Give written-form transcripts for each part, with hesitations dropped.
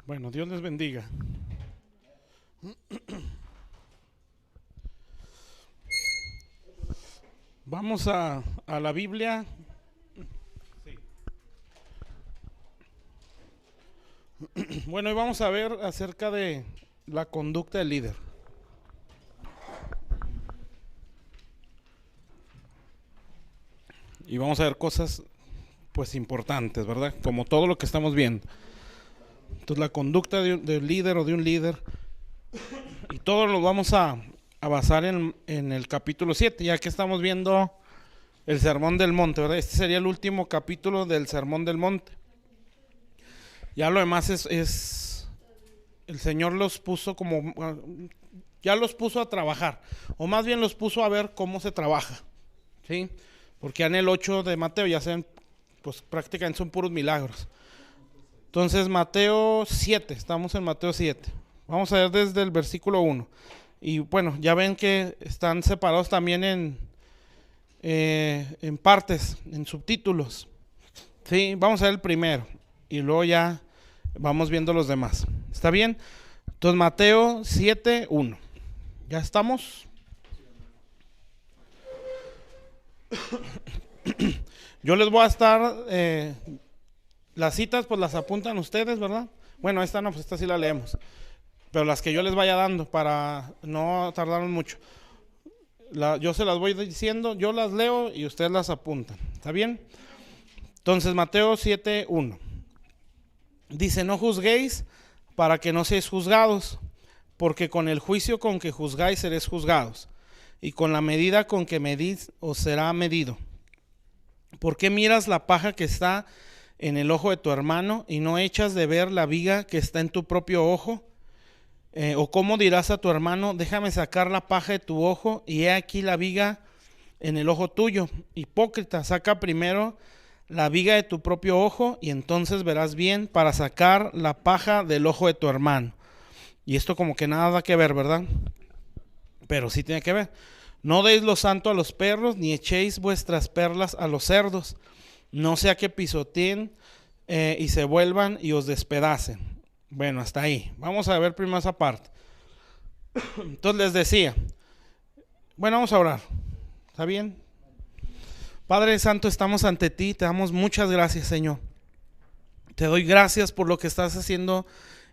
Bueno, Dios les bendiga. Vamos a la Biblia. Bueno, hoy vamos a ver acerca de la conducta del líder. Y vamos a ver cosas pues importantes, ¿verdad? Como todo lo que estamos viendo. Entonces la conducta de un líder o de un líder. Y todo lo vamos a basar en el capítulo 7, ya que estamos viendo el Sermón del Monte, ¿verdad? Este sería el último capítulo del Sermón del Monte. Ya lo demás es el Señor los puso como, ya los puso a trabajar, o más bien los puso a ver cómo se trabaja, ¿sí? Porque en el 8 de Mateo ya sean, pues prácticamente son puros milagros. Entonces Mateo 7, estamos en Mateo 7. Vamos a ver desde el versículo 1. Y bueno, ya ven que están separados también en partes, en subtítulos. Sí, vamos a ver el primero y luego ya vamos viendo los demás. ¿Está bien? Entonces Mateo 7, 1. ¿Ya estamos? Yo les voy a estar, las citas pues las apuntan ustedes, ¿verdad? Bueno, esta no, pues esta sí la leemos. Pero las que yo les vaya dando para no tardarnos mucho. Yo se las voy diciendo, yo las leo y ustedes las apuntan. ¿Está bien? Entonces Mateo 7, 1. Dice: no juzguéis para que no seáis juzgados, porque con el juicio con que juzgáis seréis juzgados, y con la medida con que medís os será medido. ¿Por qué miras la paja que está en el ojo de tu hermano y no echas de ver la viga que está en tu propio ojo? ¿O cómo dirás a tu hermano: déjame sacar la paja de tu ojo y he aquí la viga en el ojo tuyo? Hipócrita, saca primero la viga de tu propio ojo y entonces verás bien para sacar la paja del ojo de tu hermano. Y esto como que nada que ver, ¿verdad? Pero sí tiene que ver. No deis lo santo a los perros, ni echéis vuestras perlas a los cerdos, no sea que pisoteen y se vuelvan y os despedacen. Bueno, hasta ahí. Vamos a ver primero esa parte. Entonces les decía, bueno, vamos a orar. ¿Está bien? Padre Santo, estamos ante ti, te damos muchas gracias, Señor. Te doy gracias por lo que estás haciendo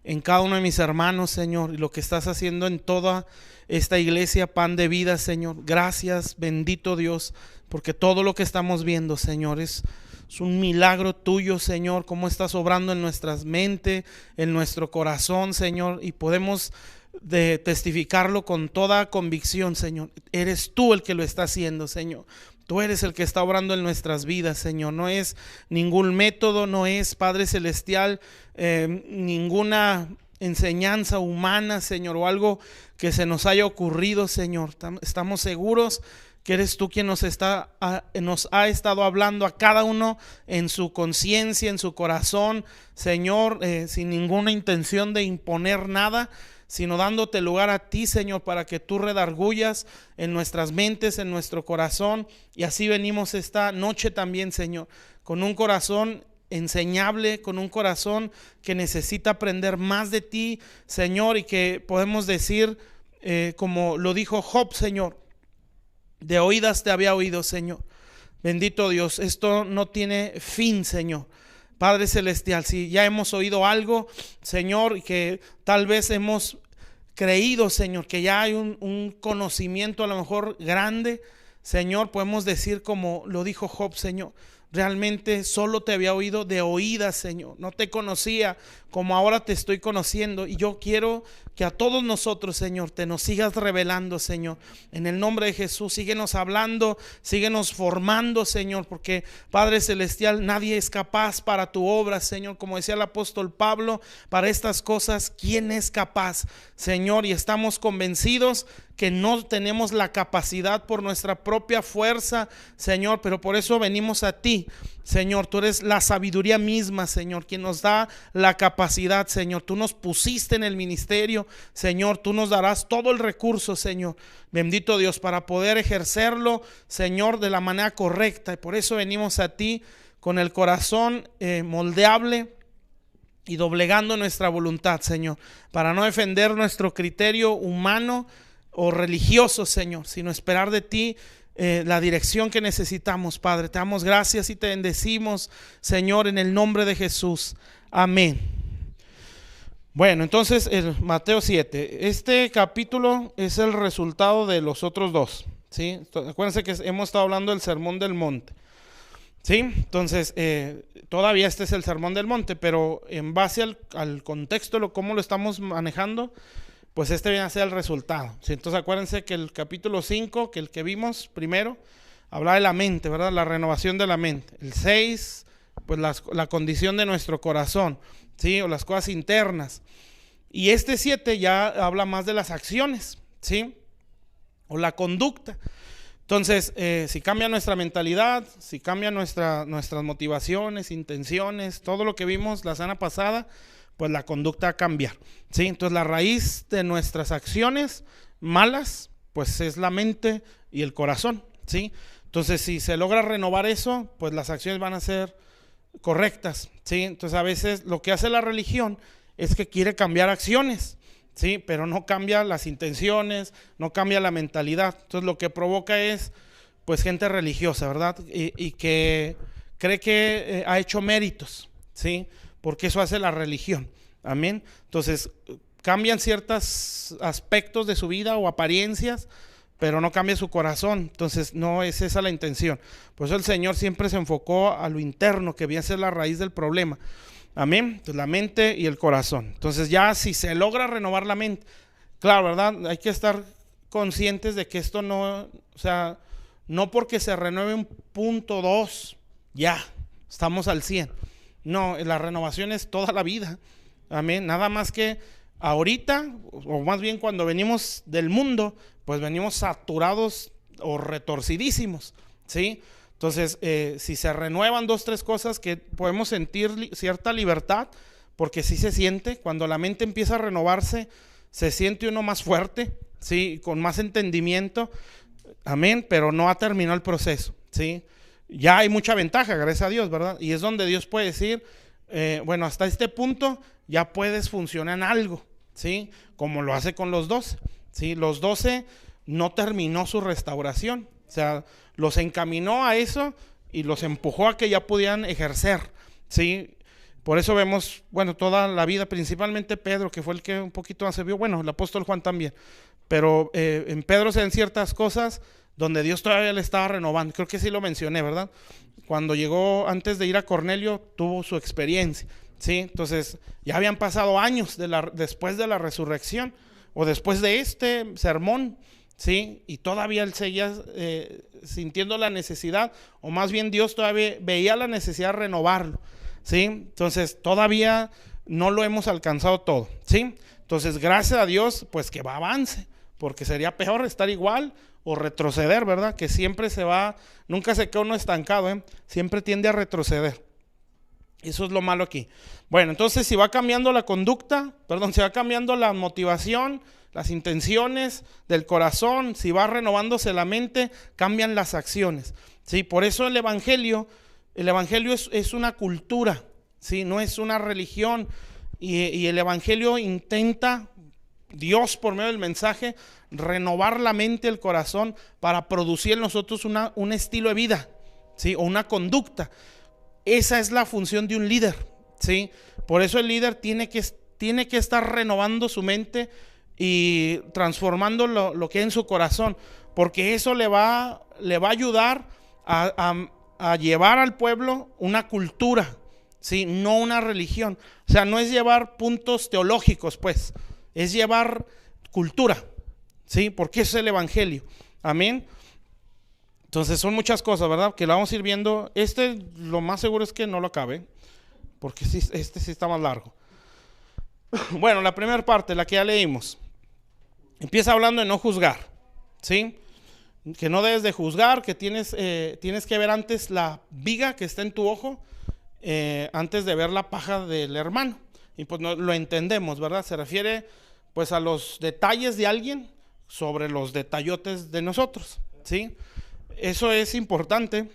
en cada uno de mis hermanos, Señor, y lo que estás haciendo en toda esta iglesia, Pan de Vida, Señor. Gracias, bendito Dios, porque todo lo que estamos viendo, Señor, es un milagro tuyo, Señor, cómo estás obrando en nuestras mentes, en nuestro corazón, Señor, y podemos testificarlo con toda convicción, Señor. Eres tú el que lo está haciendo, Señor. Tú eres el que está obrando en nuestras vidas, Señor. No es ningún método, no es, Padre Celestial, ninguna enseñanza humana, Señor, o algo que se nos haya ocurrido, Señor. Estamos seguros que eres tú quien nos ha estado hablando a cada uno en su conciencia, en su corazón, Señor, sin ninguna intención de imponer nada, sino dándote lugar a ti, Señor, para que tú redargullas en nuestras mentes, en nuestro corazón. Y así venimos esta noche también, Señor, con un corazón enseñable, con un corazón que necesita aprender más de ti, Señor, y que podemos decir, como lo dijo Job, Señor: de oídas te había oído, Señor. Bendito Dios, esto no tiene fin, Señor. Padre Celestial, si ya hemos oído algo, Señor, que tal vez hemos creído, Señor, que ya hay un conocimiento a lo mejor grande, Señor, podemos decir como lo dijo Job, Señor: realmente solo te había oído de oídas, Señor. No te conocía como ahora te estoy conociendo. Y yo quiero que a todos nosotros, Señor, te nos sigas revelando, Señor. En el nombre de Jesús, síguenos hablando, síguenos formando, Señor, porque Padre Celestial, nadie es capaz para tu obra, Señor. Como decía el apóstol Pablo, para estas cosas, ¿quién es capaz, Señor? Y estamos convencidos que no tenemos la capacidad por nuestra propia fuerza, Señor, pero por eso venimos a ti, Señor. Tú eres la sabiduría misma, Señor, quien nos da la capacidad, Señor. Tú nos pusiste en el ministerio, Señor. Tú nos darás todo el recurso, Señor. Bendito Dios, para poder ejercerlo, Señor, de la manera correcta. Y por eso venimos a ti con el corazón moldeable, y doblegando nuestra voluntad, Señor, para no defender nuestro criterio humano o religioso, Señor, sino esperar de ti la dirección que necesitamos, Padre. Te damos gracias y te bendecimos, Señor, en el nombre de Jesús. Amén. Bueno, entonces el Mateo 7. Este capítulo es el resultado de los otros dos, ¿sí? Acuérdense que hemos estado hablando del Sermón del Monte, ¿sí? Entonces, todavía este es el Sermón del Monte, pero en base al contexto, cómo lo estamos manejando, pues este viene a ser el resultado, ¿sí? Entonces acuérdense que el capítulo 5, que el que vimos primero, habla de la mente, ¿verdad? La renovación de la mente. El 6, pues la condición de nuestro corazón, ¿sí? O las cosas internas. Y este 7 ya habla más de las acciones, ¿sí? O la conducta. Entonces, si cambia nuestra mentalidad, si cambia nuestras motivaciones, intenciones, todo lo que vimos la semana pasada, pues la conducta va a cambiar, ¿sí? Entonces la raíz de nuestras acciones malas, pues es la mente y el corazón, ¿sí? Entonces si se logra renovar eso, pues las acciones van a ser correctas, ¿sí? Entonces a veces lo que hace la religión es que quiere cambiar acciones, ¿sí? Pero no cambia las intenciones, no cambia la mentalidad. Entonces lo que provoca es, pues, gente religiosa, ¿verdad? Y que cree que ha hecho méritos, ¿sí? Porque eso hace la religión, amén. Entonces cambian ciertos aspectos de su vida o apariencias, pero no cambia su corazón. Entonces no es esa la intención. Por eso el Señor siempre se enfocó a lo interno, que viene a ser la raíz del problema, amén. Entonces la mente y el corazón. Entonces ya si se logra renovar la mente, claro, ¿verdad? Hay que estar conscientes de que esto no, o sea, no porque se renueve un punto 2, ya estamos al 100. No, la renovación es toda la vida, amén. Nada más que ahorita, o más bien cuando venimos del mundo, pues venimos saturados o retorcidísimos, ¿sí? Entonces, si se renuevan 2, 3 cosas, que podemos sentir cierta libertad, porque sí se siente, cuando la mente empieza a renovarse, se siente uno más fuerte, ¿sí? Con más entendimiento, amén, pero no ha terminado el proceso, ¿sí? Ya hay mucha ventaja, gracias a Dios, ¿verdad? Y es donde Dios puede decir, bueno, hasta este punto ya puedes funcionar en algo, ¿sí? Como lo hace con los 12, ¿sí? Los 12 no terminó su restauración, o sea, los encaminó a eso y los empujó a que ya pudieran ejercer, ¿sí? Por eso vemos, bueno, toda la vida, principalmente Pedro, que fue el que un poquito más se vio, bueno, el apóstol Juan también, pero en Pedro se ven ciertas cosas donde Dios todavía le estaba renovando. Creo que sí lo mencioné, ¿verdad? Cuando llegó, antes de ir a Cornelio, tuvo su experiencia, ¿sí? Entonces, ya habían pasado años después de la resurrección, o después de este sermón, ¿sí? Y todavía él seguía sintiendo la necesidad, o más bien Dios todavía veía la necesidad de renovarlo, ¿sí? Entonces, todavía no lo hemos alcanzado todo, ¿sí? Entonces, gracias a Dios, pues que va avance, porque sería peor estar igual o retroceder, ¿verdad? Que siempre se va, nunca se queda uno estancado, siempre tiende a retroceder. Eso es lo malo aquí. Bueno, entonces si va cambiando la conducta, si va cambiando la motivación, las intenciones del corazón, si va renovándose la mente, cambian las acciones, ¿sí? Por eso el evangelio es una cultura, ¿sí? No es una religión, y el evangelio intenta, Dios por medio del mensaje, renovar la mente, el corazón, para producir en nosotros un estilo de vida, ¿sí? O una conducta. Esa es la función de un líder, ¿sí? Por eso el líder tiene que estar renovando su mente y transformando lo que hay en su corazón, porque eso le va a ayudar a llevar al pueblo una cultura, ¿sí? No una religión. O sea, no es llevar puntos teológicos, pues, es llevar cultura, ¿sí? Porque eso es el evangelio, amén. Entonces son muchas cosas, ¿verdad? Que lo vamos a ir viendo. Lo más seguro es que no lo acabe, porque sí está más largo. Bueno, la primera parte, la que ya leímos, empieza hablando de no juzgar, ¿sí? Que no debes de juzgar, que tienes que ver antes la viga que está en tu ojo, antes de ver la paja del hermano. Y pues no, lo entendemos, ¿verdad? Se refiere pues a los detalles de alguien sobre los detallotes de nosotros, ¿sí? Eso es importante.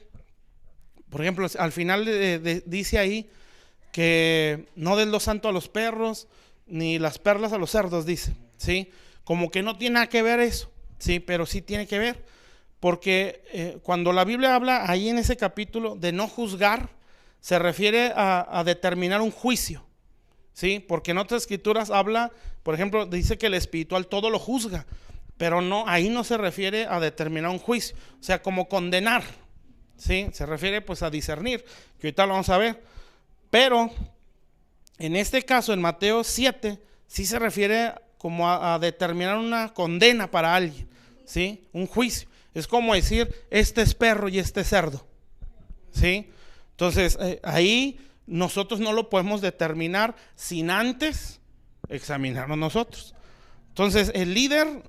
Por ejemplo, al final dice ahí que no des lo santo a los perros, ni las perlas a los cerdos, dice, ¿sí? Como que no tiene nada que ver eso, ¿sí? Pero sí tiene que ver, porque cuando la Biblia habla ahí en ese capítulo de no juzgar, se refiere a determinar un juicio, ¿sí? Porque en otras escrituras habla, por ejemplo, dice que el espiritual todo lo juzga, pero no, ahí no se refiere a determinar un juicio, o sea, como condenar, ¿sí? Se refiere pues a discernir, que ahorita lo vamos a ver. Pero en este caso, en Mateo 7, sí se refiere como a determinar una condena para alguien, ¿sí? Un juicio. Es como decir, este es perro y este es cerdo, ¿sí? Entonces, ahí nosotros no lo podemos determinar sin antes examinarnos nosotros. Entonces, el líder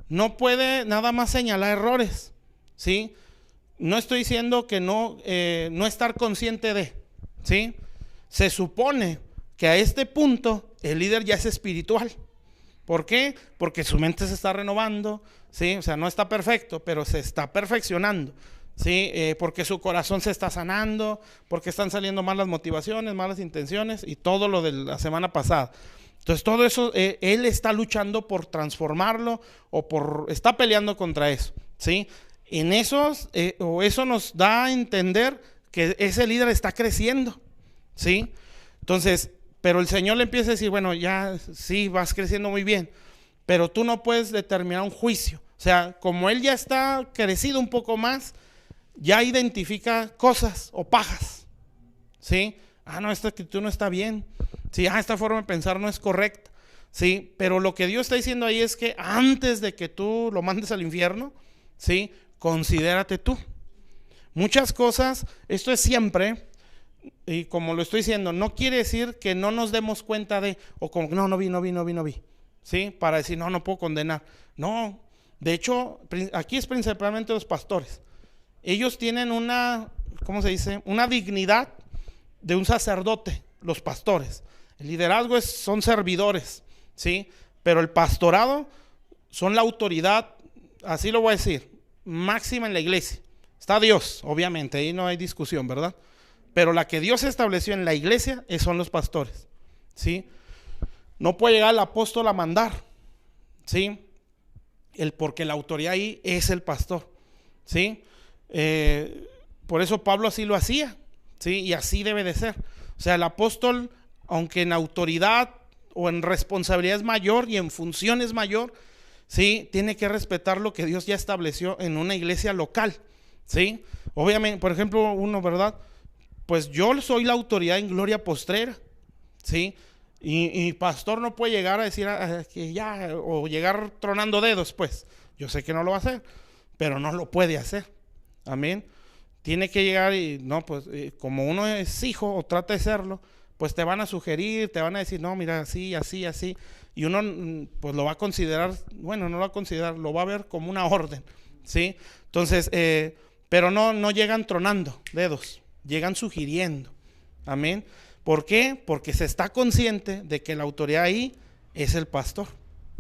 no puede nada más señalar errores, ¿sí? No estoy diciendo que no estar consciente de, ¿sí? Se supone que a este punto el líder ya es espiritual. ¿Por qué? Porque su mente se está renovando, ¿sí? O sea, no está perfecto, pero se está perfeccionando, ¿sí? Porque su corazón se está sanando, porque están saliendo malas motivaciones, malas intenciones y todo lo de la semana pasada. Entonces todo eso, él está luchando por transformarlo o está peleando contra eso, ¿sí? En esos, o eso nos da a entender que ese líder está creciendo, ¿sí? Entonces, pero el Señor le empieza a decir, bueno, ya sí, vas creciendo muy bien, pero tú no puedes determinar un juicio. O sea, como él ya está crecido un poco más, ya identifica cosas o pajas, ¿sí? No, esta actitud no está bien, ¿sí? Esta forma de pensar no es correcta, ¿sí? Pero lo que Dios está diciendo ahí es que antes de que tú lo mandes al infierno, ¿sí? Considérate tú. Muchas cosas, esto es siempre, y como lo estoy diciendo, no quiere decir que no nos demos cuenta de, o como no vi, ¿sí? Para decir, no puedo condenar. No, de hecho, aquí es principalmente los pastores. Ellos tienen una, ¿cómo se dice? Una dignidad de un sacerdote, los pastores. El liderazgo son servidores, ¿sí? Pero el pastorado son la autoridad, así lo voy a decir, máxima en la iglesia. Está Dios, obviamente, ahí no hay discusión, ¿verdad? Pero la que Dios estableció en la iglesia son los pastores, ¿sí? No puede llegar el apóstol a mandar, ¿sí? Porque la autoridad ahí es el pastor, ¿sí? Por eso Pablo así lo hacía, ¿sí? Y así debe de ser. O sea, el apóstol, aunque en autoridad o en responsabilidad es mayor y en función es mayor, ¿sí? Tiene que respetar lo que Dios ya estableció en una iglesia local, ¿sí? Obviamente, por ejemplo, uno, ¿verdad? Pues yo soy la autoridad en gloria postrera, ¿sí? Y pastor no puede llegar a decir que ya, o llegar tronando dedos, pues. Yo sé que no lo va a hacer, pero no lo puede hacer. Amén. Tiene que llegar y, no, pues, como uno es hijo o trata de serlo, pues te van a sugerir, te van a decir, no, mira, así, así, así. Y uno, pues, lo va a considerar, bueno, no lo va a considerar, lo va a ver como una orden, ¿sí? Entonces, pero no llegan tronando dedos. Llegan sugiriendo, amén. ¿Por qué? Porque se está consciente de que la autoridad ahí es el pastor,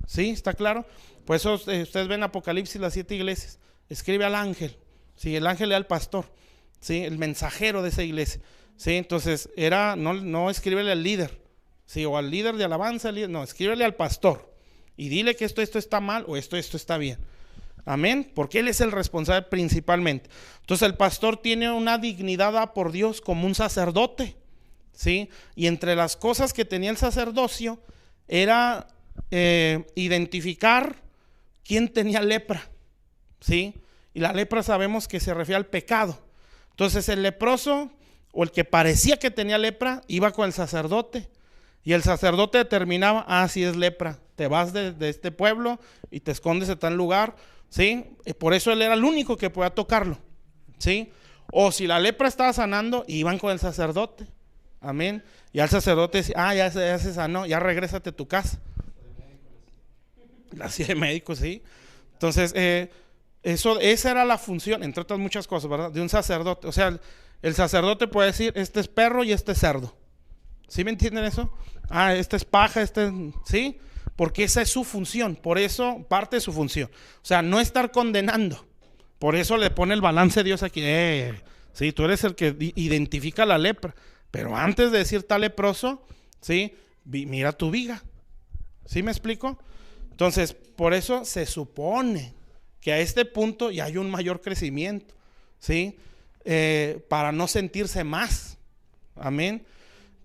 ¿sí? ¿Está claro? Por eso ustedes ven Apocalipsis, las 7 iglesias, escribe al ángel, ¿sí? El ángel era el pastor, ¿sí? El mensajero de esa iglesia, ¿sí? Entonces no escríbele al líder, ¿sí? O al líder de alabanza, no, escríbele al pastor y dile que esto está mal o esto está bien. Amén, porque él es el responsable principalmente. Entonces el pastor tiene una dignidad dada por Dios como un sacerdote, ¿sí? Y entre las cosas que tenía el sacerdocio era identificar quién tenía lepra, ¿sí? Y la lepra sabemos que se refiere al pecado. Entonces el leproso o el que parecía que tenía lepra iba con el sacerdote y el sacerdote determinaba, si es lepra, te vas de este pueblo y te escondes en tal lugar, ¿sí? Por eso él era el único que podía tocarlo, ¿sí? O si la lepra estaba sanando, iban con el sacerdote, amén. Y al sacerdote decía, ya se sanó, ya regrésate a tu casa. La silla de médico, sí. Entonces, esa era la función, entre otras muchas cosas, ¿verdad? De un sacerdote. O sea, el sacerdote puede decir, este es perro y este es cerdo. ¿Sí me entienden eso? Este es paja, ¿sí? Porque esa es su función, por eso parte de su función. O sea, no estar condenando. Por eso le pone el balance a Dios aquí. Sí, tú eres el que identifica la lepra, Pero antes de decir tal leproso, ¿sí? Mira tu viga. ¿Sí me explico? Entonces, por eso se supone que a este punto ya hay un mayor crecimiento, ¿sí? Para no sentirse más. Amén.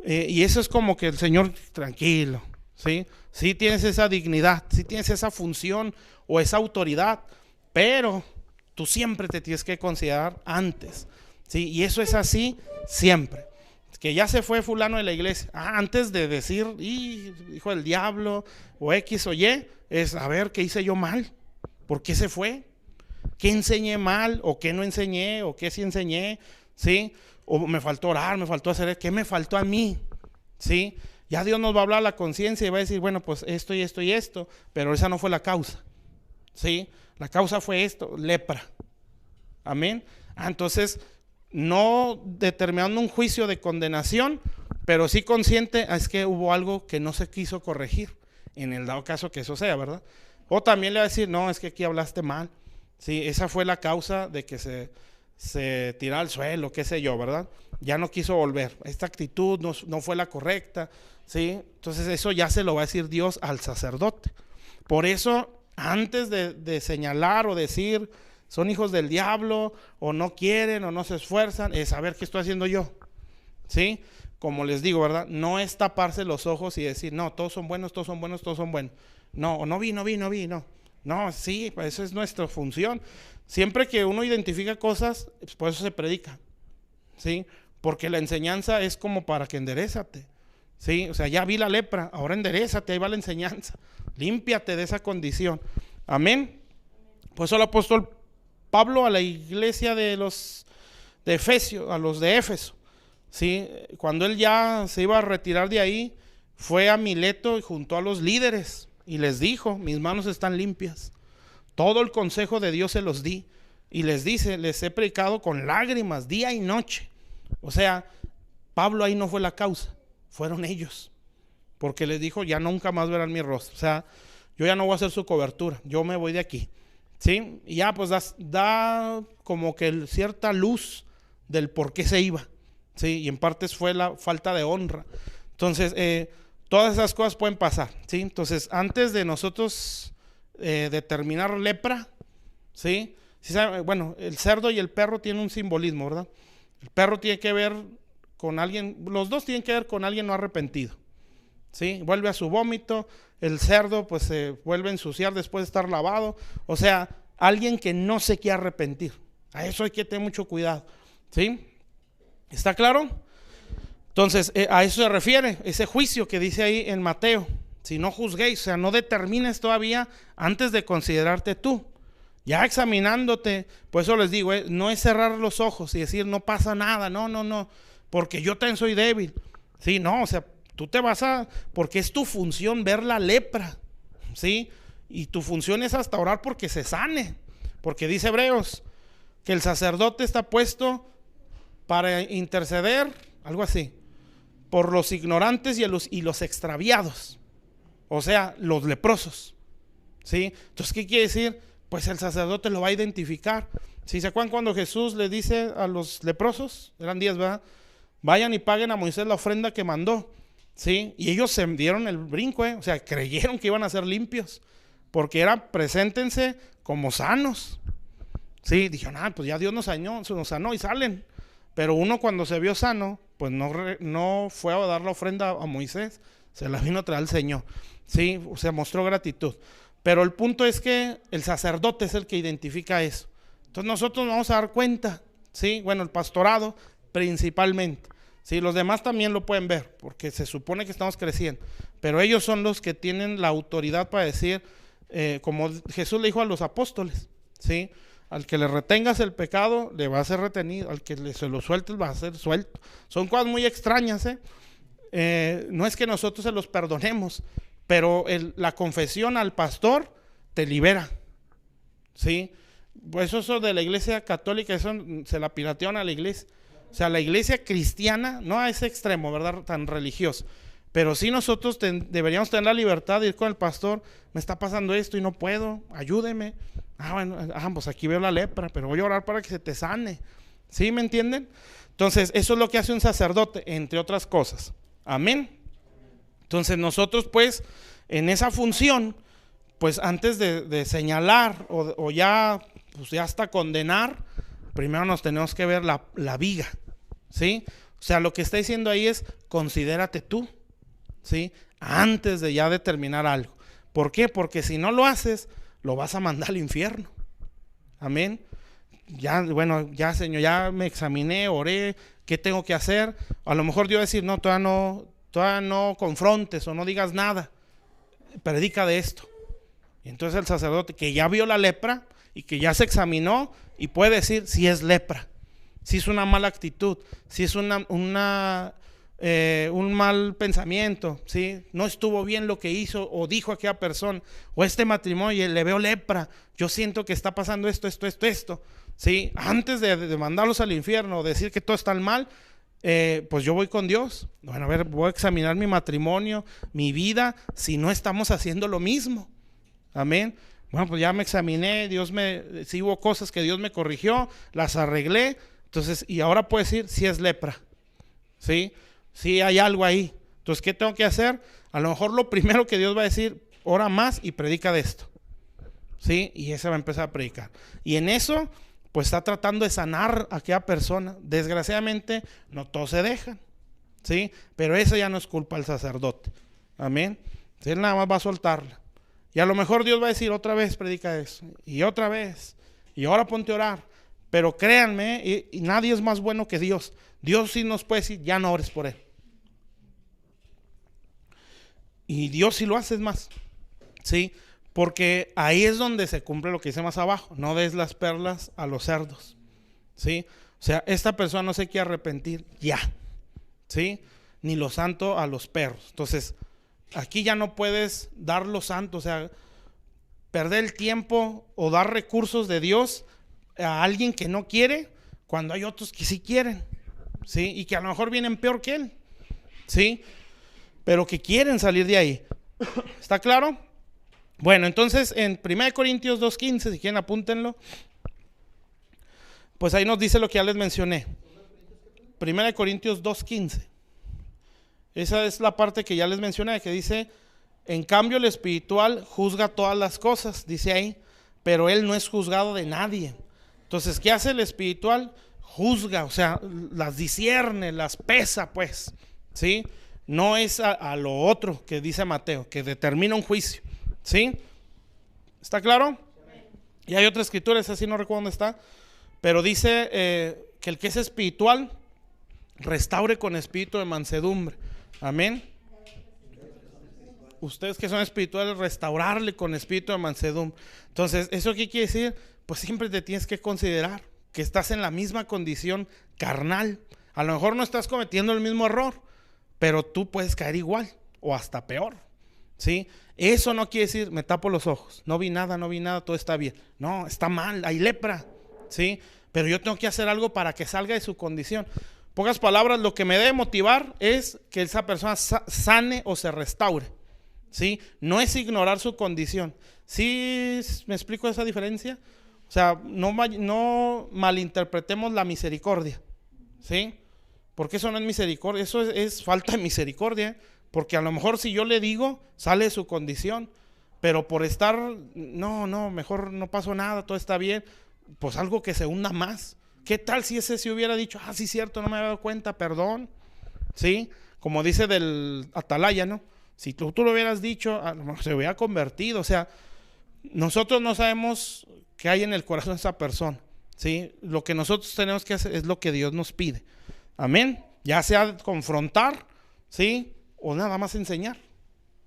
Y eso es como que el Señor, tranquilo, ¿sí? Sí tienes esa dignidad, sí tienes esa función o esa autoridad, pero tú siempre te tienes que considerar antes, ¿sí? Y eso es así siempre. Que ya se fue fulano de la iglesia, antes de decir, hijo del diablo, o X o Y, es a ver qué hice yo mal, por qué se fue, qué enseñé mal, o qué no enseñé, o qué sí enseñé, ¿sí? O me faltó orar, me faltó hacer, ¿qué me faltó a mí? ¿Sí? Ya Dios nos va a hablar a la conciencia y va a decir, bueno, pues esto y esto y esto, pero esa no fue la causa, ¿sí? La causa fue esto, lepra. Amén. Entonces, no determinando un juicio de condenación, pero sí consciente, es que hubo algo que no se quiso corregir, en el dado caso que eso sea, ¿verdad? O también le va a decir, no, es que aquí hablaste mal, ¿sí? Esa fue la causa de que se tirara al suelo, qué sé yo, ¿verdad? Ya no quiso volver, esta actitud no fue la correcta, ¿sí? Entonces eso ya se lo va a decir Dios al sacerdote. Por eso, antes de señalar o decir, son hijos del diablo, o no quieren, o no se esfuerzan, es saber qué estoy haciendo yo, ¿sí? Como les digo, ¿verdad? No es taparse los ojos y decir, no, todos son buenos, todos son buenos, todos son buenos. No, no vi. No, sí, pues eso es nuestra función. Siempre que uno identifica cosas, pues por eso se predica, ¿sí? Porque la enseñanza es como para que enderézate, ¿sí? O sea, ya vi la lepra, ahora enderézate, ahí va la enseñanza. Límpiate de esa condición. Amén. Por eso el apóstol Pablo a la iglesia de Efesios, a los de Éfeso, ¿sí? Cuando él ya se iba a retirar de ahí, fue a Mileto y juntó a los líderes y les dijo, mis manos están limpias, todo el consejo de Dios se los di, y les dice, les he predicado con lágrimas día y noche. O sea, Pablo ahí no fue la causa, fueron ellos, porque les dijo, ya nunca más verán mi rostro. O sea, yo ya no voy a hacer su cobertura, yo me voy de aquí, ¿sí? Y ya pues da como que cierta luz del por qué se iba, ¿sí? Y en partes fue la falta de honra. Entonces, todas esas cosas pueden pasar, ¿sí? Entonces, antes de nosotros determinar lepra, ¿sí? Bueno, el cerdo y el perro tienen un simbolismo, ¿verdad? El perro tiene que ver con alguien, los dos tienen que ver con alguien no arrepentido, ¿sí? Vuelve a su vómito. El cerdo pues se vuelve a ensuciar después de estar lavado. O sea, alguien que no se quiere arrepentir. A eso hay que tener mucho cuidado, ¿sí? ¿Está claro? Entonces, a eso se refiere ese juicio que dice ahí en Mateo. Si no juzguéis, o sea, no determines todavía antes de considerarte tú. Ya examinándote, por eso les digo, no es cerrar los ojos y decir no pasa nada, no, porque yo también soy débil. Sí, no, o sea, tú te vas porque es tu función ver la lepra, ¿sí? Y tu función es hasta orar porque se sane, porque dice Hebreos que el sacerdote está puesto para interceder, algo así, por los ignorantes y los extraviados, o sea, los leprosos, ¿sí? Entonces, ¿qué quiere decir? Pues el sacerdote lo va a identificar. ¿Sí? ¿Se acuerdan cuando Jesús le dice a los leprosos? Eran 10, ¿verdad? Vayan y paguen a Moisés la ofrenda que mandó, ¿sí? Y ellos se dieron el brinco, o sea, creyeron que iban a ser limpios, porque era preséntense como sanos, ¿sí? Dijeron, pues ya Dios nos sanó y salen. Pero uno cuando se vio sano, pues no fue a dar la ofrenda a Moisés, se la vino a traer al Señor, ¿sí? O sea, mostró gratitud. Pero el punto es que el sacerdote es el que identifica eso. Entonces nosotros nos vamos a dar cuenta, ¿sí? Bueno, el pastorado principalmente, ¿sí? Los demás también lo pueden ver, porque se supone que estamos creciendo. Pero ellos son los que tienen la autoridad para decir, como Jesús le dijo a los apóstoles, ¿sí? Al que le retengas el pecado, le va a ser retenido. Al que se lo sueltes, va a ser suelto. Son cosas muy extrañas, no es que nosotros se los perdonemos, pero la confesión al pastor te libera, ¿sí? Pues eso de la iglesia católica, eso se la piratearon a la iglesia. O sea, la iglesia cristiana, no a ese extremo, ¿verdad? Tan religioso. Pero sí nosotros deberíamos tener la libertad de ir con el pastor. Me está pasando esto y no puedo, ayúdeme. Bueno, pues aquí veo la lepra, pero voy a orar para que se te sane. ¿Sí me entienden? Entonces, eso es lo que hace un sacerdote, entre otras cosas. Amén. Entonces, nosotros pues, en esa función, pues antes de señalar o ya, pues ya hasta condenar, primero nos tenemos que ver la viga, ¿sí? O sea, lo que está diciendo ahí es, considérate tú, ¿sí? Antes de ya determinar algo. ¿Por qué? Porque si no lo haces, lo vas a mandar al infierno. Amén. Ya, bueno, ya Señor, ya me examiné, oré, ¿qué tengo que hacer? A lo mejor Dios va a decir, no, todavía no confrontes o no digas nada, predica de esto. Y entonces el sacerdote que ya vio la lepra y que ya se examinó y puede decir si es lepra, si es una mala actitud, si es un mal pensamiento, ¿sí? No estuvo bien lo que hizo o dijo aquella persona, o este matrimonio le veo lepra, yo siento que está pasando esto, ¿sí? Antes de mandarlos al infierno, decir que todo está mal, pues yo voy con Dios. Bueno, a ver, voy a examinar mi matrimonio, mi vida, si no estamos haciendo lo mismo. Amén. Bueno, pues ya me examiné, si hubo cosas que Dios me corrigió, las arreglé, entonces, y ahora puedo decir si es lepra, ¿sí? Si hay algo ahí. Entonces, ¿qué tengo que hacer? A lo mejor lo primero que Dios va a decir, ora más y predica de esto, ¿sí? Y ese va a empezar a predicar. Y en eso, pues está tratando de sanar a aquella persona. Desgraciadamente, no todos se dejan, ¿sí? Pero eso ya no es culpa del sacerdote. Amén. Él nada más va a soltarla. Y a lo mejor Dios va a decir, otra vez predica eso, y otra vez, y ahora ponte a orar. Pero créanme, y nadie es más bueno que Dios. Dios sí nos puede decir, ya no ores por él. Y Dios sí lo hace, es más, ¿sí? Porque ahí es donde se cumple lo que dice más abajo, no des las perlas a los cerdos, ¿sí? O sea, esta persona no se quiere arrepentir ya, ¿sí? Ni lo santo a los perros. Entonces, aquí ya no puedes dar lo santo, o sea, perder el tiempo o dar recursos de Dios a alguien que no quiere, cuando hay otros que sí quieren, ¿sí? Y que a lo mejor vienen peor que él, ¿sí? Pero que quieren salir de ahí. ¿Está claro? Bueno, entonces en 1 Corintios 2:15, si quieren apúntenlo, pues ahí nos dice lo que ya les mencioné. 1 Corintios 2:15. Esa es la parte que ya les mencioné, que dice, en cambio el espiritual juzga todas las cosas, dice ahí, pero él no es juzgado de nadie. Entonces, ¿qué hace el espiritual? Juzga, o sea, las discierne, las pesa, pues, ¿sí? No es a lo otro que dice Mateo, que determina un juicio, ¿sí? ¿Está claro? Y hay otra escritura, esa sí no recuerdo dónde está, pero dice que el que es espiritual restaure con espíritu de mansedumbre. Amén. Ustedes que son espirituales, restaurarle con espíritu de mansedumbre. Entonces, ¿eso qué quiere decir? Pues siempre te tienes que considerar que estás en la misma condición carnal. A lo mejor no estás cometiendo el mismo error, pero tú puedes caer igual o hasta peor, ¿sí? Eso no quiere decir, me tapo los ojos, no vi nada, todo está bien. No, está mal, hay lepra, ¿sí? Pero yo tengo que hacer algo para que salga de su condición. Pocas palabras, lo que me debe motivar es que esa persona sane o se restaure, ¿sí? No es ignorar su condición. ¿Sí me explico esa diferencia? O sea, no malinterpretemos la misericordia, ¿sí? Porque eso no es misericordia, eso es falta de misericordia. Porque a lo mejor si yo le digo, sale de su condición, pero por estar, no, mejor no pasó nada, todo está bien, pues algo que se hunda más. ¿Qué tal si ese se hubiera dicho, sí, cierto, no me había dado cuenta, perdón? ¿Sí? Como dice del Atalaya, ¿no? Si tú lo hubieras dicho, a lo mejor se hubiera convertido. O sea, nosotros no sabemos qué hay en el corazón de esa persona, ¿sí? Lo que nosotros tenemos que hacer es lo que Dios nos pide. Amén. Ya sea confrontar, ¿sí? O nada más enseñar,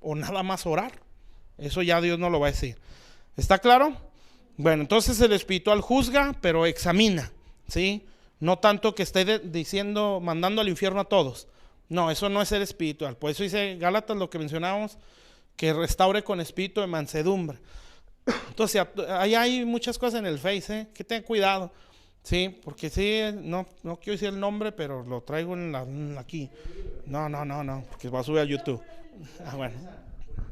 o nada más orar. Eso ya Dios no lo va a decir. ¿Está claro? Bueno, entonces el espiritual juzga, pero examina, ¿sí? No tanto que esté diciendo, mandando al infierno a todos. No, eso no es ser espiritual. Por eso dice Gálatas, lo que mencionábamos, que restaure con espíritu de mansedumbre. Entonces, ahí hay muchas cosas en el Face, ¿eh? Que ten cuidado, ¿sí? Porque sí, no quiero decir el nombre, pero lo traigo aquí. No, porque va a subir a YouTube.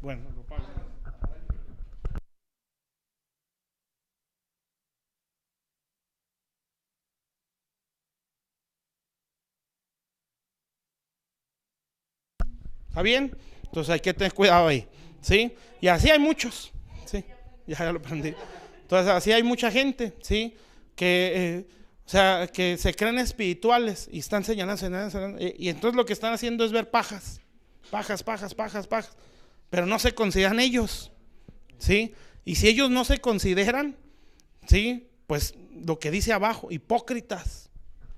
Bueno, lo pago. ¿Está bien? Entonces hay que tener cuidado ahí, ¿sí? Y así hay muchos, ¿sí? Ya lo aprendí. Entonces así hay mucha gente, ¿sí? Que, o sea, que se creen espirituales y están señalando, y entonces lo que están haciendo es ver pajas, pero no se consideran ellos, ¿sí? Y si ellos no se consideran, ¿sí? Pues lo que dice abajo, hipócritas.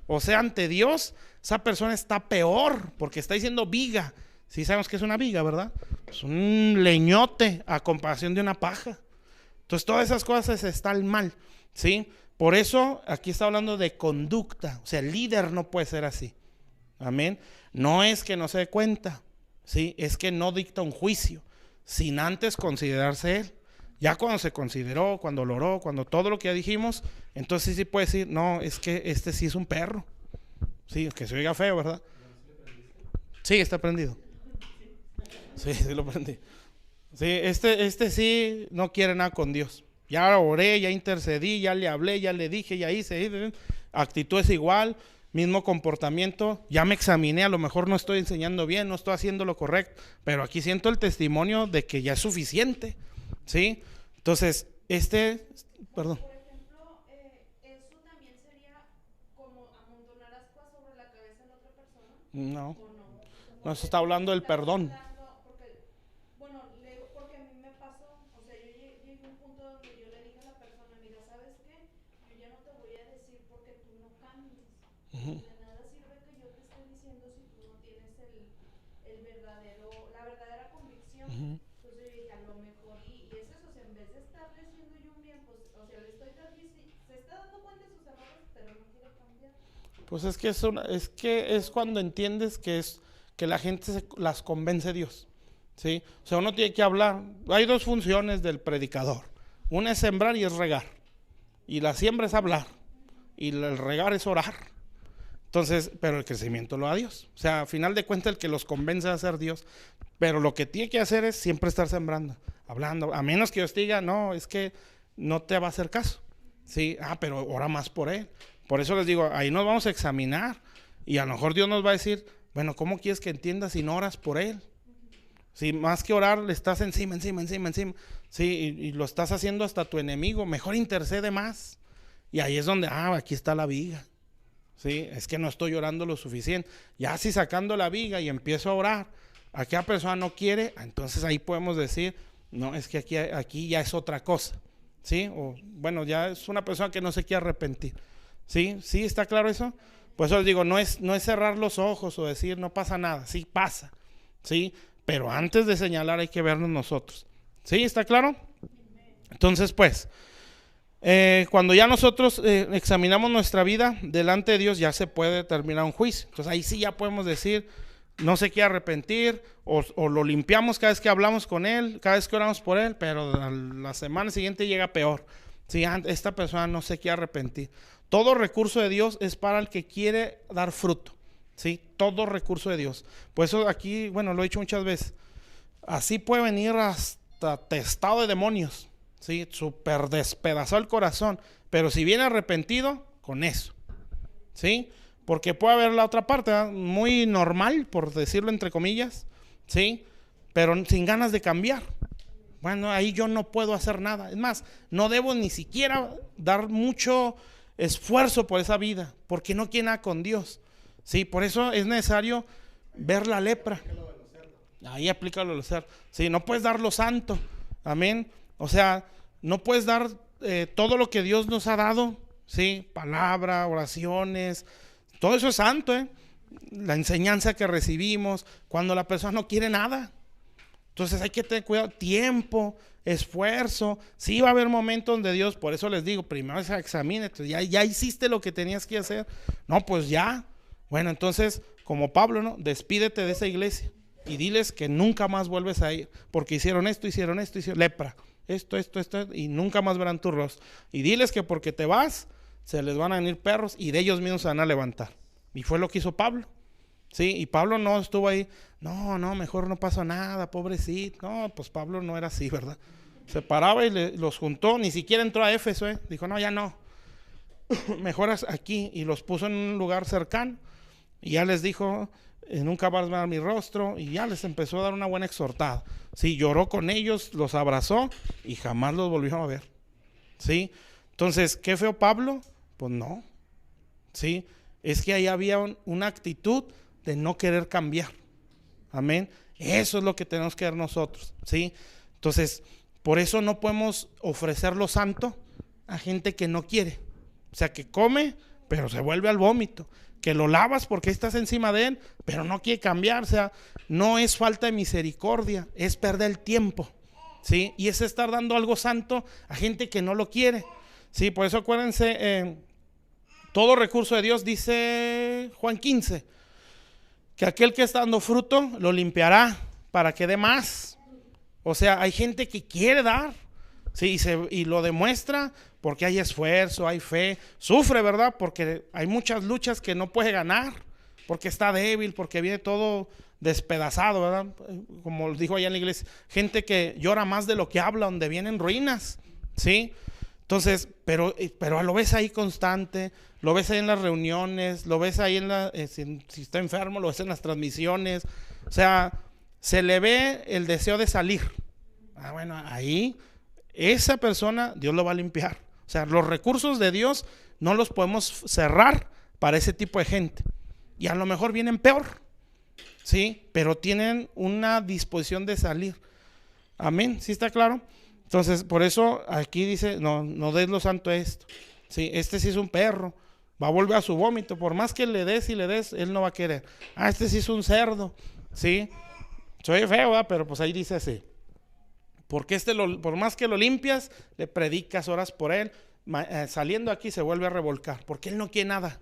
O sea, ante Dios, esa persona está peor, porque está diciendo viga. Sí sabemos que es una viga, ¿verdad? Es un leñote a comparación de una paja. Entonces todas esas cosas están mal, ¿sí? Por eso aquí está hablando de conducta. O sea, el líder no puede ser así. Amén. No es que no se dé cuenta, ¿sí? Es que no dicta un juicio sin antes considerarse él. Ya cuando se consideró, cuando lo oró, cuando todo lo que ya dijimos, entonces sí puede decir, no, es que este sí es un perro. Sí, que se oiga feo, ¿verdad? Sí, está prendido. Sí, sí lo prendí. Sí, este sí no quiere nada con Dios. Ya oré, ya intercedí, ya le hablé, ya le dije, ya hice. Actitud es igual, mismo comportamiento. Ya me examiné, a lo mejor no estoy enseñando bien, no estoy haciendo lo correcto, pero aquí siento el testimonio de que ya es suficiente, ¿sí? Entonces, perdón. Por ejemplo, eso también sería como amontonar ascuas sobre la cabeza de la otra persona. No, ¿O no? no Como se está hablando del estás perdón. hablando, porque, bueno, porque a mí me pasó, o sea, yo llegué a un punto donde yo le dije a la persona, mira, ¿sabes qué? Yo ya no te voy a decir porque tú no cambies. Uh-huh. De nada sirve que yo te esté diciendo si tú no tienes la verdadera convicción. Uh-huh. Entonces yo dije, a lo mejor, y es eso, o sea, en vez de estarle diciendo yo un bien, pues, o sea, se está dando cuenta de sus errores, pero no quiere cambiar. Pues es cuando entiendes que la gente las convence Dios, ¿sí? O sea, uno tiene que hablar. Hay dos funciones del predicador. Una es sembrar y es regar. Y la siembra es hablar. Y el regar es orar. Entonces, pero el crecimiento lo da Dios. O sea, a final de cuentas el que los convence a ser Dios. Pero lo que tiene que hacer es siempre estar sembrando, hablando. A menos que Dios diga, no, es que no te va a hacer caso. Sí, pero ora más por él. Por eso les digo, ahí nos vamos a examinar. Y a lo mejor Dios nos va a decir, bueno, ¿cómo quieres que entiendas si no oras por él? Si más que orar le estás encima. Sí, y lo estás haciendo hasta tu enemigo. Mejor intercede más. Y ahí es donde, aquí está la viga. Sí, es que no estoy orando lo suficiente. Ya si sacando la viga y empiezo a orar, aquella persona no quiere, entonces ahí podemos decir, no, es que aquí ya es otra cosa. ¿Sí? O bueno, ya es una persona que no se quiere arrepentir. ¿Sí? ¿Sí? ¿Está claro eso? Pues eso les digo, no es cerrar los ojos o decir no pasa nada, sí pasa. ¿Sí? Pero antes de señalar hay que vernos nosotros. ¿Sí? ¿Está claro? Entonces pues, cuando ya nosotros examinamos nuestra vida delante de Dios, ya se puede determinar un juicio. Entonces ahí sí ya podemos decir, no se quiere arrepentir, o lo limpiamos cada vez que hablamos con él, cada vez que oramos por él, pero la semana siguiente llega peor. Sí, esta persona no se quiere arrepentir. Todo recurso de Dios es para el que quiere dar fruto. Sí, todo recurso de Dios. Por eso aquí, bueno, lo he dicho muchas veces, así puede venir hasta testado de demonios. Sí, súper despedazado el corazón, pero si viene arrepentido, con eso. Sí, porque puede haber la otra parte, ¿verdad? Muy normal, por decirlo entre comillas, ¿sí? Pero sin ganas de cambiar. Bueno, ahí yo no puedo hacer nada. Es más, no debo ni siquiera dar mucho esfuerzo por esa vida, porque no quiere nada con Dios. Sí, por eso es necesario ver la lepra. Ahí aplícalo a los cerdos. Sí, no puedes dar lo santo. Amén. O sea, no puedes dar todo lo que Dios nos ha dado. Sí, palabra, oraciones. Todo eso es santo, la enseñanza que recibimos, cuando la persona no quiere nada. Entonces hay que tener cuidado, tiempo, esfuerzo. Sí va a haber momentos donde Dios, por eso les digo, primero se examine, ya hiciste lo que tenías que hacer. No, pues ya. Bueno, entonces, como Pablo, ¿no? Despídete de esa iglesia y diles que nunca más vuelves a ir, porque hicieron lepra, esto, y nunca más verán tu rostro. Y diles que porque te vas, se les van a venir perros y de ellos mismos se van a levantar. Y fue lo que hizo Pablo. Sí, y Pablo no estuvo ahí, no, mejor no pasó nada, pobrecito. No, pues Pablo no era así, ¿verdad? Se paraba y los juntó, ni siquiera entró a Éfeso, dijo, no, ya no. Mejor aquí, y los puso en un lugar cercano. Y ya les dijo, nunca vas a ver mi rostro, y ya les empezó a dar una buena exhortada. Sí, lloró con ellos, los abrazó y jamás los volvió a ver. Sí, entonces, ¿qué feo Pablo? Pues no. Sí, es que ahí había una actitud de no querer cambiar. Amén. Eso es lo que tenemos que ver nosotros. Sí, entonces, por eso no podemos ofrecer lo santo a gente que no quiere. O sea, que come, pero se vuelve al vómito. Que lo lavas porque estás encima de él, pero no quiere cambiar. O sea, no es falta de misericordia, es perder el tiempo. ¿Sí? Y es estar dando algo santo a gente que no lo quiere. Sí, por eso acuérdense, todo recurso de Dios, dice Juan 15, que aquel que está dando fruto lo limpiará para que dé más. O sea, hay gente que quiere dar, sí, y lo demuestra porque hay esfuerzo, hay fe, sufre, ¿verdad? Porque hay muchas luchas que no puede ganar, porque está débil, porque viene todo despedazado, ¿verdad? Como dijo allá en la iglesia, gente que llora más de lo que habla, donde vienen ruinas, ¿sí? Entonces, pero lo ves ahí constante, lo ves ahí en las reuniones, lo ves ahí si está enfermo, lo ves en las transmisiones. O sea, se le ve el deseo de salir. Bueno, ahí esa persona Dios lo va a limpiar. O sea, los recursos de Dios no los podemos cerrar para ese tipo de gente. Y a lo mejor vienen peor, ¿sí? Pero tienen una disposición de salir. Amén, ¿sí está claro? Entonces, por eso aquí dice, no des lo santo a esto. Sí, este sí es un perro, va a volver a su vómito. Por más que le des y le des, él no va a querer. Este sí es un cerdo, ¿sí? Soy feo, ¿verdad? Pero pues ahí dice así. Porque por más que lo limpias, le predicas, oras por él, saliendo aquí se vuelve a revolcar, porque él no quiere nada,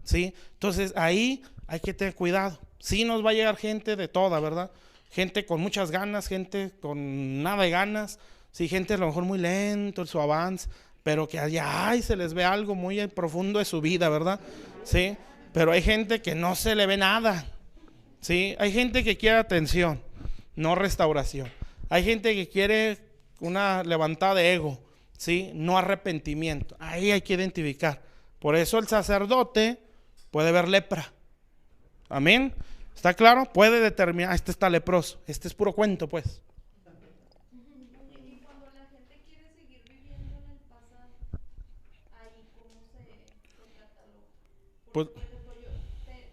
¿sí? Entonces ahí hay que tener cuidado. Sí nos va a llegar gente de toda, ¿verdad? Gente con muchas ganas, gente con nada de ganas, sí, gente a lo mejor muy lento en su avance, pero que allá se les ve algo muy profundo de su vida, ¿verdad? Sí, pero hay gente que no se le ve nada, ¿sí? Hay gente que quiere atención, no restauración. Hay gente que quiere una levantada de ego, ¿sí? No arrepentimiento. Ahí hay que identificar. Por eso el sacerdote puede ver lepra. Amén. ¿Está claro? Puede determinar, este está leproso. Este es puro cuento, pues. Y cuando la gente quiere seguir viviendo en el pasado, ahí cómo se cataloga. Pues, Por ejemplo,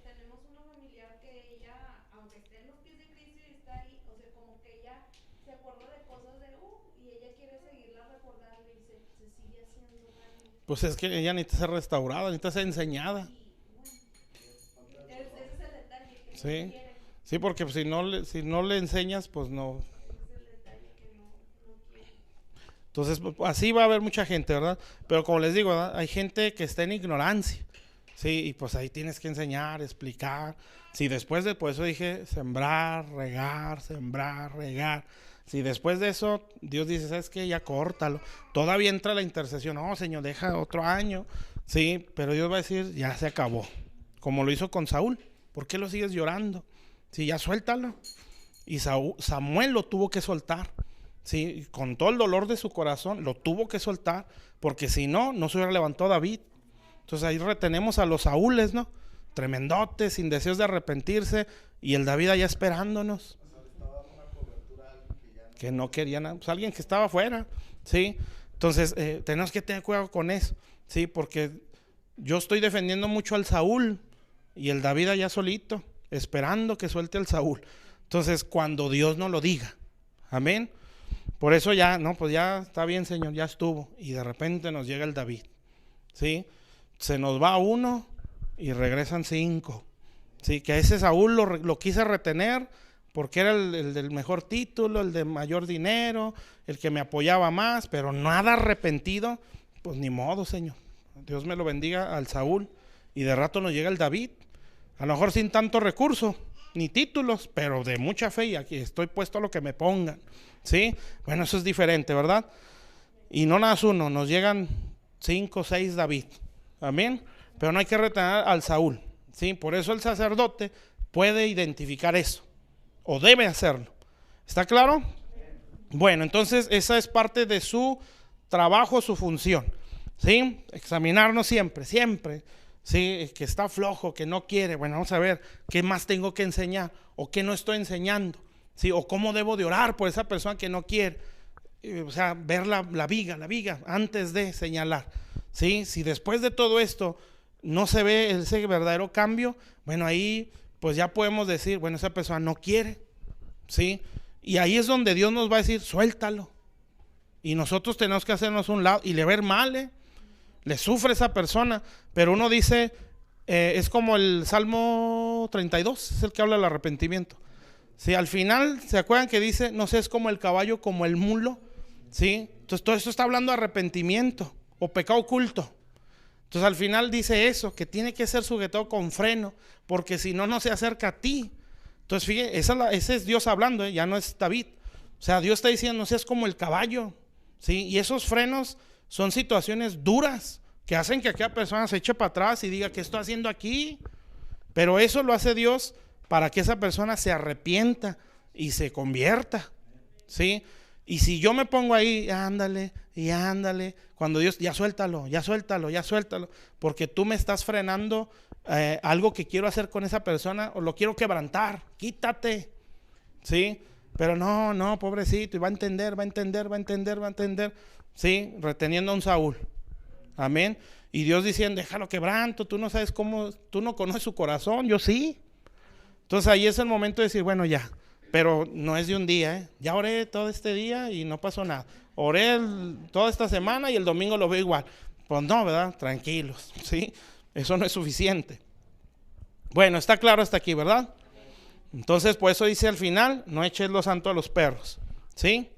tenemos una familiar que ella, aunque esté en los pies de Cristo y está ahí, o sea, como que ella se acuerda de cosas de y ella quiere seguirla recordando y se sigue haciendo daño. pues es que ella necesita ser restaurada, necesita ser enseñada. Ese es el detalle que no Sí, quiere. sí, porque si no le enseñas, pues no. Ese es el detalle que no quiere. Entonces, pues, así va a haber mucha gente, ¿verdad? Pero como les digo, ¿verdad? Hay gente que está en ignorancia, ¿sí? Y pues ahí tienes que enseñar, explicar. Si después por eso dije, sembrar, regar. Si después de eso, Dios dice, ¿sabes qué? Ya córtalo. Todavía entra la intercesión. No, Señor, deja otro año. Sí, pero Dios va a decir, ya se acabó. Como lo hizo con Saúl. ¿Por qué lo sigues llorando? Sí, ya suéltalo. Y Samuel lo tuvo que soltar. Sí, con todo el dolor de su corazón, lo tuvo que soltar. Porque si no, no se hubiera levantado David. Entonces ahí retenemos a los Saúles, ¿no? Tremendotes, sin deseos de arrepentirse. Y el David allá esperándonos. Que no quería nada, pues alguien que estaba afuera, ¿sí? Entonces, tenemos que tener cuidado con eso, ¿sí? Porque yo estoy defendiendo mucho al Saúl y el David allá solito, esperando que suelte al Saúl. Entonces, cuando Dios no lo diga, amén. Por eso ya, no, pues ya está bien, Señor, ya estuvo. Y de repente nos llega el David, ¿sí? Se nos va uno y regresan 5, ¿sí? Que a ese Saúl lo quise retener porque era el del mejor título, el de mayor dinero, el que me apoyaba más, pero nada arrepentido. Pues ni modo, Señor. Dios me lo bendiga al Saúl. Y de rato nos llega el David. A lo mejor sin tanto recurso, ni títulos, pero de mucha fe. Y aquí estoy puesto a lo que me pongan, ¿sí? Bueno, eso es diferente, ¿verdad? Y no nada más uno, nos llegan 5, 6 David. Amén. Pero no hay que retener al Saúl, ¿sí? Por eso el sacerdote puede identificar eso. O debe hacerlo. ¿Está claro? Bueno, entonces esa es parte de su trabajo, su función, ¿sí? Examinarnos siempre, sí, que está flojo, que no quiere. Bueno, vamos a ver qué más tengo que enseñar o qué no estoy enseñando, sí, o cómo debo de orar por esa persona que no quiere. O sea, ver la viga antes de señalar, sí. Si después de todo esto no se ve ese verdadero cambio, bueno, ahí pues ya podemos decir, bueno, esa persona no quiere, sí. Y ahí es donde Dios nos va a decir, suéltalo. Y nosotros tenemos que hacernos un lado y le ver mal, le sufre esa persona. Pero uno dice, es como el Salmo 32, es el que habla del arrepentimiento. Sí, al final, ¿se acuerdan que dice, no sé, es como el caballo, como el mulo? Sí, entonces todo esto está hablando de arrepentimiento o pecado oculto. Entonces al final dice eso, que tiene que ser sujetado con freno, porque si no, no se acerca a ti. Entonces fíjate, ese es Dios hablando, ya no es David. O sea, Dios está diciendo, no seas como el caballo, ¿sí? Y esos frenos son situaciones duras que hacen que aquella persona se eche para atrás y diga, ¿qué estoy haciendo aquí? Pero eso lo hace Dios para que esa persona se arrepienta y se convierta, ¿sí? Y si yo me pongo ahí, ándale, y ándale, cuando Dios, ya suéltalo, porque tú me estás frenando algo que quiero hacer con esa persona, o lo quiero quebrantar, quítate, ¿sí? Pero no, pobrecito, y va a entender, ¿sí? Reteniendo a un Saúl, amén. Y Dios diciendo, déjalo quebranto, tú no sabes cómo, tú no conoces su corazón, yo sí. Entonces ahí es el momento de decir, bueno, ya. Pero no es de un día, ya oré todo este día y no pasó nada. Oré toda esta semana y el domingo lo veo igual. Pues no, ¿verdad? Tranquilos, ¿sí? Eso no es suficiente. Bueno, está claro hasta aquí, ¿verdad? Entonces, por eso dice al final, no eches lo santo a los perros, ¿sí?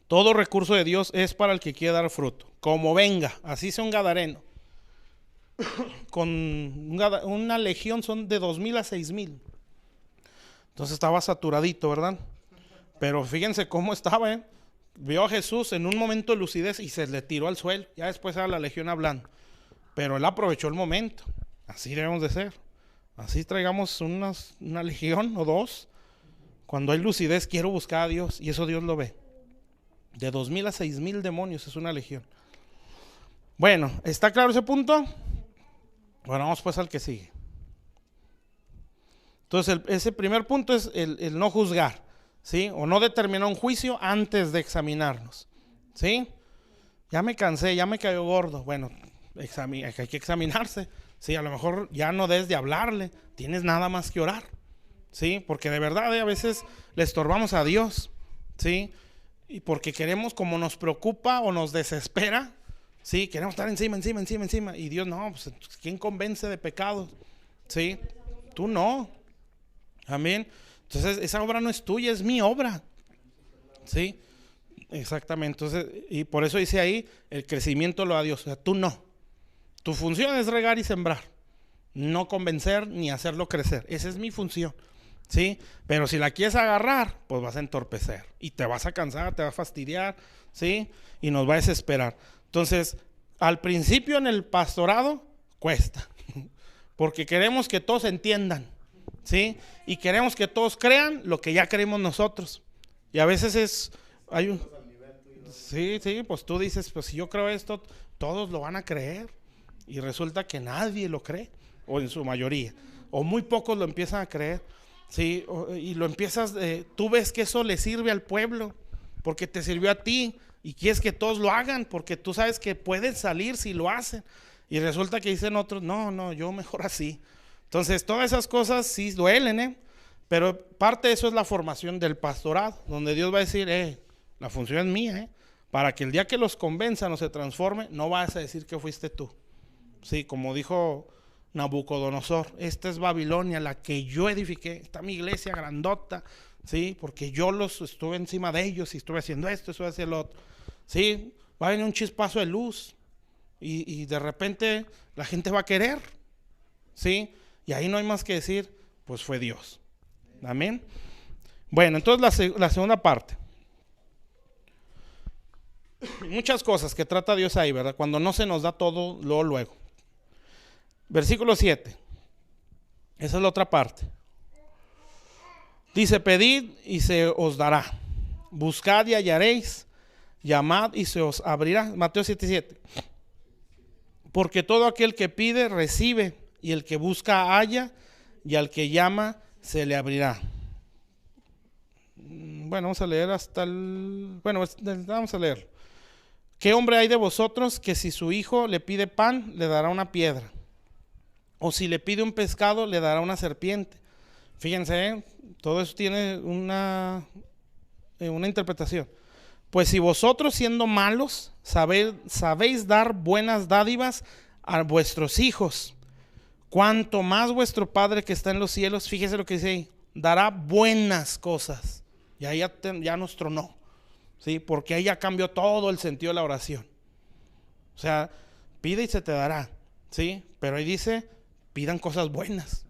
Todo recurso de Dios es para el que quiere dar fruto, como venga, así sea un gadareno. Con una legión son de 2,000 a 6,000. Entonces estaba saturadito, ¿verdad? Pero fíjense cómo estaba, vio a Jesús en un momento de lucidez y se le tiró al suelo. Ya después era la legión hablando, pero él aprovechó el momento. Así debemos de ser. Así traigamos una legión o dos. Cuando hay lucidez, quiero buscar a Dios, y eso Dios lo ve. De 2,000 a 6,000 demonios es una legión. Bueno, ¿está claro ese punto? Bueno, vamos pues al que sigue. Entonces, ese primer punto es el no juzgar, ¿sí? O no determinar un juicio antes de examinarnos, ¿sí? Ya me cansé, ya me cayó gordo. Bueno, hay que examinarse, ¿sí? A lo mejor ya no des de hablarle, tienes nada más que orar, ¿sí? Porque de verdad a veces le estorbamos a Dios, ¿sí? Y porque queremos, como nos preocupa o nos desespera, ¿sí? Queremos estar encima. Y Dios, no, pues ¿quién convence de pecados? ¿Sí? Tú no. Amén. Entonces esa obra no es tuya, es mi obra, ¿sí? Exactamente. Entonces, y por eso dice ahí, el crecimiento lo da Dios. O sea, tú no. Tu función es regar y sembrar, no convencer ni hacerlo crecer. Esa es mi función, ¿sí? Pero si la quieres agarrar, pues vas a entorpecer y te vas a cansar, te va a fastidiar, ¿sí? Y nos va a desesperar. Entonces, al principio en el pastorado cuesta, porque queremos que todos entiendan, ¿sí? Y queremos que todos crean lo que ya creemos nosotros. Y a veces sí, pues tú dices, pues si yo creo esto, todos lo van a creer. Y resulta que nadie lo cree, o en su mayoría, o muy pocos lo empiezan a creer, ¿sí? Y lo empiezas, tú ves que eso le sirve al pueblo, porque te sirvió a ti, y quieres que todos lo hagan, porque tú sabes que pueden salir si lo hacen. Y resulta que dicen otros, no, yo mejor así. Entonces, todas esas cosas sí duelen, pero parte de eso es la formación del pastorado, donde Dios va a decir, la función es mía, para que el día que los convenzan o se transforme, no vas a decir que fuiste tú. Sí, como dijo Nabucodonosor, esta es Babilonia, la que yo edifiqué, está mi iglesia grandota, sí, porque yo estuve encima de ellos y estuve haciendo esto, estuve haciendo lo otro. Sí, va a venir un chispazo de luz y de repente la gente va a querer, sí, y ahí no hay más que decir, pues fue Dios. Amén. Bueno, entonces la segunda parte. Muchas cosas que trata Dios ahí, ¿verdad? Cuando no se nos da todo luego. Versículo 7. Esa es la otra parte. Dice, pedid y se os dará. Buscad y hallaréis. Llamad y se os abrirá. Mateo 7:7. Porque todo aquel que pide, recibe, y el que busca, halla, y al que llama, se le abrirá. Bueno, vamos a leer hasta el... Bueno, vamos a leer. ¿Qué hombre hay de vosotros que si su hijo le pide pan, le dará una piedra? O si le pide un pescado, le dará una serpiente. Fíjense, todo eso tiene una interpretación. Pues si vosotros siendo malos sabéis dar buenas dádivas a vuestros hijos, cuanto más vuestro Padre que está en los cielos, fíjese lo que dice ahí, dará buenas cosas. Y ahí ya nos tronó, ¿sí? Porque ahí ya cambió todo el sentido de la oración. O sea, pide y se te dará, ¿sí? Pero ahí dice, pidan cosas buenas,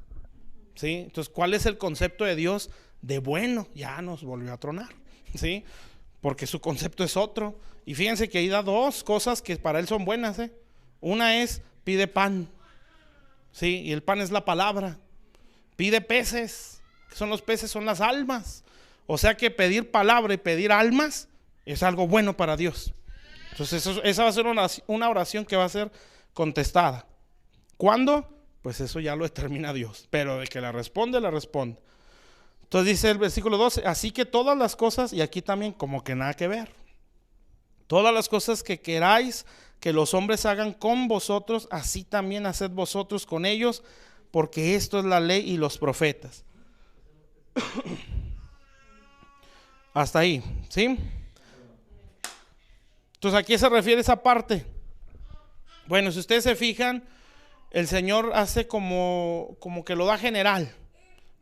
¿sí? Entonces, ¿cuál es el concepto de Dios de bueno? Ya nos volvió a tronar, ¿sí? Porque su concepto es otro. Y fíjense que ahí da dos cosas que para él son buenas, ¿eh? Una es, pide pan, ¿sí? Y el pan es la palabra. Pide peces, que son los peces, son las almas. O sea que pedir palabra y pedir almas es algo bueno para Dios. Entonces esa va a ser una oración que va a ser contestada. ¿Cuándo? Pues eso ya lo determina Dios. Pero de que la responde, la responde. Entonces dice el versículo 12, así que todas las cosas, y aquí también como que nada que ver, todas las cosas que queráis que los hombres hagan con vosotros, así también haced vosotros con ellos, porque esto es la ley y los profetas. Hasta ahí, ¿sí? Entonces, ¿a qué se refiere esa parte? Bueno, si ustedes se fijan, el Señor hace como que lo da general.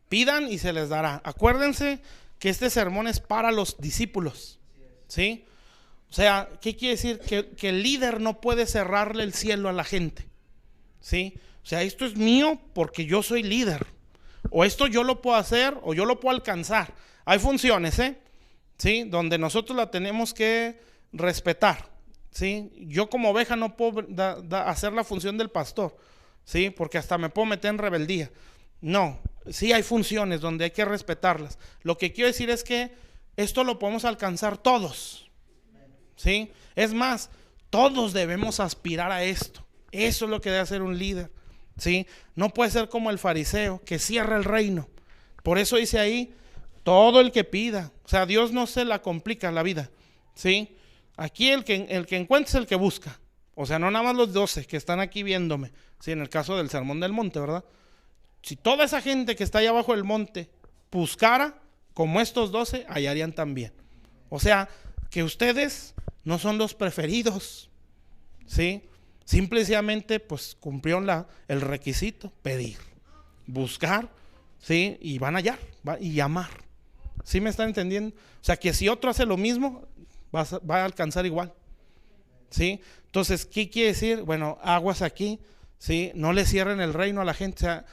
Pidan y se les dará. Acuérdense que este sermón es para los discípulos, ¿sí? O sea, ¿qué quiere decir? Que el líder no puede cerrarle el cielo a la gente, ¿sí? O sea, esto es mío porque yo soy líder. O esto yo lo puedo hacer o yo lo puedo alcanzar. Hay funciones, ¿sí? Donde nosotros la tenemos que respetar, ¿sí? Yo como oveja no puedo hacer la función del pastor, ¿sí? Porque hasta me puedo meter en rebeldía. No, sí hay funciones donde hay que respetarlas. Lo que quiero decir es que esto lo podemos alcanzar todos, ¿sí? Es más, todos debemos aspirar a esto. Eso es lo que debe hacer un líder, ¿sí? No puede ser como el fariseo que cierra el reino. Por eso dice ahí, todo el que pida. O sea, Dios no se la complica la vida, ¿sí? Aquí el que encuentra es el que busca. O sea, no nada más los 12 que están aquí viéndome, ¿sí? En el caso del Sermón del Monte, ¿verdad? Si toda esa gente que está allá abajo del monte buscara como estos 12, hallarían también. O sea, que ustedes no son los preferidos, ¿sí? Simplemente pues cumplieron el requisito, pedir, buscar, ¿sí? Y van a hallar y llamar. ¿Sí me están entendiendo? O sea, que si otro hace lo mismo, va a alcanzar igual, ¿sí? Entonces, ¿qué quiere decir? Bueno, aguas aquí, ¿sí? No le cierren el reino a la gente, o sea,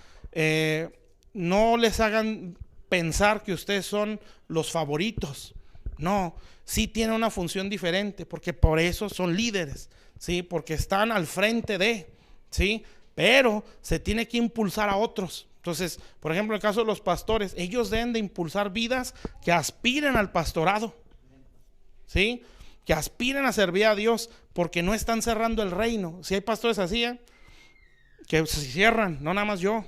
no les hagan pensar que ustedes son los favoritos. No, sí tienen una función diferente, porque por eso son líderes, ¿sí? Porque están al frente de, ¿sí? Pero se tiene que impulsar a otros. Entonces, por ejemplo, en el caso de los pastores, ellos deben de impulsar vidas que aspiren al pastorado, ¿sí? Que aspiren a servir a Dios, porque no están cerrando el reino. Si hay pastores así, que se cierran, no nada más yo.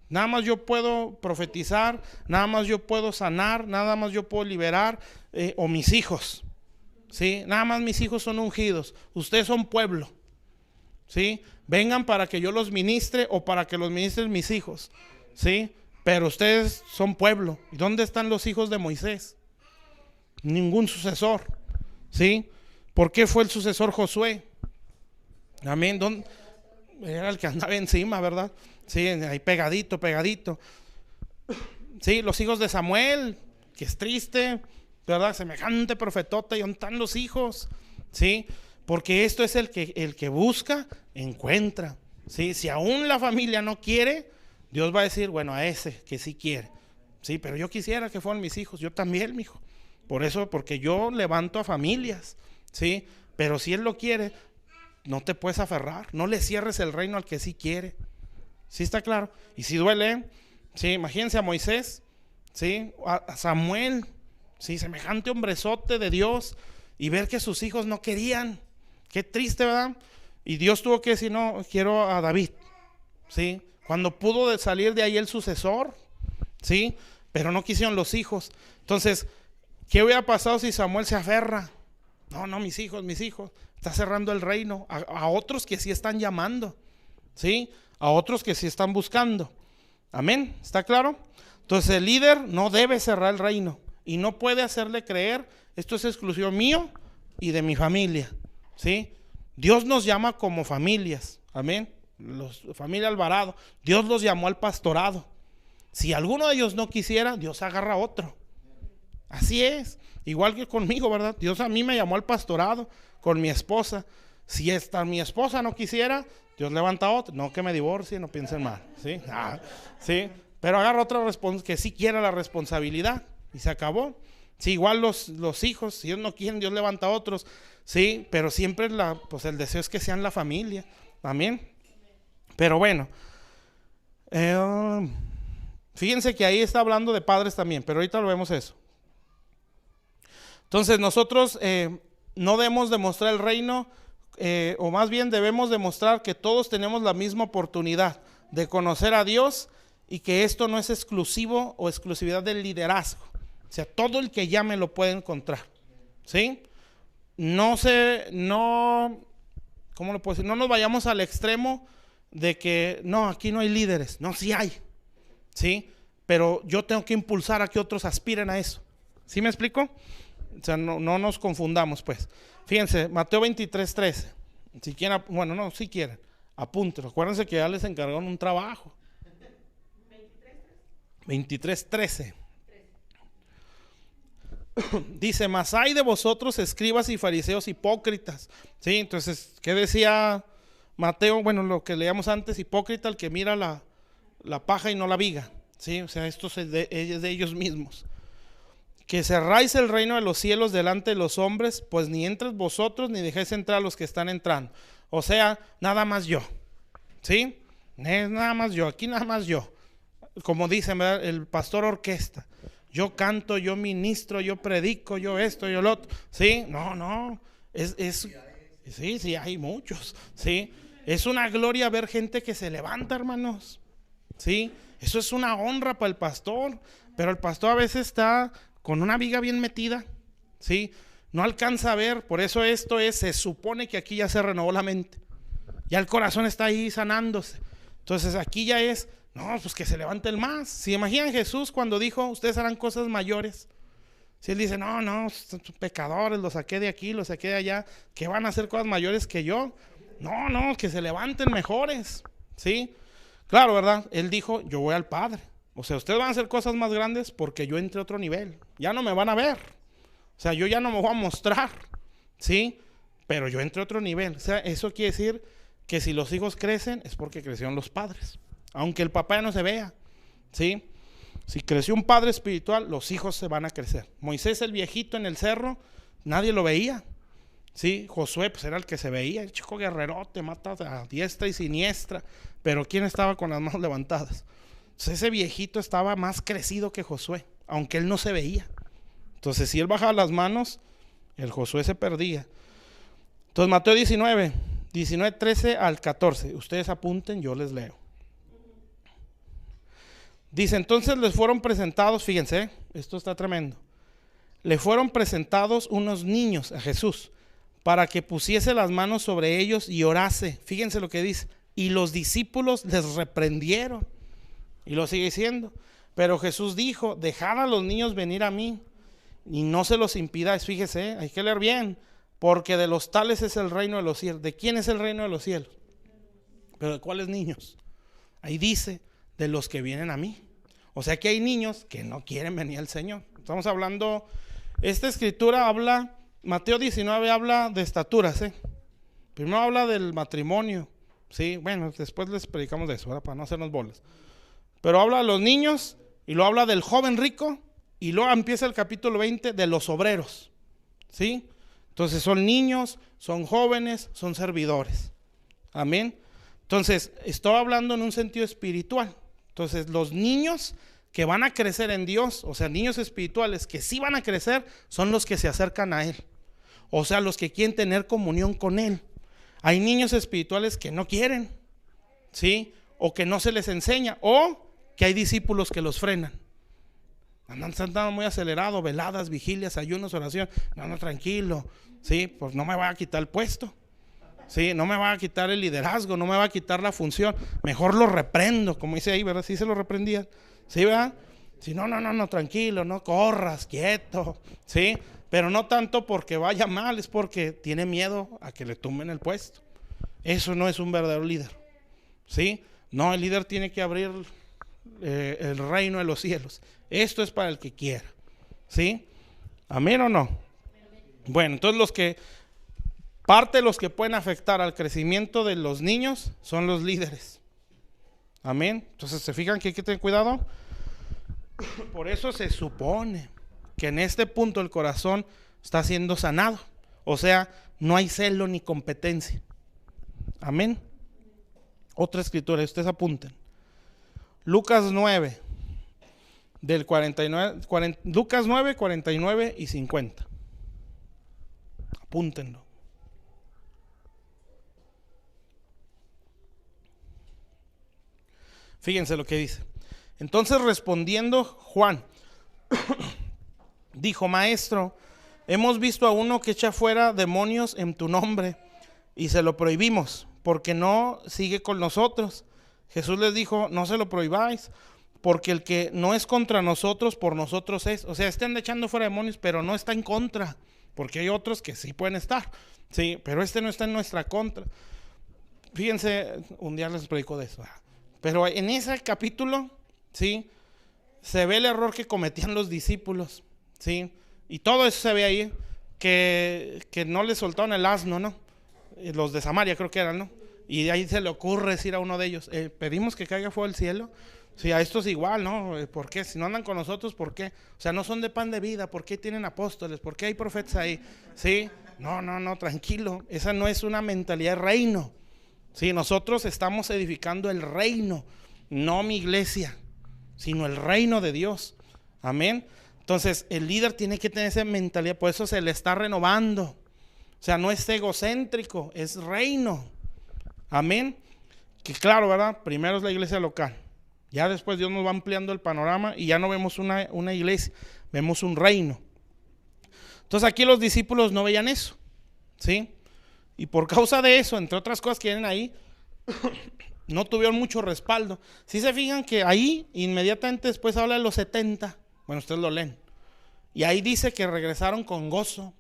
Nada más yo puedo profetizar, nada más yo puedo sanar, nada más yo puedo liberar, o mis hijos, ¿sí? Nada más mis hijos son ungidos, ustedes son pueblo, ¿sí? Vengan para que yo los ministre o para que los ministren mis hijos, ¿sí? Pero ustedes son pueblo. ¿Y dónde están los hijos de Moisés? Ningún sucesor, ¿sí? ¿Por qué fue el sucesor Josué? Amén. ¿Dónde? Era el que andaba encima, ¿verdad? Sí, ahí pegadito. Sí, los hijos de Samuel, que es triste, ¿verdad? Semejante profetota, ¿y dónde están los hijos? Sí, porque esto es el que busca, encuentra. Sí, si aún la familia no quiere, Dios va a decir, bueno, a ese que sí quiere. Sí, pero yo quisiera que fueran mis hijos, yo también, mijo. Por eso, porque yo levanto a familias, ¿sí? Pero si Él lo quiere, no te puedes aferrar, no le cierres el reino al que sí quiere. ¿Sí está claro? Y si duele, sí, imagínense a Moisés, ¿sí? A Samuel, ¿sí? Semejante hombrezote de Dios, y ver que sus hijos no querían. Qué triste, ¿verdad? Y Dios tuvo que decir, no, quiero a David, ¿sí? Cuando pudo salir de ahí el sucesor, ¿sí? Pero no quisieron los hijos. Entonces, ¿qué hubiera pasado si Samuel se aferra? No, mis hijos. Está cerrando el reino a otros que sí están llamando, ¿sí? A otros que sí están buscando. Amén, ¿está claro? Entonces el líder no debe cerrar el reino y no puede hacerle creer, esto es exclusivo mío y de mi familia, ¿sí? Dios nos llama como familias, amén. Familia Alvarado, Dios los llamó al pastorado. Si alguno de ellos no quisiera, Dios agarra a otro. Así es, igual que conmigo, ¿verdad? Dios a mí me llamó al pastorado con mi esposa. Si mi esposa no quisiera, Dios levanta a otro. No que me divorcie, no piensen mal, ¿sí? Sí, pero agarra otro que sí quiera la responsabilidad y se acabó. Sí, igual los hijos, si ellos no quieren, Dios levanta a otros, sí, pero siempre pues el deseo es que sean la familia, amén. Pero bueno, fíjense que ahí está hablando de padres también, pero ahorita lo vemos eso. Entonces nosotros no debemos demostrar el reino, o más bien debemos demostrar que todos tenemos la misma oportunidad de conocer a Dios y que esto no es exclusivo o exclusividad del liderazgo. O sea, todo el que llame lo puede encontrar, ¿sí? ¿Cómo lo puedo decir? No nos vayamos al extremo de que no, aquí no hay líderes. No, sí hay, ¿sí? Pero yo tengo que impulsar a que otros aspiren a eso. ¿Sí me explico? O sea, no nos confundamos, pues. Fíjense, Mateo 23:13. Si quieren, si quieren, apúntenlo. Acuérdense que ya les encargaron un trabajo. 23:13. Dice, mas hay de vosotros escribas y fariseos hipócritas. ¿Sí? Entonces, ¿qué decía Mateo? Bueno, lo que leíamos antes, hipócrita, el que mira la paja y no la viga. ¿Sí? O sea, esto es de ellos mismos. Que cerráis el reino de los cielos delante de los hombres, pues ni entres vosotros ni dejéis entrar a los que están entrando. O sea, nada más yo. ¿Sí? Es nada más yo, aquí nada más yo. Como dicen, ¿verdad? El pastor orquesta. Yo canto, yo ministro, yo predico, yo esto, yo lo otro. ¿Sí? No. Sí, hay muchos. ¿Sí? Es una gloria ver gente que se levanta, hermanos. ¿Sí? Eso es una honra para el pastor. Pero el pastor a veces está con una viga bien metida, ¿sí? No alcanza a ver, por eso se supone que aquí ya se renovó la mente, ya el corazón está ahí sanándose. Entonces aquí ya pues que se levante el más. Si imaginan Jesús cuando dijo, ustedes harán cosas mayores. Si él dice, no, son pecadores, los saqué de aquí, los saqué de allá, que van a hacer cosas mayores que yo. No, que se levanten mejores, ¿sí? Claro, ¿verdad? Él dijo, yo voy al Padre. O sea, ustedes van a hacer cosas más grandes porque yo entré a otro nivel. Ya no me van a ver. O sea, yo ya no me voy a mostrar, ¿sí? Pero yo entré a otro nivel. O sea, eso quiere decir que si los hijos crecen es porque crecieron los padres. Aunque el papá ya no se vea, ¿sí? Si creció un padre espiritual, los hijos se van a crecer. Moisés, el viejito en el cerro, nadie lo veía, ¿sí? Josué, pues era el que se veía, el chico guerrerote, mata a diestra y siniestra. Pero ¿quién estaba con las manos levantadas? Entonces ese viejito estaba más crecido que Josué, aunque él no se veía. Entonces si él bajaba las manos, el Josué se perdía. Entonces Mateo 19:13 al 14. Ustedes apunten, yo les leo. Dice, entonces les fueron presentados, fíjense, esto está tremendo. Le fueron presentados unos niños a Jesús para que pusiese las manos sobre ellos y orase. Fíjense lo que dice. Y los discípulos les reprendieron. Y lo sigue diciendo. Pero Jesús dijo, dejad a los niños venir a mí y no se los impidáis. Fíjese, hay que leer bien. Porque de los tales es el reino de los cielos. ¿De quién es el reino de los cielos? ¿Pero de cuáles niños? Ahí dice, de los que vienen a mí. O sea que hay niños que no quieren venir al Señor. Estamos hablando, esta escritura habla, Mateo 19 habla de estaturas, Primero habla del matrimonio, ¿sí? Bueno, después les predicamos de eso, ¿verdad? Para no hacernos bolas. Pero habla de los niños y luego habla del joven rico y luego empieza el capítulo 20 de los obreros, ¿sí? Entonces son niños, son jóvenes, son servidores. Amén. Entonces estoy hablando en un sentido espiritual. Entonces los niños que van a crecer en Dios, o sea, niños espirituales que sí van a crecer, son los que se acercan a Él. O sea, los que quieren tener comunión con Él. Hay niños espirituales que no quieren, ¿sí? O que no se les enseña, o que hay discípulos que los frenan. Andan muy acelerado, veladas, vigilias, ayunos, oración. No, tranquilo, ¿sí? Pues no me va a quitar el puesto, ¿sí? No me va a quitar el liderazgo, no me va a quitar la función. Mejor lo reprendo, como dice ahí, ¿verdad? Sí se lo reprendían, ¿sí, verdad? Sí, no, tranquilo, no corras, quieto, ¿sí? Pero no tanto porque vaya mal, es porque tiene miedo a que le tumben el puesto. Eso no es un verdadero líder, ¿sí? No, el líder tiene que abrir el reino de los cielos. Esto es para el que quiera, ¿sí? ¿Amén o no? Bueno, entonces parte de los que pueden afectar al crecimiento de los niños son los líderes. Amén. Entonces, ¿se fijan que hay que tener cuidado? Por eso se supone que en este punto el corazón está siendo sanado. O sea, no hay celo ni competencia. Amén. Otra escritura, ustedes apunten. Lucas 9, del 49, Lucas 9, 49 y 50. Apúntenlo. Fíjense lo que dice. Entonces respondiendo Juan, dijo: Maestro, hemos visto a uno que echa fuera demonios en tu nombre y se lo prohibimos, porque no sigue con nosotros. Jesús les dijo: no se lo prohibáis, porque el que no es contra nosotros, por nosotros es. O sea, están echando fuera demonios, pero no está en contra, porque hay otros que sí pueden estar, sí, pero este no está en nuestra contra. Fíjense, un día les predico de eso, pero en ese capítulo, sí, se ve el error que cometían los discípulos, sí, y todo eso se ve ahí, que no le soltaron el asno, ¿no? Los de Samaria creo que eran, ¿no? Y de ahí se le ocurre decir a uno de ellos: pedimos que caiga fuego del cielo. Sí, a estos igual, ¿no? ¿Por qué? Si no andan con nosotros, ¿por qué? O sea, no son de pan de vida, ¿por qué tienen apóstoles? ¿Por qué hay profetas ahí? Sí, no, tranquilo, esa no es una mentalidad de reino. Sí, nosotros estamos edificando el reino, no mi iglesia, sino el reino de Dios. Amén. Entonces, el líder tiene que tener esa mentalidad, por eso se le está renovando. O sea, no es egocéntrico, es reino. Amén. Que claro, ¿verdad? Primero es la iglesia local. Ya después Dios nos va ampliando el panorama y ya no vemos una iglesia, vemos un reino. Entonces aquí los discípulos no veían eso, ¿sí? Y por causa de eso, entre otras cosas que vienen ahí, no tuvieron mucho respaldo. Si se fijan que ahí inmediatamente después habla de los 70, bueno, ustedes lo leen, y ahí dice que regresaron con gozo.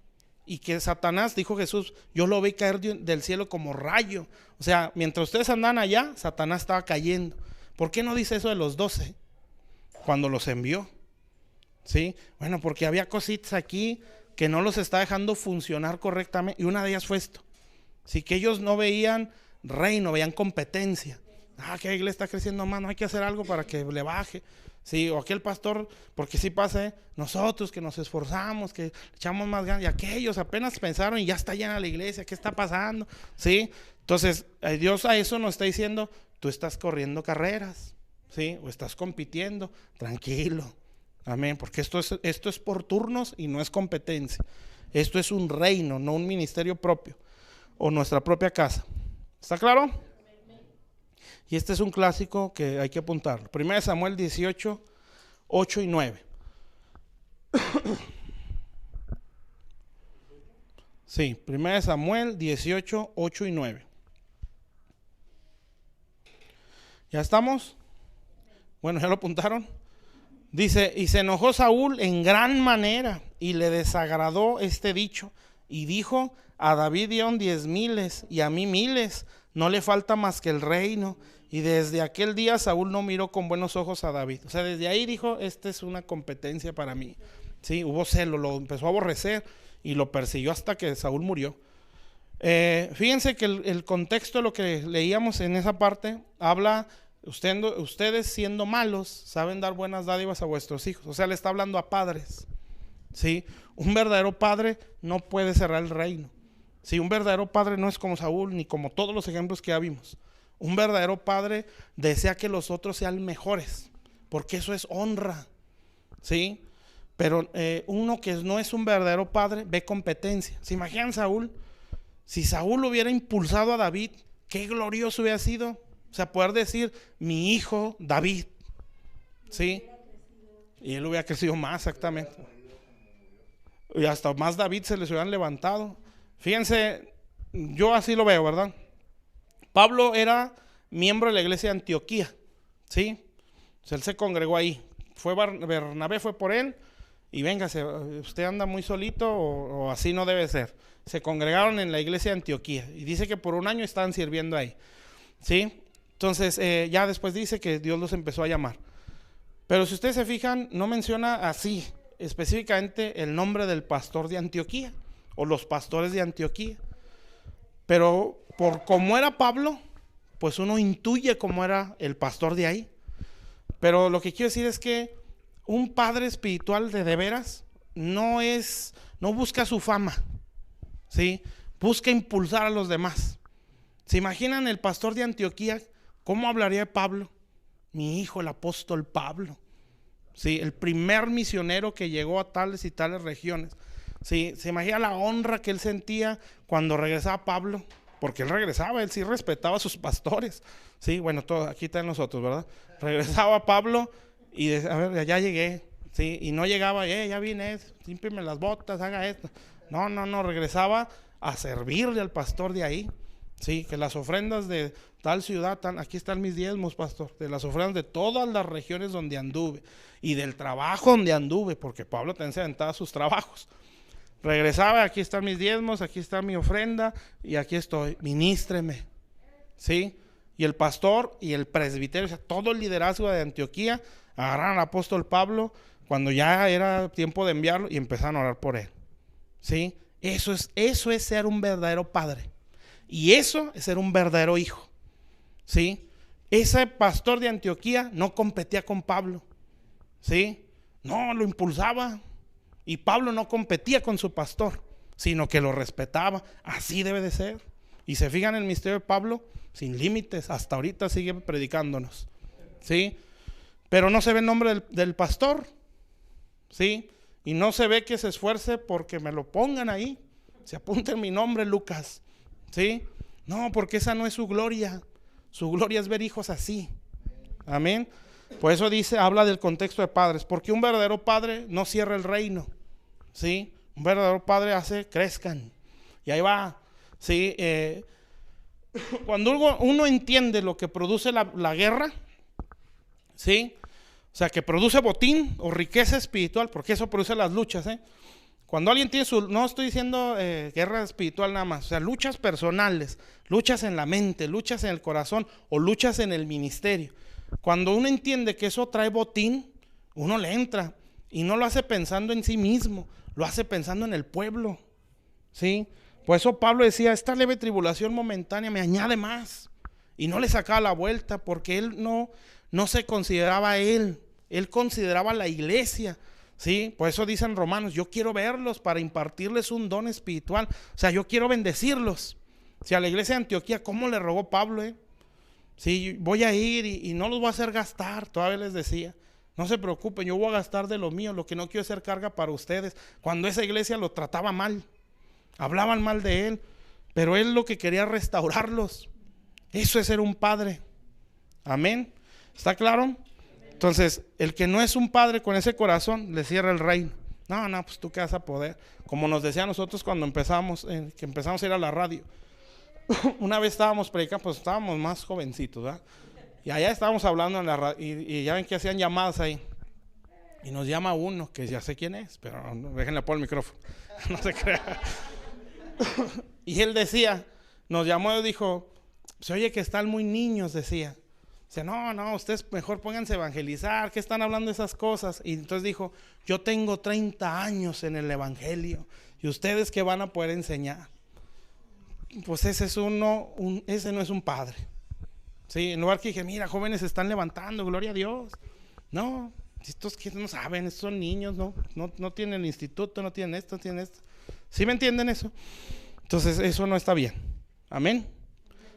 Y que Satanás, dijo Jesús, yo lo vi caer del cielo como rayo. O sea, mientras ustedes andan allá, Satanás estaba cayendo. ¿Por qué no dice eso de los 12? Cuando los envió, ¿sí? Bueno, porque había cositas aquí que no los está dejando funcionar correctamente. Y una de ellas fue esto. Sí, que ellos no veían reino, veían competencia. Que la iglesia está creciendo más, no hay que hacer algo para que le baje. Sí, o aquel pastor, porque sí pasa, nosotros que nos esforzamos, que echamos más ganas, y aquellos apenas pensaron y ya está llena la iglesia, ¿qué está pasando? Sí, entonces Dios a eso nos está diciendo: tú estás corriendo carreras, sí, o estás compitiendo, tranquilo, amén, porque esto es por turnos y no es competencia. Esto es un reino, no un ministerio propio o nuestra propia casa. ¿Está claro? Y este es un clásico que hay que apuntarlo. 1 Samuel 18, 8 y 9. Sí, 1 Samuel 18, 8 y 9. ¿Ya estamos? Bueno, ¿ya lo apuntaron? Dice: y se enojó Saúl en gran manera y le desagradó este dicho. Y dijo: a David dieron 10,000 y a mí 1,000. No le falta más que el reino. Y desde aquel día Saúl no miró con buenos ojos a David. O sea, desde ahí dijo: esta es una competencia para mí. Sí, hubo celo, lo empezó a aborrecer y lo persiguió hasta que Saúl murió. Fíjense que el contexto de lo que leíamos en esa parte habla: ustedes siendo malos saben dar buenas dádivas a vuestros hijos. O sea, le está hablando a padres. ¿Sí? Un verdadero padre no puede cerrar el reino. ¿Sí? Un verdadero padre no es como Saúl ni como todos los ejemplos que ya vimos. Un verdadero padre desea que los otros sean mejores, porque eso es honra, ¿sí? Pero uno que no es un verdadero padre ve competencia. ¿Se imaginan Saúl? Si Saúl hubiera impulsado a David, qué glorioso hubiera sido. O sea, poder decir, mi hijo David, ¿sí? Y él hubiera crecido más, exactamente. Y hasta más David se les hubieran levantado. Fíjense, yo así lo veo, ¿verdad? Pablo era miembro de la iglesia de Antioquía, ¿sí? O sea, él se congregó ahí. Bernabé fue por él. Y véngase, usted anda muy solito o así no debe ser. Se congregaron en la iglesia de Antioquía. Y dice que por un año estaban sirviendo ahí, ¿sí? Entonces, ya después dice que Dios los empezó a llamar. Pero si ustedes se fijan, no menciona así específicamente el nombre del pastor de Antioquía o los pastores de Antioquía. Pero por cómo era Pablo, pues uno intuye cómo era el pastor de ahí. Pero lo que quiero decir es que un padre espiritual de veras no busca su fama, ¿sí? Busca impulsar a los demás. ¿Se imaginan el pastor de Antioquía? ¿Cómo hablaría de Pablo? Mi hijo, el apóstol Pablo, ¿sí? El primer misionero que llegó a tales y tales regiones, ¿sí? Se imagina la honra que él sentía cuando regresaba Pablo, porque él regresaba, él sí respetaba a sus pastores, ¿sí? Bueno, todo, aquí están nosotros, ¿verdad? Regresaba Pablo y a ver, ya llegué, ¿sí? Y no llegaba, ya vine, límpiame las botas, haga esto. No, regresaba a servirle al pastor de ahí, ¿sí? Que las ofrendas de tal ciudad, aquí están mis diezmos, pastor, de las ofrendas de todas las regiones donde anduve y del trabajo donde anduve, porque Pablo también se aventaba sus trabajos. Regresaba, aquí están mis diezmos, aquí está mi ofrenda y aquí estoy, ministreme, ¿sí? Y el pastor y el presbiterio, o sea, todo el liderazgo de Antioquía, agarraron al apóstol Pablo cuando ya era tiempo de enviarlo y empezaron a orar por él, ¿sí? Eso es ser un verdadero padre. Y eso es ser un verdadero hijo, ¿sí? Ese pastor de Antioquía no competía con Pablo, ¿sí? No, lo impulsaba. Y Pablo no competía con su pastor, sino que lo respetaba. Así debe de ser. Y se fijan en el misterio de Pablo, sin límites, hasta ahorita sigue predicándonos, ¿sí? Pero no se ve el nombre del pastor, ¿sí? Y no se ve que se esfuerce porque me lo pongan ahí. Se apunte mi nombre, Lucas, ¿sí? No, porque esa no es su gloria. Su gloria es ver hijos así. Amén. Por eso habla del contexto de padres. Porque un verdadero padre no cierra el reino, ¿sí? Un verdadero padre hace crezcan. Y ahí va, ¿sí? Cuando uno entiende lo que produce la guerra, ¿sí? O sea, que produce botín o riqueza espiritual, porque eso produce las luchas, ¿eh? Cuando alguien tiene no estoy diciendo guerra espiritual nada más, o sea, luchas personales, luchas en la mente, luchas en el corazón o luchas en el ministerio. Cuando uno entiende que eso trae botín, uno le entra y no lo hace pensando en sí mismo, lo hace pensando en el pueblo, ¿sí? Por eso Pablo decía, esta leve tribulación momentánea me añade más, y no le sacaba la vuelta porque él no se consideraba él consideraba la iglesia, ¿sí? Por eso dicen Romanos, yo quiero verlos para impartirles un don espiritual, o sea, yo quiero bendecirlos. Si a la iglesia de Antioquía, ¿cómo le rogó Pablo, Sí, voy a ir y no los voy a hacer gastar, todavía les decía, no se preocupen, yo voy a gastar de lo mío, lo que no quiero es ser carga para ustedes. Cuando esa iglesia lo trataba mal, hablaban mal de él, pero él lo que quería restaurarlos. Eso es ser un padre. Amén. ¿Está claro? Entonces, el que no es un padre con ese corazón, le cierra el reino. No, pues tú qué vas a poder. Como nos decía a nosotros cuando empezamos a ir a la radio. Una vez estábamos predicando, pues estábamos más jovencitos, ¿verdad? Y allá estábamos hablando en la radio, y ya ven que hacían llamadas ahí. Y nos llama uno, que ya sé quién es, pero déjenle por el micrófono. No se crea. Y él decía, nos llamó y dijo, se oye que están muy niños, decía. Dice, no, ustedes mejor pónganse a evangelizar, ¿qué están hablando de esas cosas? Y entonces dijo, yo tengo 30 años en el evangelio, ¿y ustedes qué van a poder enseñar? Pues ese no es un padre, ¿sí? En lugar que dije, mira, jóvenes se están levantando, gloria a Dios. No, estos que no saben, estos son niños, no tienen el instituto, no tienen esto, ¿Sí me entienden eso? Entonces eso no está bien. Amén.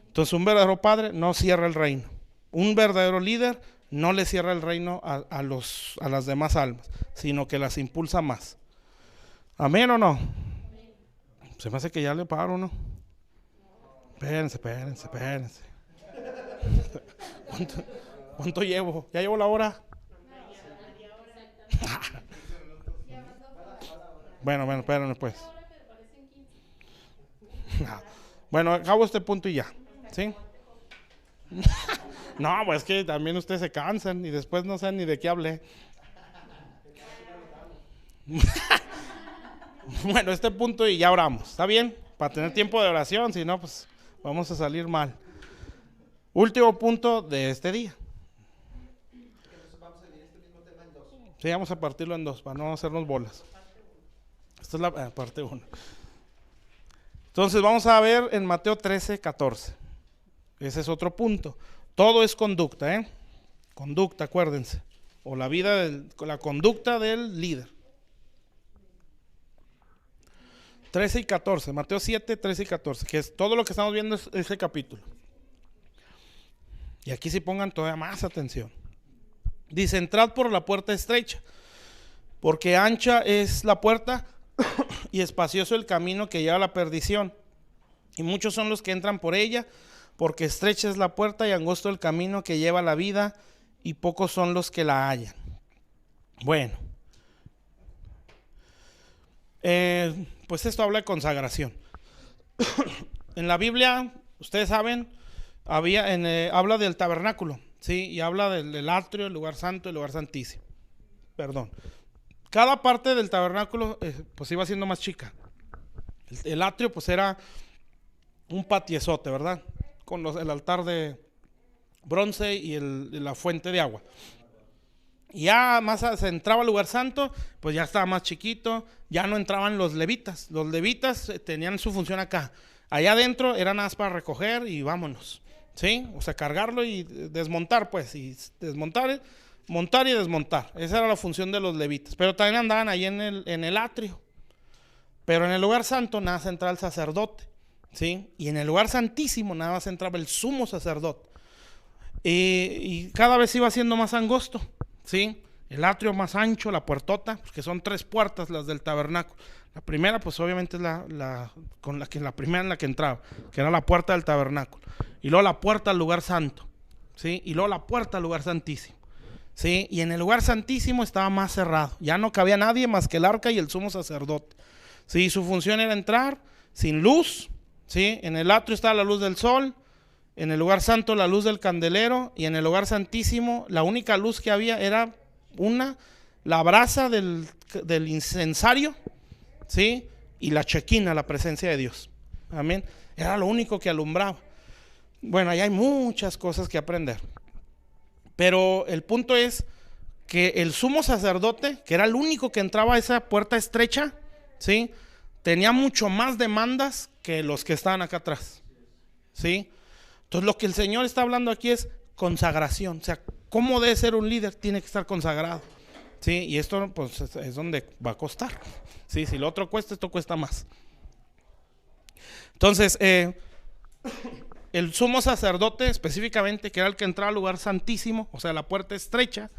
Entonces un verdadero padre no cierra el reino. Un verdadero líder no le cierra el reino a las demás almas, sino que las impulsa más. Amén o no. Se me hace que ya le paro, ¿no? Espérense. ¿Cuánto llevo? ¿Ya llevo la hora? Bueno, espérenme pues. Bueno, acabo este punto y ya. ¿Sí? No, pues es que también ustedes se cansan y después no saben ni de qué hablé. Bueno, este punto y ya oramos. ¿Está bien? Para tener tiempo de oración, si no, pues vamos a salir mal. Último punto de este día. Sí, vamos a partirlo en dos para no hacernos bolas. Esta es la parte 1. Entonces vamos a ver en Mateo 13:14. Ese es otro punto. Todo es conducta, Conducta, acuérdense. O la la conducta del líder. 13 y 14, Mateo 7, 13 y 14, que es todo lo que estamos viendo es ese capítulo. Y aquí sí pongan todavía más atención. Dice, entrad por la puerta estrecha, porque ancha es la puerta y espacioso el camino que lleva a la perdición. Y muchos son los que entran por ella, porque estrecha es la puerta y angosto el camino que lleva a la vida, y pocos son los que la hallan. Bueno. Pues esto habla de consagración. En la Biblia, ustedes saben, habla del tabernáculo, ¿sí? Y habla del atrio, el lugar santo, el lugar santísimo. Perdón. Cada parte del tabernáculo pues iba siendo más chica. El atrio pues era un patiezote, ¿verdad? Con el altar de bronce y la fuente de agua. Y ya más se entraba al lugar santo, pues ya estaba más chiquito, ya no entraban los levitas. Los levitas tenían su función acá. Allá adentro era nada más para recoger y vámonos, ¿sí? O sea, cargarlo y desmontar, pues, y desmontar, montar y desmontar. Esa era la función de los levitas. Pero también andaban ahí en el atrio. Pero en el lugar santo nada más entraba el sacerdote, ¿sí? Y en el lugar santísimo nada más entraba el sumo sacerdote. Y cada vez iba siendo más angosto, ¿sí? El atrio más ancho, la puertota, porque son 3 puertas las del tabernáculo. La primera, pues obviamente es la primera en la que entraba, que era la puerta del tabernáculo. Y luego la puerta al lugar santo, ¿sí? Y luego la puerta al lugar santísimo, ¿sí? Y en el lugar santísimo estaba más cerrado. Ya no cabía nadie más que el arca y el sumo sacerdote, ¿sí? Su función era entrar sin luz, ¿sí? En el atrio estaba la luz del sol. En el lugar santo la luz del candelero, y en el lugar santísimo la única luz que había era la brasa del incensario, ¿sí? Y la chequina, la presencia de Dios. Amén. Era lo único que alumbraba. Bueno, ahí hay muchas cosas que aprender. Pero el punto es que el sumo sacerdote, que era el único que entraba a esa puerta estrecha, ¿sí? Tenía mucho más demandas que los que estaban acá atrás, ¿sí? Entonces lo que el Señor está hablando aquí es consagración. O sea, ¿cómo debe ser un líder? Tiene que estar consagrado, ¿sí? Y esto pues es donde va a costar, ¿sí? Si lo otro cuesta, esto cuesta más. Entonces, el sumo sacerdote específicamente, que era el que entraba al lugar santísimo, o sea, la puerta estrecha,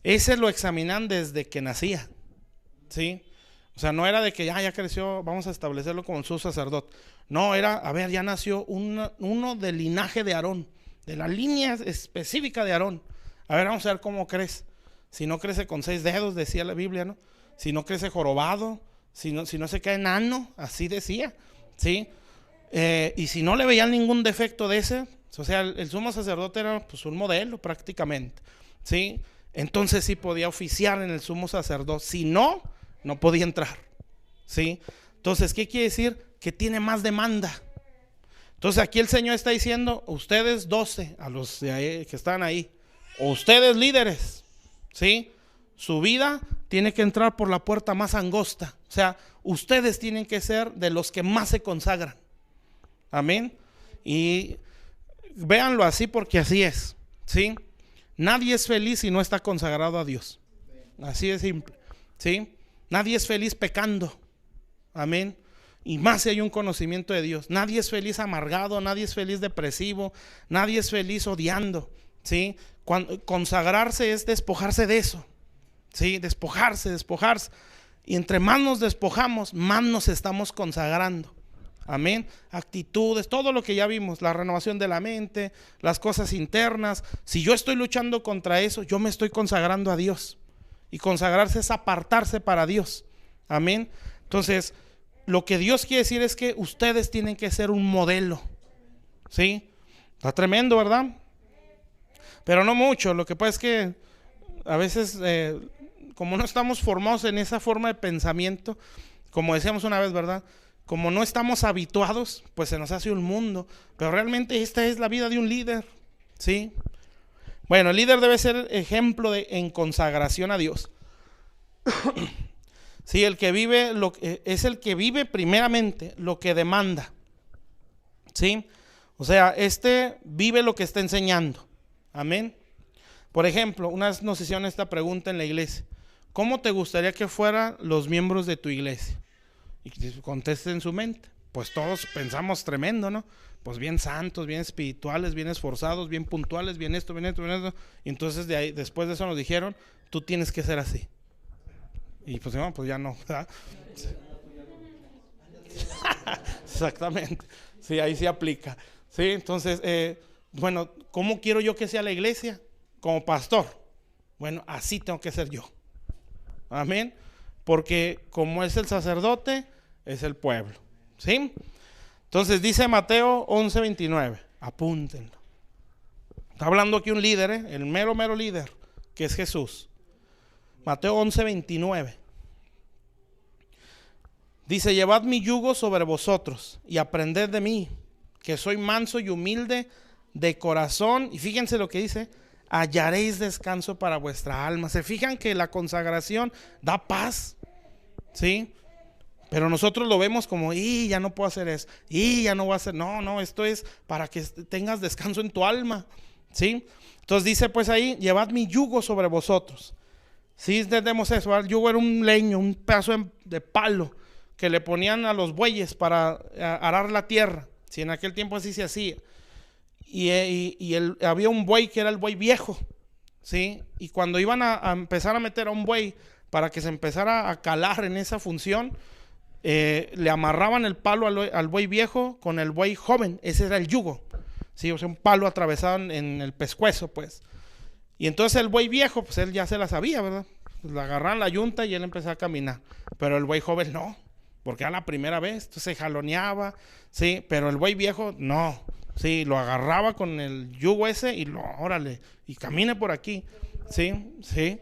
ese lo examinan desde que nacía, ¿sí? O sea, no era de que ya creció, vamos a establecerlo como el sumo sacerdote. No, era, a ver, ya nació uno del linaje de Aarón, de la línea específica de Aarón. A ver, vamos a ver cómo crece. Si no crece con 6 dedos, decía la Biblia, ¿no? Si no crece jorobado, si no se queda enano, así decía, ¿sí? Y si no le veían ningún defecto de ese, o sea, el sumo sacerdote era pues un modelo prácticamente, ¿sí? Entonces sí podía oficiar en el sumo sacerdote. Si no, no podía entrar, ¿sí? Entonces, ¿qué quiere decir? Que tiene más demanda. Entonces aquí el Señor está diciendo, ustedes 12, a los de ahí, que están ahí, o ustedes líderes, ¿sí? Su vida tiene que entrar por la puerta más angosta. O sea, ustedes tienen que ser de los que más se consagran. Amén. Y véanlo así porque así es, ¿sí? Nadie es feliz si no está consagrado a Dios. Así de simple, ¿sí? Nadie es feliz pecando. Amén. Y más si hay un conocimiento de Dios. Nadie es feliz amargado, nadie es feliz depresivo, nadie es feliz odiando, ¿sí? Consagrarse es despojarse de eso, ¿sí? Despojarse. Y entre más nos despojamos, más nos estamos consagrando. Amén. Actitudes, todo lo que ya vimos, la renovación de la mente, las cosas internas. Si yo estoy luchando contra eso, yo me estoy consagrando a Dios. Y consagrarse es apartarse para Dios. Amén. Entonces, lo que Dios quiere decir es que ustedes tienen que ser un modelo. ¿Sí? Está tremendo, ¿verdad? Pero no mucho. Lo que pasa es que a veces, como no estamos formados en esa forma de pensamiento, como decíamos una vez, ¿verdad? Como no estamos habituados, pues se nos hace un mundo. Pero realmente esta es la vida de un líder. ¿Sí? Bueno, el líder debe ser ejemplo en consagración a Dios. Sí, el que vive es el que vive primeramente lo que demanda. ¿Sí? O sea, vive lo que está enseñando. Amén. Por ejemplo, una vez nos hicieron esta pregunta en la iglesia: ¿cómo te gustaría que fueran los miembros de tu iglesia? Y conteste en su mente. Pues todos pensamos tremendo, ¿no? Pues bien santos, bien espirituales, bien esforzados, bien puntuales, bien esto, bien esto, bien esto. Y entonces después de eso nos dijeron: tú tienes que ser así. Y pues no, pues ya no, ¿verdad? Exactamente. Sí, ahí sí aplica. Sí, entonces, bueno, ¿cómo quiero yo que sea la iglesia? Como pastor. Bueno, así tengo que ser yo. Amén. Porque como es el sacerdote, es el pueblo. ¿Sí? Entonces dice Mateo 11:29. Apúntenlo. Está hablando aquí un líder, el mero líder, que es Jesús. Mateo 11:29. Dice: llevad mi yugo sobre vosotros y aprended de mí, que soy manso y humilde de corazón. Y fíjense lo que dice: hallaréis descanso para vuestra alma. ¿Se fijan que la consagración da paz? ¿Sí? Pero nosotros lo vemos como: ya no puedo hacer eso, ya no voy a hacer. No, esto es para que tengas descanso en tu alma. ¿Sí? Entonces dice pues ahí: llevad mi yugo sobre vosotros. Sí, entendemos eso, ¿verdad? El yugo era un leño, un pedazo de palo que le ponían a los bueyes para arar la tierra. Si en aquel tiempo así se hacía. Había un buey que era el buey viejo, ¿sí? Y cuando iban a empezar a meter a un buey para que se empezara a calar en esa función, le amarraban el palo al buey viejo con el buey joven. Ese era el yugo, ¿sí? O sea, un palo atravesado en el pescuezo, pues. Y entonces el buey viejo, pues él ya se la sabía, ¿verdad? Pues le agarraron la yunta y él empezó a caminar. Pero el buey joven no, porque era la primera vez, entonces se jaloneaba, ¿sí? Pero el buey viejo no, sí, lo agarraba con el yugo ese y órale, y camine por aquí, ¿sí? Sí,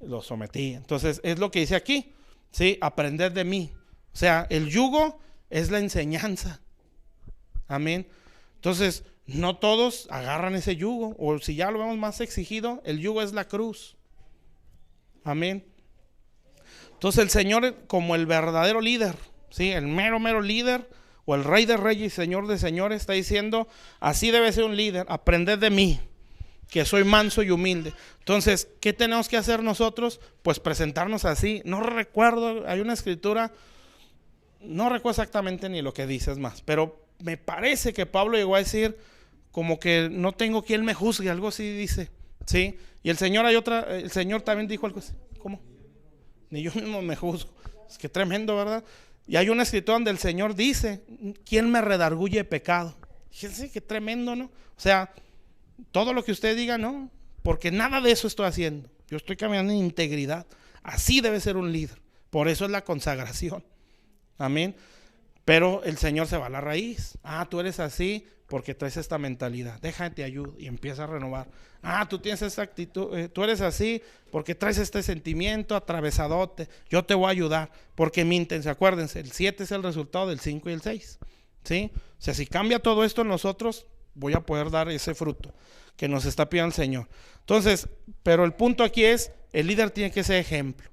lo sometía. Entonces es lo que dice aquí, ¿sí? Aprender de mí. O sea, el yugo es la enseñanza. Amén. Entonces, no todos agarran ese yugo, o si ya lo vemos más exigido, el yugo es la cruz. Amén. Entonces el Señor, como el verdadero líder, ¿sí? El mero líder, o el Rey de Reyes y Señor de Señores, está diciendo: así debe ser un líder, aprended de mí, que soy manso y humilde. Entonces, ¿qué tenemos que hacer nosotros? Pues presentarnos así. No recuerdo, hay una escritura, no recuerdo exactamente ni lo que dice, es más, pero me parece que Pablo llegó a decir como que no tengo quien me juzgue, algo así dice, ¿sí? Y el Señor el Señor también dijo algo así. ¿Cómo? Ni yo mismo me juzgo. Es que tremendo, ¿verdad? Y hay una escritura donde el Señor dice: ¿quién me redarguye pecado? Fíjense qué tremendo, ¿no? O sea, todo lo que usted diga, no, porque nada de eso estoy haciendo. Yo estoy caminando en integridad. Así debe ser un líder. Por eso es la consagración. Amén. Pero el Señor se va a la raíz. Tú eres así porque traes esta mentalidad. Déjate ayuda y empieza a renovar. Tú tienes esta actitud, tú eres así porque traes este sentimiento atravesadote. Yo te voy a ayudar porque mi intención, acuérdense, el 7 es el resultado del 5 y el 6. ¿Sí? O sea, si cambia todo esto en nosotros, voy a poder dar ese fruto que nos está pidiendo el Señor. Entonces, pero el punto aquí es: el líder tiene que ser ejemplo.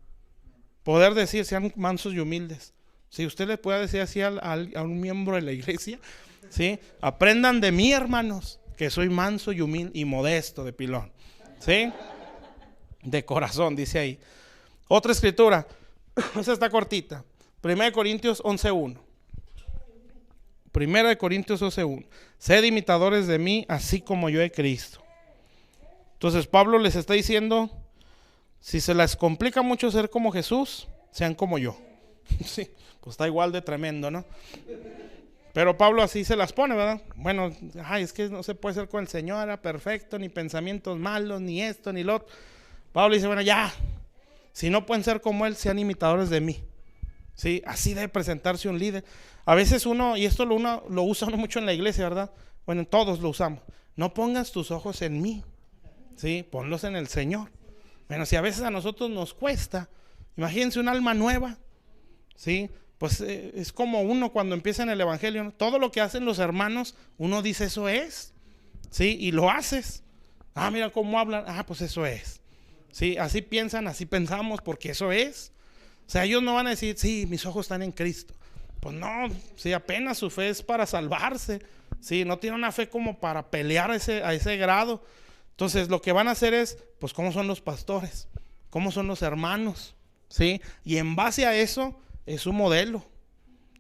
Poder decir: sean mansos y humildes. Si usted le puede decir así a un miembro de la iglesia, ¿sí? Aprendan de mí, hermanos, que soy manso y humilde y modesto de pilón, ¿sí? De corazón, dice ahí. Otra escritura, esa está cortita. 1 Corintios 11:1. 1 Corintios 11:1. Sed imitadores de mí, así como yo de Cristo. Entonces Pablo les está diciendo: si se les complica mucho ser como Jesús, sean como yo. Sí, pues está igual de tremendo, ¿no? Pero Pablo así se las pone, ¿verdad? Bueno, ay, es que no se puede ser con el Señor, era perfecto, ni pensamientos malos, ni esto, ni lo otro. Pablo dice, bueno, ya, si no pueden ser como él, sean imitadores de mí. ¿Sí? Así debe presentarse un líder. A veces uno, y esto lo usa uno mucho en la iglesia, ¿verdad? Bueno, todos lo usamos. No pongas tus ojos en mí, ¿sí? Ponlos en el Señor. Bueno, si a veces a nosotros nos cuesta, imagínense un alma nueva, ¿sí? Pues es como uno cuando empieza en el evangelio, ¿no? Todo lo que hacen los hermanos, uno dice eso es, ¿sí? Y lo haces. Ah, mira cómo hablan, ah, pues eso es. Sí, así piensan, así pensamos, porque eso es. O sea, ellos no van a decir, sí, mis ojos están en Cristo. Pues no, sí, apenas su fe es para salvarse. Sí, no tiene una fe como para pelear a ese grado. Entonces, lo que van a hacer es, pues, ¿cómo son los pastores? ¿Cómo son los hermanos? ¿Sí? Y en base a eso, es un modelo.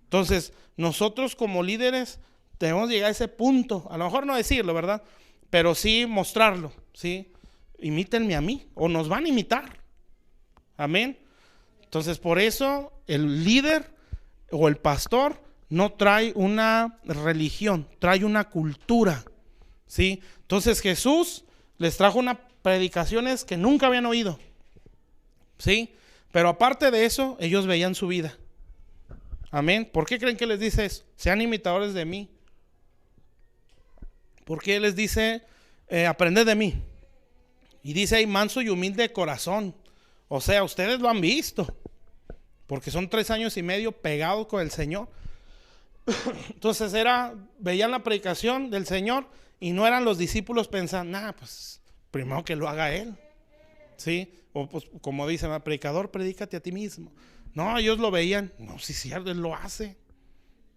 Entonces, nosotros como líderes debemos llegar a ese punto. A lo mejor no decirlo, ¿verdad? Pero sí mostrarlo, ¿sí? Imítenme a mí, o nos van a imitar. Amén. Entonces, por eso el líder o el pastor no trae una religión, trae una cultura, ¿sí? Entonces Jesús les trajo unas predicaciones que nunca habían oído, ¿sí? Pero aparte de eso, ellos veían su vida. Amén. ¿Por qué creen que les dice eso? Sean imitadores de mí. ¿Por qué les dice aprended de mí? Y dice ahí manso y humilde de corazón. O sea, ustedes lo han visto, porque son 3 años y medio pegados con el Señor. Entonces veían la predicación del Señor y no eran los discípulos pensando, pues primero que lo haga Él, ¿sí? O pues, como dice el predicador, predícate a ti mismo. No, ellos lo veían, no, sí, cierto, Él lo hace,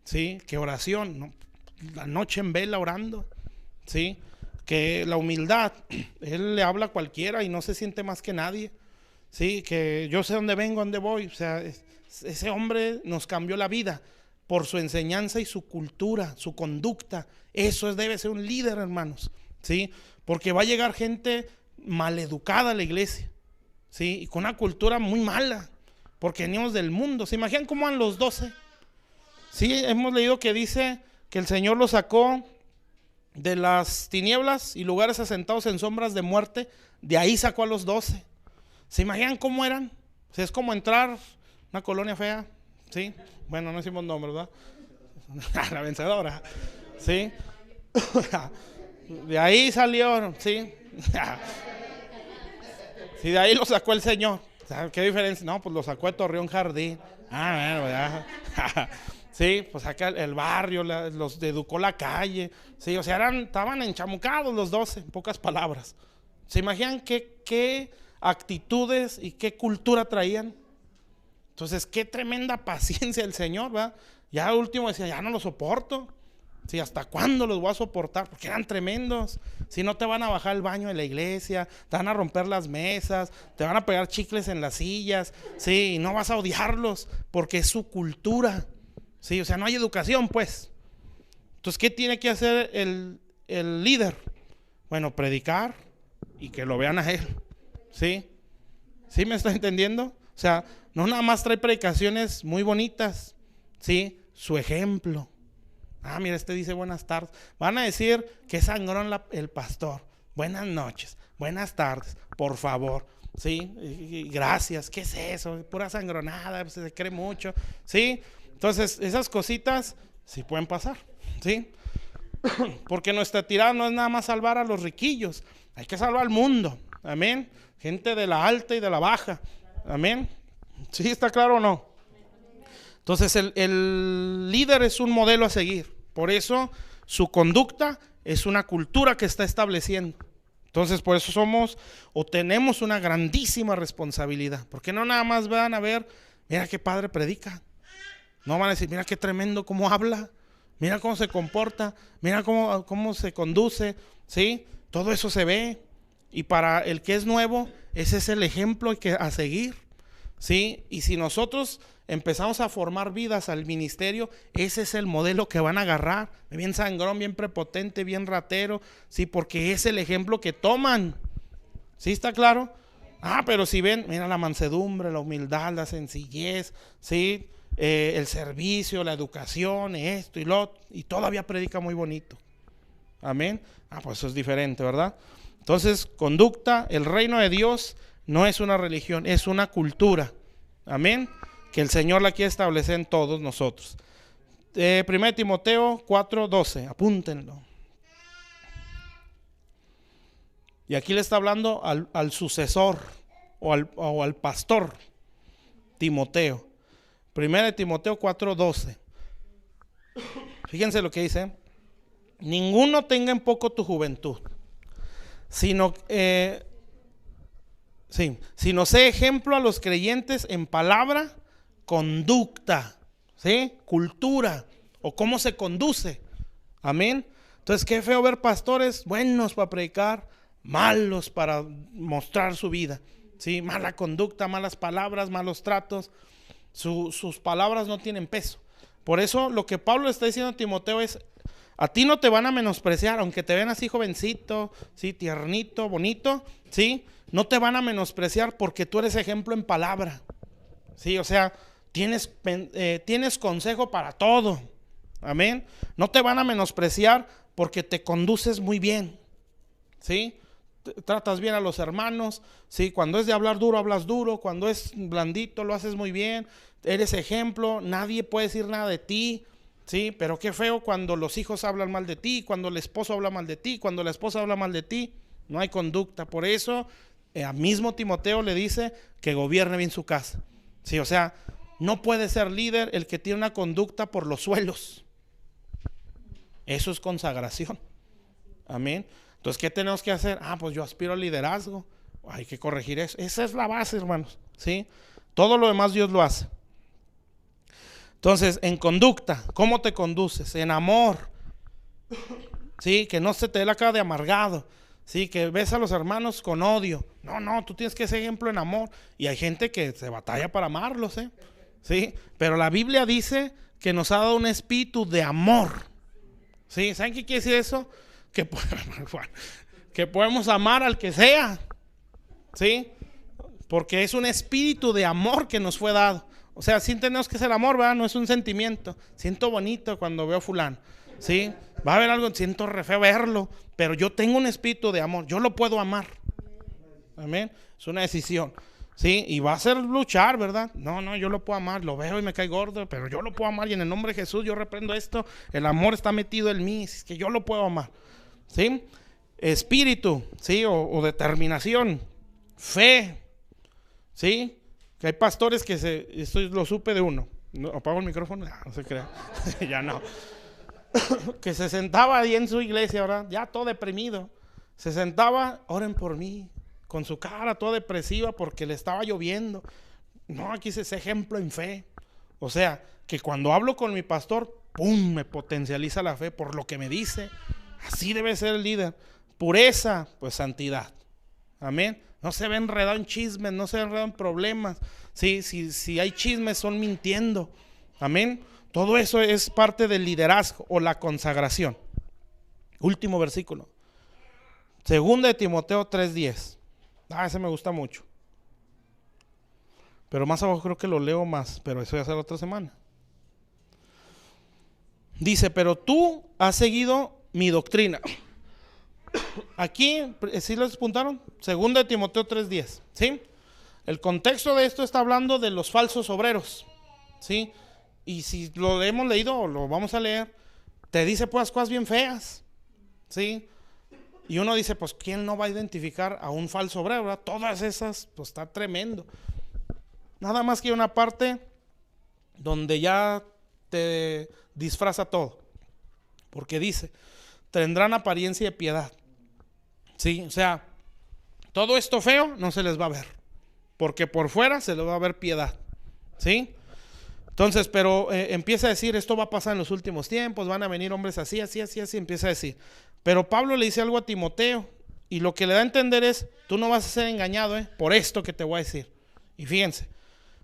¿sí? Que oración, no, la noche en vela orando, ¿sí? Que la humildad, Él le habla a cualquiera y no se siente más que nadie. Sí, que yo sé dónde vengo, dónde voy. O sea, ese hombre nos cambió la vida por su enseñanza y su cultura, su conducta. Eso debe ser un líder, hermanos. Sí, porque va a llegar gente maleducada a la iglesia, sí, y con una cultura muy mala, porque venimos del mundo. ¿Se imaginan cómo eran los 12? Sí, hemos leído que dice que el Señor los sacó de las tinieblas y lugares asentados en sombras de muerte. De ahí sacó a los 12. ¿Se imaginan cómo eran? O sea, es como entrar a una colonia fea, ¿sí? Bueno, no decimos nombre, ¿verdad? La vencedora, ¿sí? De ahí salió, ¿sí? Sí, de ahí lo sacó el Señor. ¿Sabes qué diferencia? No, pues lo sacó de Torreón Jardín. Bueno, ya. Sí, pues acá el barrio, los educó la calle. Sí, o sea, estaban enchamucados los 12, en pocas palabras. ¿Se imaginan qué actitudes y qué cultura traían? Entonces, qué tremenda paciencia el Señor, ¿verdad? Ya al último decía, ya no lo soporto. Sí, ¿hasta cuándo los voy a soportar? Porque eran tremendos. Si no te van a bajar el baño de la iglesia, te van a romper las mesas, te van a pegar chicles en las sillas, sí, y no vas a odiarlos porque es su cultura. Sí, o sea, no hay educación, pues. Entonces, ¿qué tiene que hacer el líder? Bueno, predicar y que lo vean a él. ¿Sí? ¿Sí me está entendiendo? O sea, no nada más trae predicaciones muy bonitas, ¿sí? Su ejemplo. Mira, dice buenas tardes. Van a decir que es sangrón el pastor. Buenas noches, buenas tardes, por favor. ¿Sí? Y gracias. ¿Qué es eso? Pura sangronada, pues, se cree mucho. ¿Sí? Entonces, esas cositas sí pueden pasar. ¿Sí? Porque nuestra tirada no es nada más salvar a los riquillos. Hay que salvar al mundo. Amén. Gente de la alta y de la baja. Amén. ¿Sí está claro o no? Entonces el líder es un modelo a seguir. Por eso su conducta es una cultura que está estableciendo. Entonces por eso somos o tenemos una grandísima responsabilidad. Porque no nada más van a ver, mira qué padre predica. No van a decir, mira qué tremendo cómo habla. Mira cómo se comporta. Mira cómo se conduce. ¿Sí? Todo eso se ve. Y para el que es nuevo, ese es el ejemplo a seguir. ¿Sí? Y si nosotros empezamos a formar vidas al ministerio, ese es el modelo que van a agarrar. Bien sangrón, bien prepotente, bien ratero. Sí, porque es el ejemplo que toman. ¿Sí está claro? Pero si ven, mira la mansedumbre, la humildad, la sencillez. ¿Sí? el servicio, la educación, esto y lo otro, y todavía predica muy bonito. Amén. Pues eso es diferente, ¿verdad? Entonces, conducta, el reino de Dios no es una religión, es una cultura. Amén. Que el Señor la quiere establecer en todos nosotros. 1 Timoteo 4:12, apúntenlo. Y aquí le está hablando al sucesor o al pastor Timoteo. 1 Timoteo 4:12. Fíjense lo que dice. Ninguno tenga en poco tu juventud, sino sé ejemplo a los creyentes en palabra, conducta, ¿sí? Cultura, o cómo se conduce. Amén. Entonces, qué feo ver pastores buenos para predicar, malos para mostrar su vida, ¿sí? Mala conducta, malas palabras, malos tratos. Sus palabras no tienen peso. Por eso lo que Pablo le está diciendo a Timoteo es: a ti no te van a menospreciar, aunque te ven así jovencito, ¿sí? Tiernito, bonito, ¿sí? No te van a menospreciar porque tú eres ejemplo en palabra, ¿sí? O sea, tienes consejo para todo. Amén. No te van a menospreciar porque te conduces muy bien, ¿sí? Tratas bien a los hermanos, ¿sí? Cuando es de hablar duro, hablas duro. Cuando es blandito, lo haces muy bien. Eres ejemplo, nadie puede decir nada de ti, ¿sí? Pero qué feo cuando los hijos hablan mal de ti, cuando el esposo habla mal de ti, cuando la esposa habla mal de ti. No hay conducta. Por eso a mismo Timoteo le dice que gobierne bien su casa, ¿sí? O sea, no puede ser líder el que tiene una conducta por los suelos. Eso es consagración. Amén. Entonces, ¿qué tenemos que hacer? Pues yo aspiro al liderazgo. Hay que corregir eso. Esa es la base, hermanos, ¿sí? Todo lo demás Dios lo hace. Entonces, en conducta, ¿cómo te conduces? En amor, ¿sí? Que no se te dé la cara de amargado, ¿sí? Que ves a los hermanos con odio. No, tú tienes que ser ejemplo en amor. Y hay gente que se batalla para amarlos, ¿sí? Pero la Biblia dice que nos ha dado un espíritu de amor, ¿sí? ¿Saben qué quiere decir eso? Que podemos amar al que sea, ¿sí? Porque es un espíritu de amor que nos fue dado. O sea, sí tenemos que ser amor, ¿verdad? No es un sentimiento. Siento bonito cuando veo a fulano, ¿sí? Va a haber algo, siento re feo verlo, pero yo tengo un espíritu de amor. Yo lo puedo amar. Amén. Es una decisión, ¿sí? Y va a ser luchar, ¿verdad? No, yo lo puedo amar. Lo veo y me cae gordo, pero yo lo puedo amar. Y en el nombre de Jesús yo reprendo esto. El amor está metido en mí. Es que yo lo puedo amar, ¿sí? Espíritu, ¿sí? O determinación, fe, ¿sí? Que hay pastores que esto lo supe de uno. ¿No, apago el micrófono? No se crea. Ya no. Que se sentaba ahí en su iglesia, ¿verdad? Ya todo deprimido. Se sentaba, oren por mí, con su cara toda depresiva porque le estaba lloviendo. No, aquí es ese ejemplo en fe. O sea, que cuando hablo con mi pastor, ¡pum!, me potencializa la fe por lo que me dice. Así debe ser el líder. Pureza, pues santidad. Amén. No se ve enredado en chismes, no se ve enredado en problemas. Sí, si hay chismes son mintiendo. Amén. Todo eso es parte del liderazgo o la consagración. Último versículo. 2 Timoteo 3:10. Ese me gusta mucho. Pero más abajo creo que lo leo más, pero eso ya será otra semana. Dice, pero tú has seguido mi doctrina. Aquí, ¿sí les apuntaron? 2 Timoteo 3:10, ¿sí? El contexto de esto está hablando de los falsos obreros, ¿sí? Y si lo hemos leído o lo vamos a leer, te dice pues cosas bien feas, ¿sí? Y uno dice, pues ¿quién no va a identificar a un falso obrero, ¿verdad? Todas esas, pues está tremendo. Nada más que una parte donde ya te disfraza todo. Porque dice, tendrán apariencia de piedad. Sí, o sea, todo esto feo no se les va a ver, porque por fuera se les va a ver piedad, ¿sí? Entonces, pero empieza a decir, esto va a pasar en los últimos tiempos, van a venir hombres así, empieza a decir. Pero Pablo le dice algo a Timoteo, y lo que le da a entender es, tú no vas a ser engañado, por esto que te voy a decir. Y fíjense,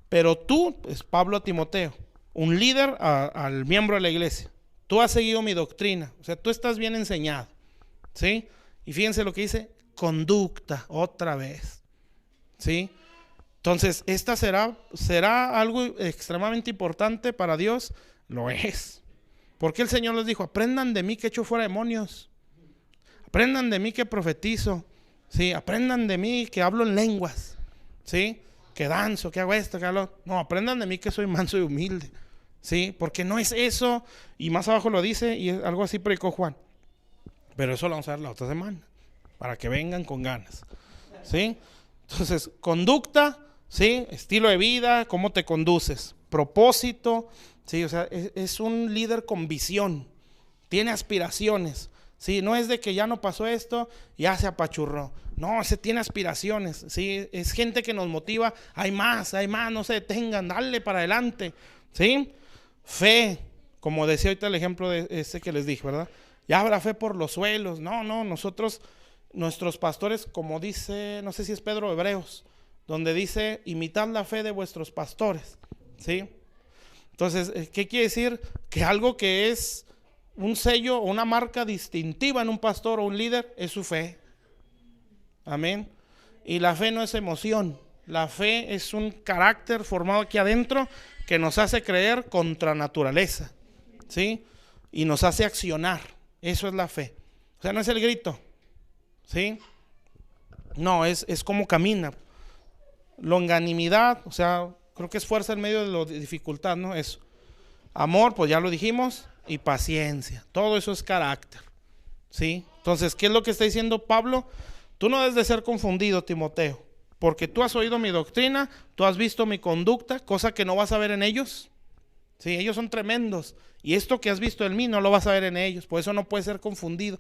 pero tú, es Pablo a Timoteo, un líder al miembro de la iglesia, tú has seguido mi doctrina, o sea, tú estás bien enseñado, ¿sí? Y fíjense lo que dice, conducta, otra vez, ¿sí? Entonces, ¿esta será algo extremadamente importante para Dios? Lo es. Porque el Señor les dijo, aprendan de mí que echo fuera demonios. Aprendan de mí que profetizo. ¿Sí? Aprendan de mí que hablo en lenguas. ¿Sí? Que danzo, que hago esto, que hago... No, aprendan de mí que soy manso y humilde. ¿Sí? Porque no es eso. Y más abajo lo dice, y algo así predicó Juan. Pero eso lo vamos a ver la otra semana. Para que vengan con ganas. ¿Sí? Entonces, conducta, ¿sí? Estilo de vida, cómo te conduces. Propósito, ¿sí? O sea, es un líder con visión. Tiene aspiraciones. ¿Sí? No es de que ya no pasó esto, ya se apachurró. No, ese tiene aspiraciones. ¿Sí? Es gente que nos motiva. Hay más, no se detengan, dale para adelante. ¿Sí? Fe, como decía ahorita el ejemplo de ese que les dije, ¿verdad? Ya habrá fe por los suelos. No, nosotros, nuestros pastores, como dice, no sé si es Pedro o Hebreos, donde dice, imitad la fe de vuestros pastores. ¿Sí? Entonces, ¿qué quiere decir? Que algo que es un sello o una marca distintiva en un pastor o un líder es su fe. Amén. Y la fe no es emoción. La fe es un carácter formado aquí adentro que nos hace creer contra naturaleza. ¿Sí? Y nos hace accionar. Eso es la fe. O sea, no es el grito. ¿Sí? No, es como camina. Longanimidad, o sea, creo que es fuerza en medio de la dificultad, ¿no? Eso. Amor, pues ya lo dijimos. Y paciencia. Todo eso es carácter. ¿Sí? Entonces, ¿qué es lo que está diciendo Pablo? Tú no debes de ser confundido, Timoteo, porque tú has oído mi doctrina, tú has visto mi conducta, cosa que no vas a ver en ellos. Sí, ellos son tremendos. Y esto que has visto en mí no lo vas a ver en ellos. Por eso no puedes ser confundido.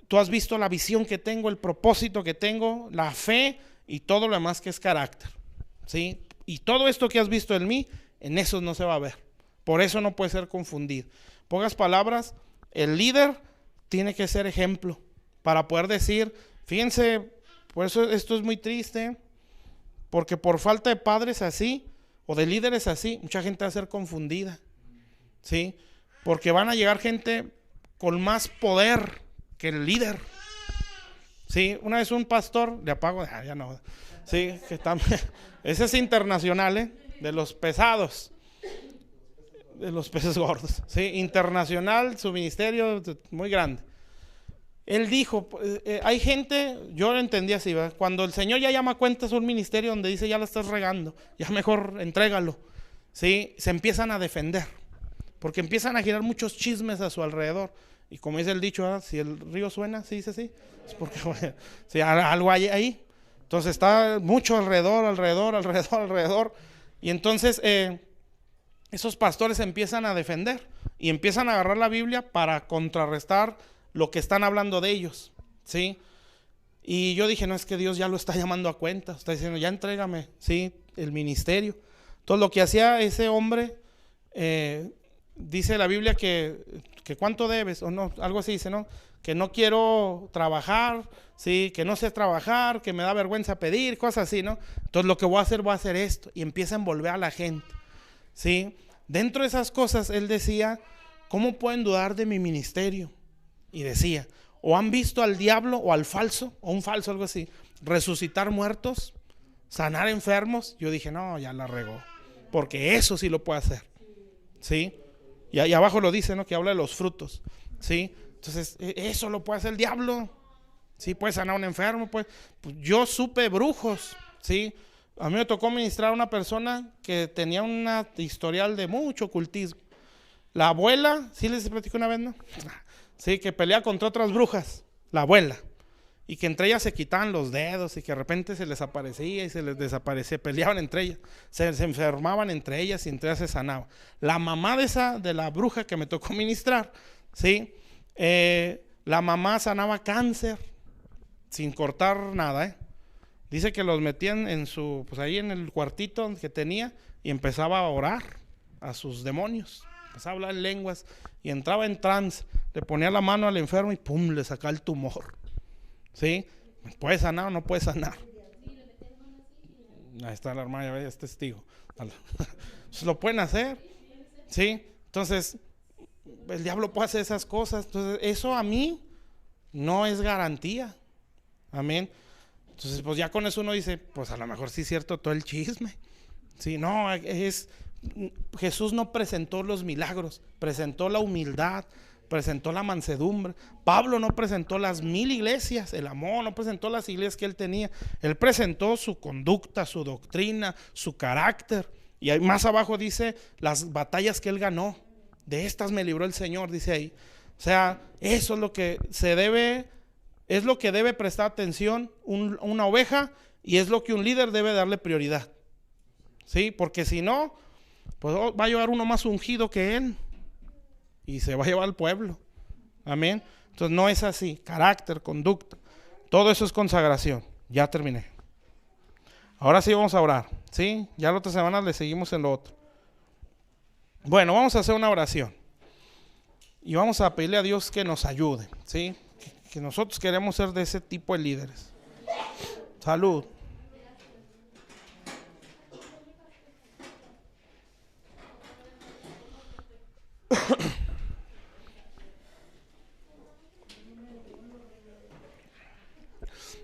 Tú has visto la visión que tengo, el propósito que tengo, la fe y todo lo demás que es carácter. ¿Sí? Y todo esto que has visto en mí, en esos no se va a ver. Por eso no puede ser confundido. En pocas palabras, el líder tiene que ser ejemplo para poder decir, fíjense, por eso esto es muy triste, porque por falta de padres así o de líderes así, mucha gente va a ser confundida. ¿Sí? Porque van a llegar gente con más poder que el líder. ¿Sí? Una vez un pastor, le apago, ya no. Sí, que ese es internacional, de los pesados. De los peces gordos, ¿sí? Internacional, su ministerio muy grande. Él dijo, hay gente, yo lo entendí así, ¿verdad? Cuando el Señor ya llama cuentas a un ministerio donde dice ya la estás regando, ya mejor entrégalo, ¿sí? Se empiezan a defender, porque empiezan a girar muchos chismes a su alrededor. Y como dice el dicho, ¿verdad? Si el río suena, ¿sí dice así? Es porque bueno, sí, algo hay ahí. Entonces está mucho alrededor. Y entonces esos pastores empiezan a defender y empiezan a agarrar la Biblia para contrarrestar lo que están hablando de ellos, ¿sí? Y yo dije, no, es que Dios ya lo está llamando a cuenta, está diciendo, ya entrégame, ¿sí? El ministerio. Entonces lo que hacía ese hombre, dice la Biblia que cuánto debes, o no, algo así dice, ¿no? Que no quiero trabajar, ¿sí? Que no sé trabajar, que me da vergüenza pedir, cosas así, ¿no? Entonces lo que voy a hacer esto, y empieza a envolver a la gente. ¿Sí? Dentro de esas cosas él decía, ¿cómo pueden dudar de mi ministerio? Y decía, o han visto al diablo o al falso, o un falso, algo así, resucitar muertos, sanar enfermos. Yo dije, no, ya la regó, porque eso sí lo puede hacer. ¿Sí? Y ahí abajo lo dice, ¿no? Que habla de los frutos. ¿Sí? Entonces, eso lo puede hacer el diablo. ¿Sí? Puede sanar a un enfermo. Pues yo supe brujos. ¿Sí? A mí me tocó ministrar a una persona que tenía una historial de mucho ocultismo. La abuela, ¿sí les platicé una vez, no? Sí, que pelea contra otras brujas, la abuela. Y que entre ellas se quitaban los dedos y que de repente se les aparecía y se les desaparecía. Peleaban entre ellas, se enfermaban entre ellas y entre ellas se sanaban. La mamá de la bruja que me tocó ministrar, ¿sí? La mamá sanaba cáncer sin cortar nada, Dice que los metían en pues ahí en el cuartito que tenía y empezaba a orar a sus demonios. Empezaba a hablar en lenguas y entraba en trance. Le ponía la mano al enfermo y pum, le sacaba el tumor. ¿Sí? ¿Puede sanar o no puede sanar? Ahí está la hermana, ya es testigo. Lo pueden hacer. ¿Sí? Entonces, el diablo puede hacer esas cosas. Entonces, eso a mí no es garantía. Amén. Entonces, pues ya con eso uno dice, pues a lo mejor sí es cierto todo el chisme. Sí, no, Jesús no presentó los milagros, presentó la humildad, presentó la mansedumbre. Pablo no presentó las 1000 iglesias, el amor, no presentó las iglesias que él tenía. Él presentó su conducta, su doctrina, su carácter. Y ahí más abajo dice las batallas que él ganó. De estas me libró el Señor, dice ahí. O sea, eso es lo que se debe, es lo que debe prestar atención una oveja, y es lo que un líder debe darle prioridad. Sí, porque si no, pues va a llevar uno más ungido que él y se va a llevar al pueblo. Amén. Entonces no es así. Carácter, conducta, todo eso es consagración. Ya terminé. Ahora sí vamos a orar. Sí, ya la otra semana le seguimos en lo otro. Bueno, vamos a hacer una oración y vamos a pedirle a Dios que nos ayude. Sí, que nosotros queremos ser de ese tipo de líderes. Salud.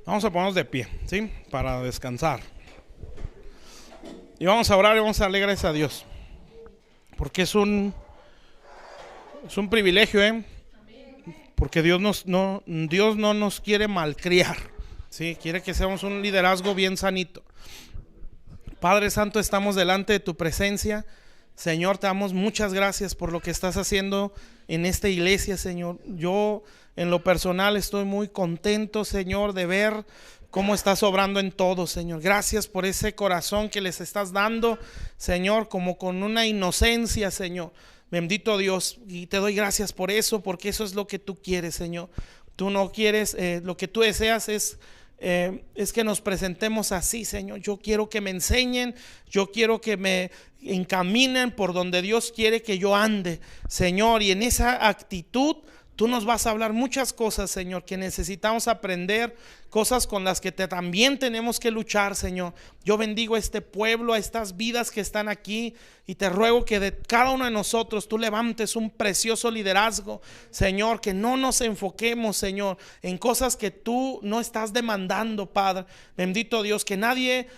Vamos a ponernos de pie, ¿sí? Para descansar. Y vamos a orar y vamos a darle gracias a Dios. Porque es un privilegio, porque Dios no nos quiere malcriar, ¿sí? Quiere que seamos un liderazgo bien sanito. Padre Santo, estamos delante de tu presencia. Señor, te damos muchas gracias por lo que estás haciendo en esta iglesia, Señor. Yo en lo personal estoy muy contento, Señor, de ver cómo estás obrando en todo, Señor. Gracias por ese corazón que les estás dando, Señor, como con una inocencia, Señor. Bendito Dios, y te doy gracias por eso, porque eso es lo que tú quieres, Señor. Tú no quieres, lo que tú deseas es que nos presentemos así, Señor. Yo quiero que me enseñen, yo quiero que me encaminen por donde Dios quiere que yo ande, Señor, y en esa actitud tú nos vas a hablar muchas cosas, Señor, que necesitamos aprender, cosas con las que también tenemos que luchar, Señor. Yo bendigo a este pueblo, a estas vidas que están aquí, y te ruego que de cada uno de nosotros tú levantes un precioso liderazgo, Señor, que no nos enfoquemos, Señor, en cosas que tú no estás demandando, Padre. Bendito Dios, que nadie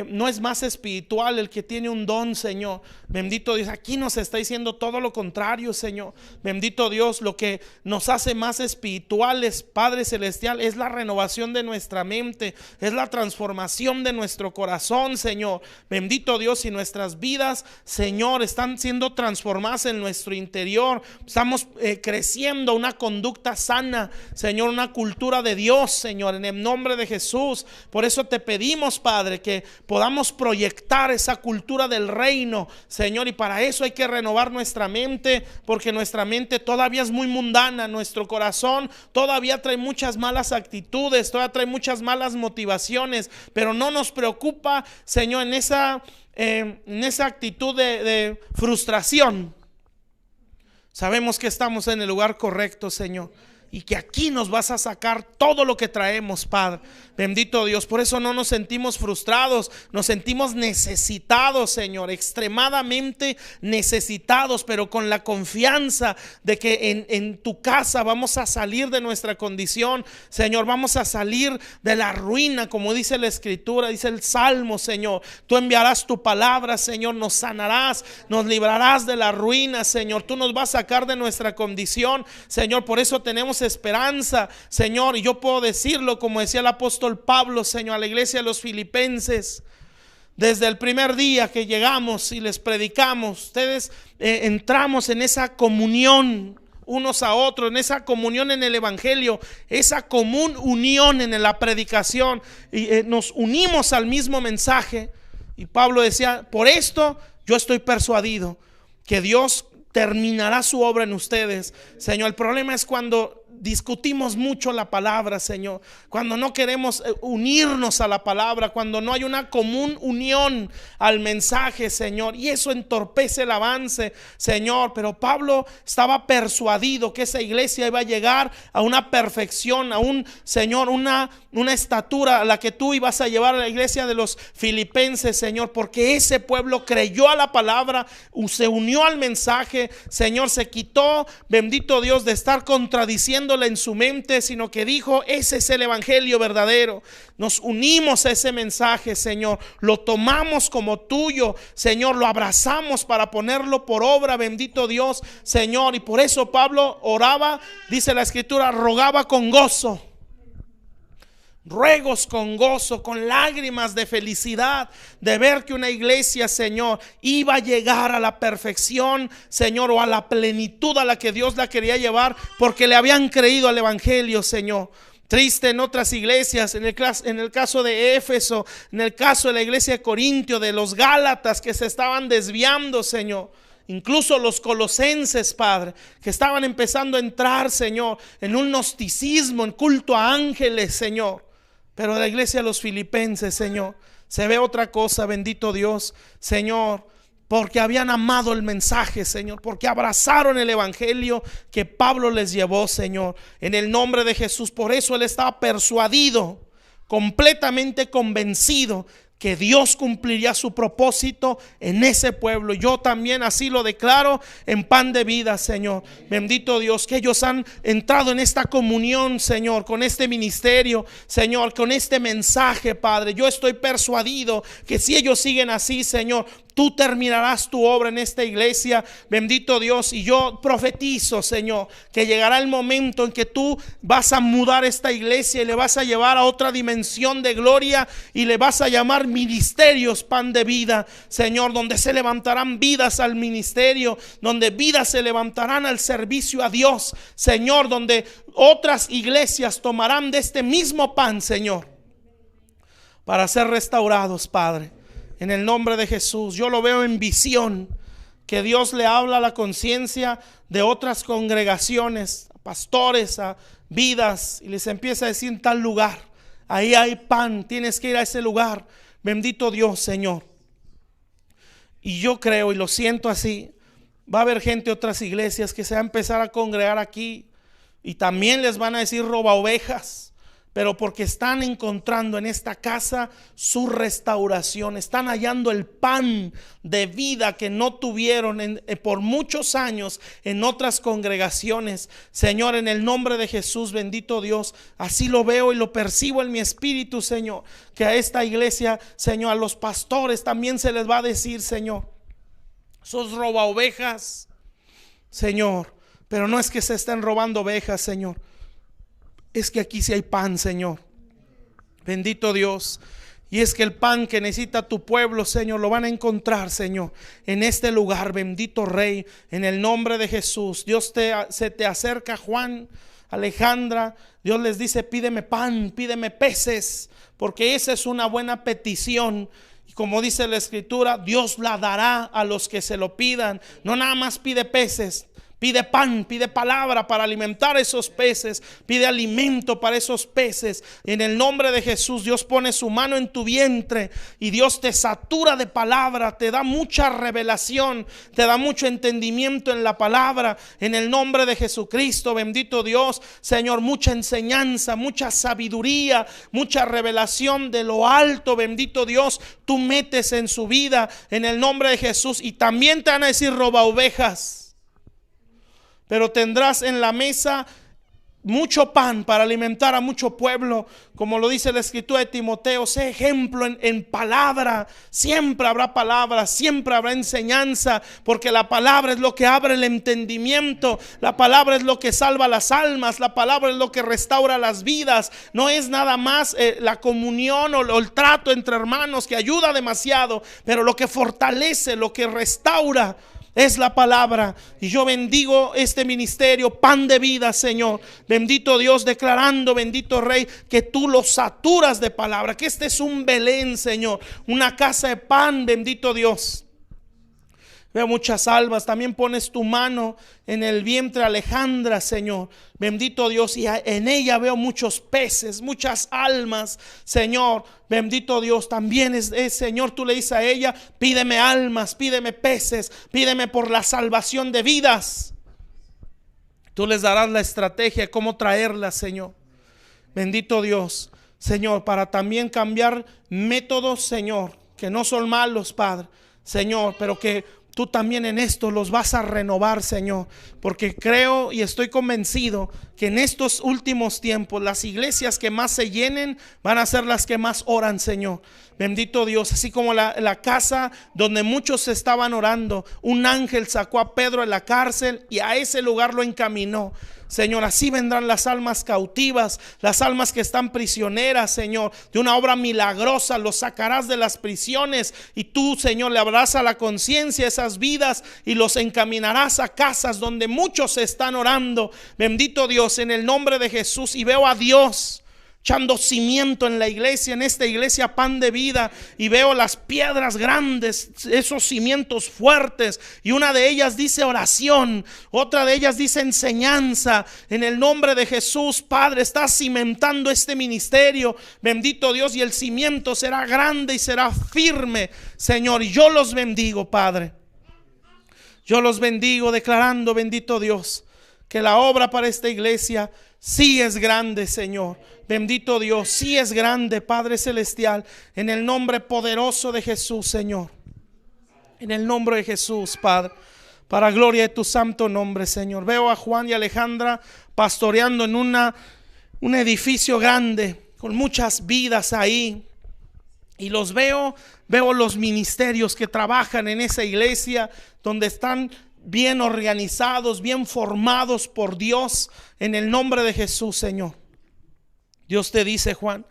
no es más espiritual el que tiene un don, Señor. Bendito Dios, aquí nos está diciendo todo lo contrario, Señor. Bendito Dios, lo que nos hace más espirituales, Padre Celestial, es la renovación de nuestra mente, es la transformación de nuestro corazón, Señor. Bendito Dios, y nuestras vidas, Señor, están siendo transformadas en nuestro interior. Estamos creciendo una conducta sana, Señor, una cultura de Dios, Señor, en el nombre de Jesús. Por eso te pedimos, Padre, que podamos proyectar esa cultura del reino, Señor, y para eso hay que renovar nuestra mente, porque nuestra mente todavía es muy mundana, nuestro corazón todavía trae muchas malas actitudes, todavía trae muchas malas motivaciones, pero no nos preocupa, Señor, en esa actitud de frustración. Sabemos que estamos en el lugar correcto, Señor, y que aquí nos vas a sacar todo lo que traemos, Padre. Bendito Dios, por eso no nos sentimos frustrados, nos sentimos necesitados, Señor, extremadamente necesitados, pero con la confianza de que en tu casa vamos a salir de nuestra condición, Señor. Vamos a salir de la ruina, como dice la Escritura, dice el Salmo, Señor. Tú enviarás tu palabra, Señor, nos sanarás, nos librarás de la ruina, Señor. Tú nos vas a sacar de nuestra condición, Señor. Por eso tenemos esperanza, Señor, y yo puedo decirlo como decía el apóstol Pablo, Señor, a la iglesia de los filipenses. Desde el primer día que llegamos y les predicamos, ustedes entramos en esa comunión unos a otros, en esa comunión en el evangelio, esa común unión en la predicación, y nos unimos al mismo mensaje. Y Pablo decía: por esto yo estoy persuadido que Dios terminará su obra en ustedes, Señor. El problema es cuando discutimos mucho la palabra, Señor, cuando no queremos unirnos a la palabra, cuando no hay una común unión al mensaje, Señor, y eso entorpece el avance, Señor. Pero Pablo estaba persuadido que esa iglesia iba a llegar a una perfección, a un, Señor, una estatura a la que tú ibas a llevar a la iglesia de los filipenses, Señor, porque ese pueblo creyó a la palabra, se unió al mensaje, Señor, se quitó, bendito Dios, de estar contradiciendo poniéndola en su mente, sino que dijo: ese es el evangelio verdadero. Nos unimos a ese mensaje, Señor, lo tomamos como tuyo, Señor, lo abrazamos para ponerlo por obra, bendito Dios, Señor. Y por eso Pablo oraba, dice la escritura, rogaba con gozo. Ruegos con gozo, con lágrimas de felicidad, de ver que una iglesia, Señor, iba a llegar a la perfección, Señor, o a la plenitud a la que Dios la quería llevar, porque le habían creído al evangelio, Señor. Triste en otras iglesias, en el caso de Éfeso, en el caso de la iglesia de Corintio, de los Gálatas que se estaban desviando, Señor. Incluso los colosenses, Padre, que estaban empezando a entrar, Señor, en un gnosticismo, en culto a ángeles, Señor. Pero de la iglesia de los filipenses, Señor, se ve otra cosa, bendito Dios, Señor, porque habían amado el mensaje, Señor, porque abrazaron el evangelio que Pablo les llevó, Señor, en el nombre de Jesús. Por eso él estaba persuadido, completamente convencido que Dios cumpliría su propósito en ese pueblo. Yo también así lo declaro en Pan de Vida, Señor. Bendito Dios, que ellos han entrado en esta comunión, Señor, con este ministerio, Señor, con este mensaje, Padre. Yo estoy persuadido que si ellos siguen así, Señor, tú terminarás tu obra en esta iglesia, bendito Dios. Y yo profetizo, Señor, que llegará el momento en que tú vas a mudar esta iglesia y le vas a llevar a otra dimensión de gloria y le vas a llamar ministerios Pan de Vida, Señor, donde se levantarán vidas al ministerio, donde vidas se levantarán al servicio a Dios, Señor, donde otras iglesias tomarán de este mismo pan, Señor, para ser restaurados, Padre. En el nombre de Jesús, yo lo veo en visión, que Dios le habla a la conciencia de otras congregaciones, a pastores, a vidas, y les empieza a decir: en tal lugar, ahí hay pan, tienes que ir a ese lugar. Bendito Dios, Señor. Y yo creo y lo siento así, va a haber gente de otras iglesias que se va a empezar a congregar aquí, y también les van a decir roba ovejas. Pero porque están encontrando en esta casa su restauración, están hallando el pan de vida que no tuvieron por muchos años en otras congregaciones. Señor, en el nombre de Jesús, bendito Dios, así lo veo y lo percibo en mi espíritu, Señor, que a esta iglesia, Señor, a los pastores también se les va a decir: Señor, sos roba ovejas, Señor. Pero no es que se estén robando ovejas, Señor, es que aquí sí hay pan, Señor. Bendito Dios. Y es que el pan que necesita tu pueblo, Señor, lo van a encontrar, Señor, en este lugar. Bendito Rey, en el nombre de Jesús. Dios se te acerca, Juan, Alejandra. Dios les dice: pídeme pan, pídeme peces, porque esa es una buena petición. Y como dice la escritura, Dios la dará a los que se lo pidan. No nada más pide peces, pide pan, pide palabra para alimentar esos peces, pide alimento para esos peces. En el nombre de Jesús, Dios pone su mano en tu vientre y Dios te satura de palabra, te da mucha revelación, te da mucho entendimiento en la palabra. En el nombre de Jesucristo, bendito Dios, Señor, mucha enseñanza, mucha sabiduría, mucha revelación de lo alto, bendito Dios, tú metes en su vida en el nombre de Jesús. Y también te van a decir roba ovejas, pero tendrás en la mesa mucho pan para alimentar a mucho pueblo. Como lo dice la escritura de Timoteo, sé ejemplo en palabra. Siempre habrá palabra, siempre habrá enseñanza, porque la palabra es lo que abre el entendimiento, la palabra es lo que salva las almas, la palabra es lo que restaura las vidas. No es nada más la comunión o el trato entre hermanos, que ayuda demasiado, pero lo que fortalece, lo que restaura es la palabra. Y yo bendigo este ministerio Pan de Vida, Señor. Bendito Dios, declarando, bendito Rey, que tú lo saturas de palabra, que este es un Belén, Señor, una casa de pan, bendito Dios. Veo muchas almas. También pones tu mano en el vientre Alejandra, Señor, bendito Dios, y en ella veo muchos peces, muchas almas, Señor, bendito Dios. También es Señor, tú le dices a ella: pídeme almas, pídeme peces, pídeme por la salvación de vidas. Tú les darás la estrategia, cómo traerlas, Señor, bendito Dios, Señor, para también cambiar métodos, Señor, que no son malos, Padre, Señor, pero que tú también en esto los vas a renovar, Señor, porque creo y estoy convencido que en estos últimos tiempos las iglesias que más se llenen van a ser las que más oran, Señor. Bendito Dios, así como la casa donde muchos estaban orando, un ángel sacó a Pedro de la cárcel y a ese lugar lo encaminó. Señor, así vendrán las almas cautivas, las almas que están prisioneras, Señor, de una obra milagrosa. Los sacarás de las prisiones y tú, Señor, le abrirás a la conciencia esas vidas y los encaminarás a casas donde muchos están orando. Bendito Dios, en el nombre de Jesús. Y veo a Dios echando cimiento en la iglesia, en esta iglesia Pan de Vida, y veo las piedras grandes, esos cimientos fuertes, y una de ellas dice oración, otra de ellas dice enseñanza. En el nombre de Jesús, Padre, estás cimentando este ministerio, bendito Dios, y el cimiento será grande y será firme, Señor. Y yo los bendigo, Padre, yo los bendigo declarando, bendito Dios, que la obra para esta iglesia sí es grande, Señor. Bendito Dios, sí es grande, Padre Celestial, en el nombre poderoso de Jesús, Señor. En el nombre de Jesús, Padre, para gloria de tu santo nombre, Señor. Veo a Juan y Alejandra pastoreando en un edificio grande, con muchas vidas ahí. Y los veo los ministerios que trabajan en esa iglesia, donde están bien organizados, bien formados por Dios, en el nombre de Jesús, Señor. Dios te dice, Juan,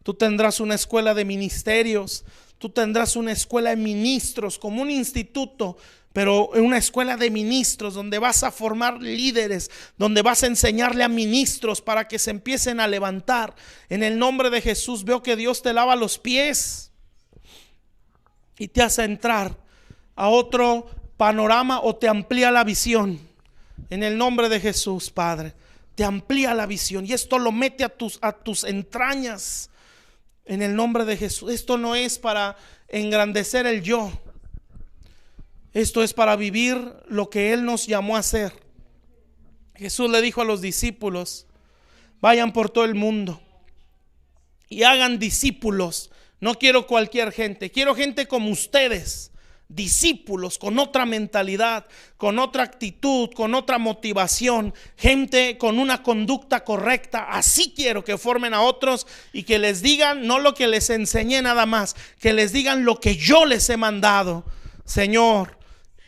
tú tendrás una escuela de ministerios, tú tendrás una escuela de ministros, como un instituto, pero una escuela de ministros donde vas a formar líderes, donde vas a enseñarle a ministros para que se empiecen a levantar. En el nombre de Jesús veo que Dios te lava los pies y te hace entrar a otro panorama, o te amplía la visión. En el nombre de Jesús, Padre, te amplía la visión y esto lo mete a tus entrañas. En el nombre de Jesús. Esto no es para engrandecer el yo, esto es para vivir lo que Él nos llamó a hacer. Jesús le dijo a los discípulos: vayan por todo el mundo y hagan discípulos. No quiero cualquier gente, quiero gente como ustedes, discípulos con otra mentalidad, con otra actitud, con otra motivación, gente con una conducta correcta. Así quiero que formen a otros y que les digan no lo que les enseñé nada más, que les digan lo que yo les he mandado, Señor.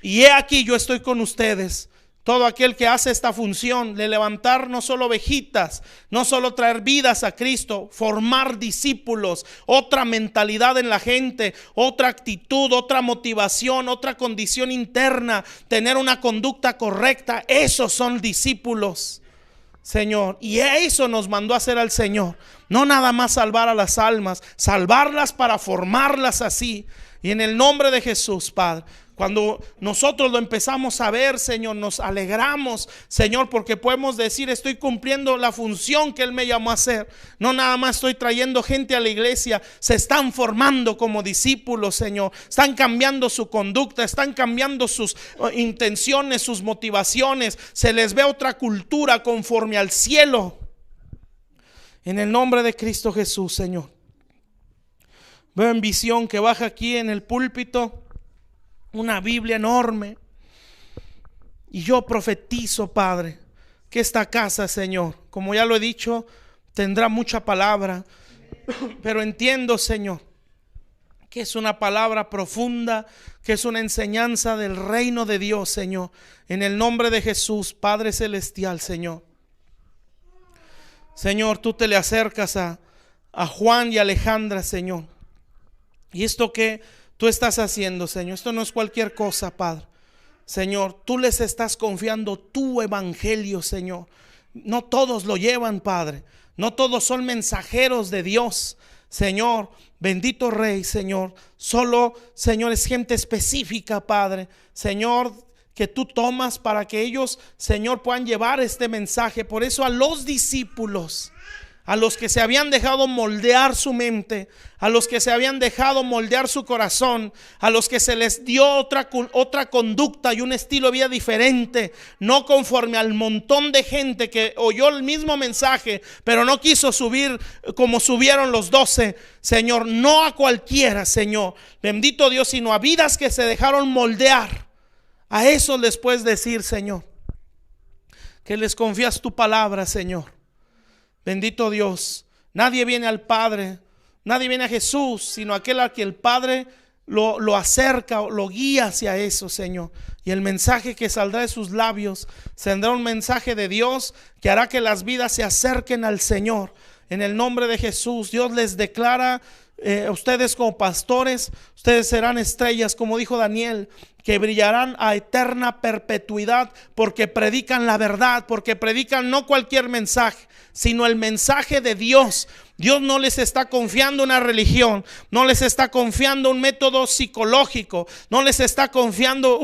Y he aquí, yo estoy con ustedes. Todo aquel que hace esta función de levantar no solo ovejitas, no solo traer vidas a Cristo, formar discípulos, otra mentalidad en la gente, otra actitud, otra motivación, otra condición interna, tener una conducta correcta, esos son discípulos, Señor. Y eso nos mandó a hacer al Señor. No nada más salvar a las almas, salvarlas para formarlas así. Y en el nombre de Jesús, Padre, cuando nosotros lo empezamos a ver, Señor, nos alegramos, Señor, porque podemos decir: estoy cumpliendo la función que Él me llamó a hacer. No nada más estoy trayendo gente a la iglesia, se están formando como discípulos, Señor. Están cambiando su conducta, están cambiando sus intenciones, sus motivaciones. Se les ve otra cultura conforme al cielo. En el nombre de Cristo Jesús, Señor. Veo en visión que baja aquí en el púlpito una Biblia enorme, y yo profetizo, Padre, que esta casa, Señor, como ya lo he dicho, tendrá mucha palabra, pero entiendo, Señor, que es una palabra profunda, que es una enseñanza del reino de Dios, Señor. En el nombre de Jesús, Padre Celestial, Señor. Señor, tú te le acercas a Juan y Alejandra, Señor. Y esto que tú estás haciendo, Señor, esto no es cualquier cosa, Padre. Señor, tú les estás confiando tu evangelio, Señor. No todos lo llevan, Padre. No todos son mensajeros de Dios, Señor. Bendito Rey, Señor. Solo, Señor, es gente específica, Padre. Señor, que tú tomas para que ellos, Señor, puedan llevar este mensaje. Por eso a los discípulos, a los que se habían dejado moldear su mente, a los que se habían dejado moldear su corazón, a los que se les dio otra conducta y un estilo de vida diferente, no conforme al montón de gente que oyó el mismo mensaje, pero no quiso subir como subieron los 12, Señor. No a cualquiera, Señor, bendito Dios, sino a vidas que se dejaron moldear A eso les puedes decir, Señor, que les confías tu palabra, Señor. Bendito Dios. Nadie viene al Padre, nadie viene a Jesús, sino aquel a quien el Padre lo acerca, lo guía hacia eso, Señor. Y el mensaje que saldrá de sus labios será un mensaje de Dios que hará que las vidas se acerquen al Señor. En el nombre de Jesús, Dios les declara a ustedes como pastores, ustedes serán estrellas, como dijo Daniel, que brillarán a eterna perpetuidad, porque predican la verdad, porque predican no cualquier mensaje, sino el mensaje de Dios. Dios no les está confiando una religión, no les está confiando un método psicológico, no les está confiando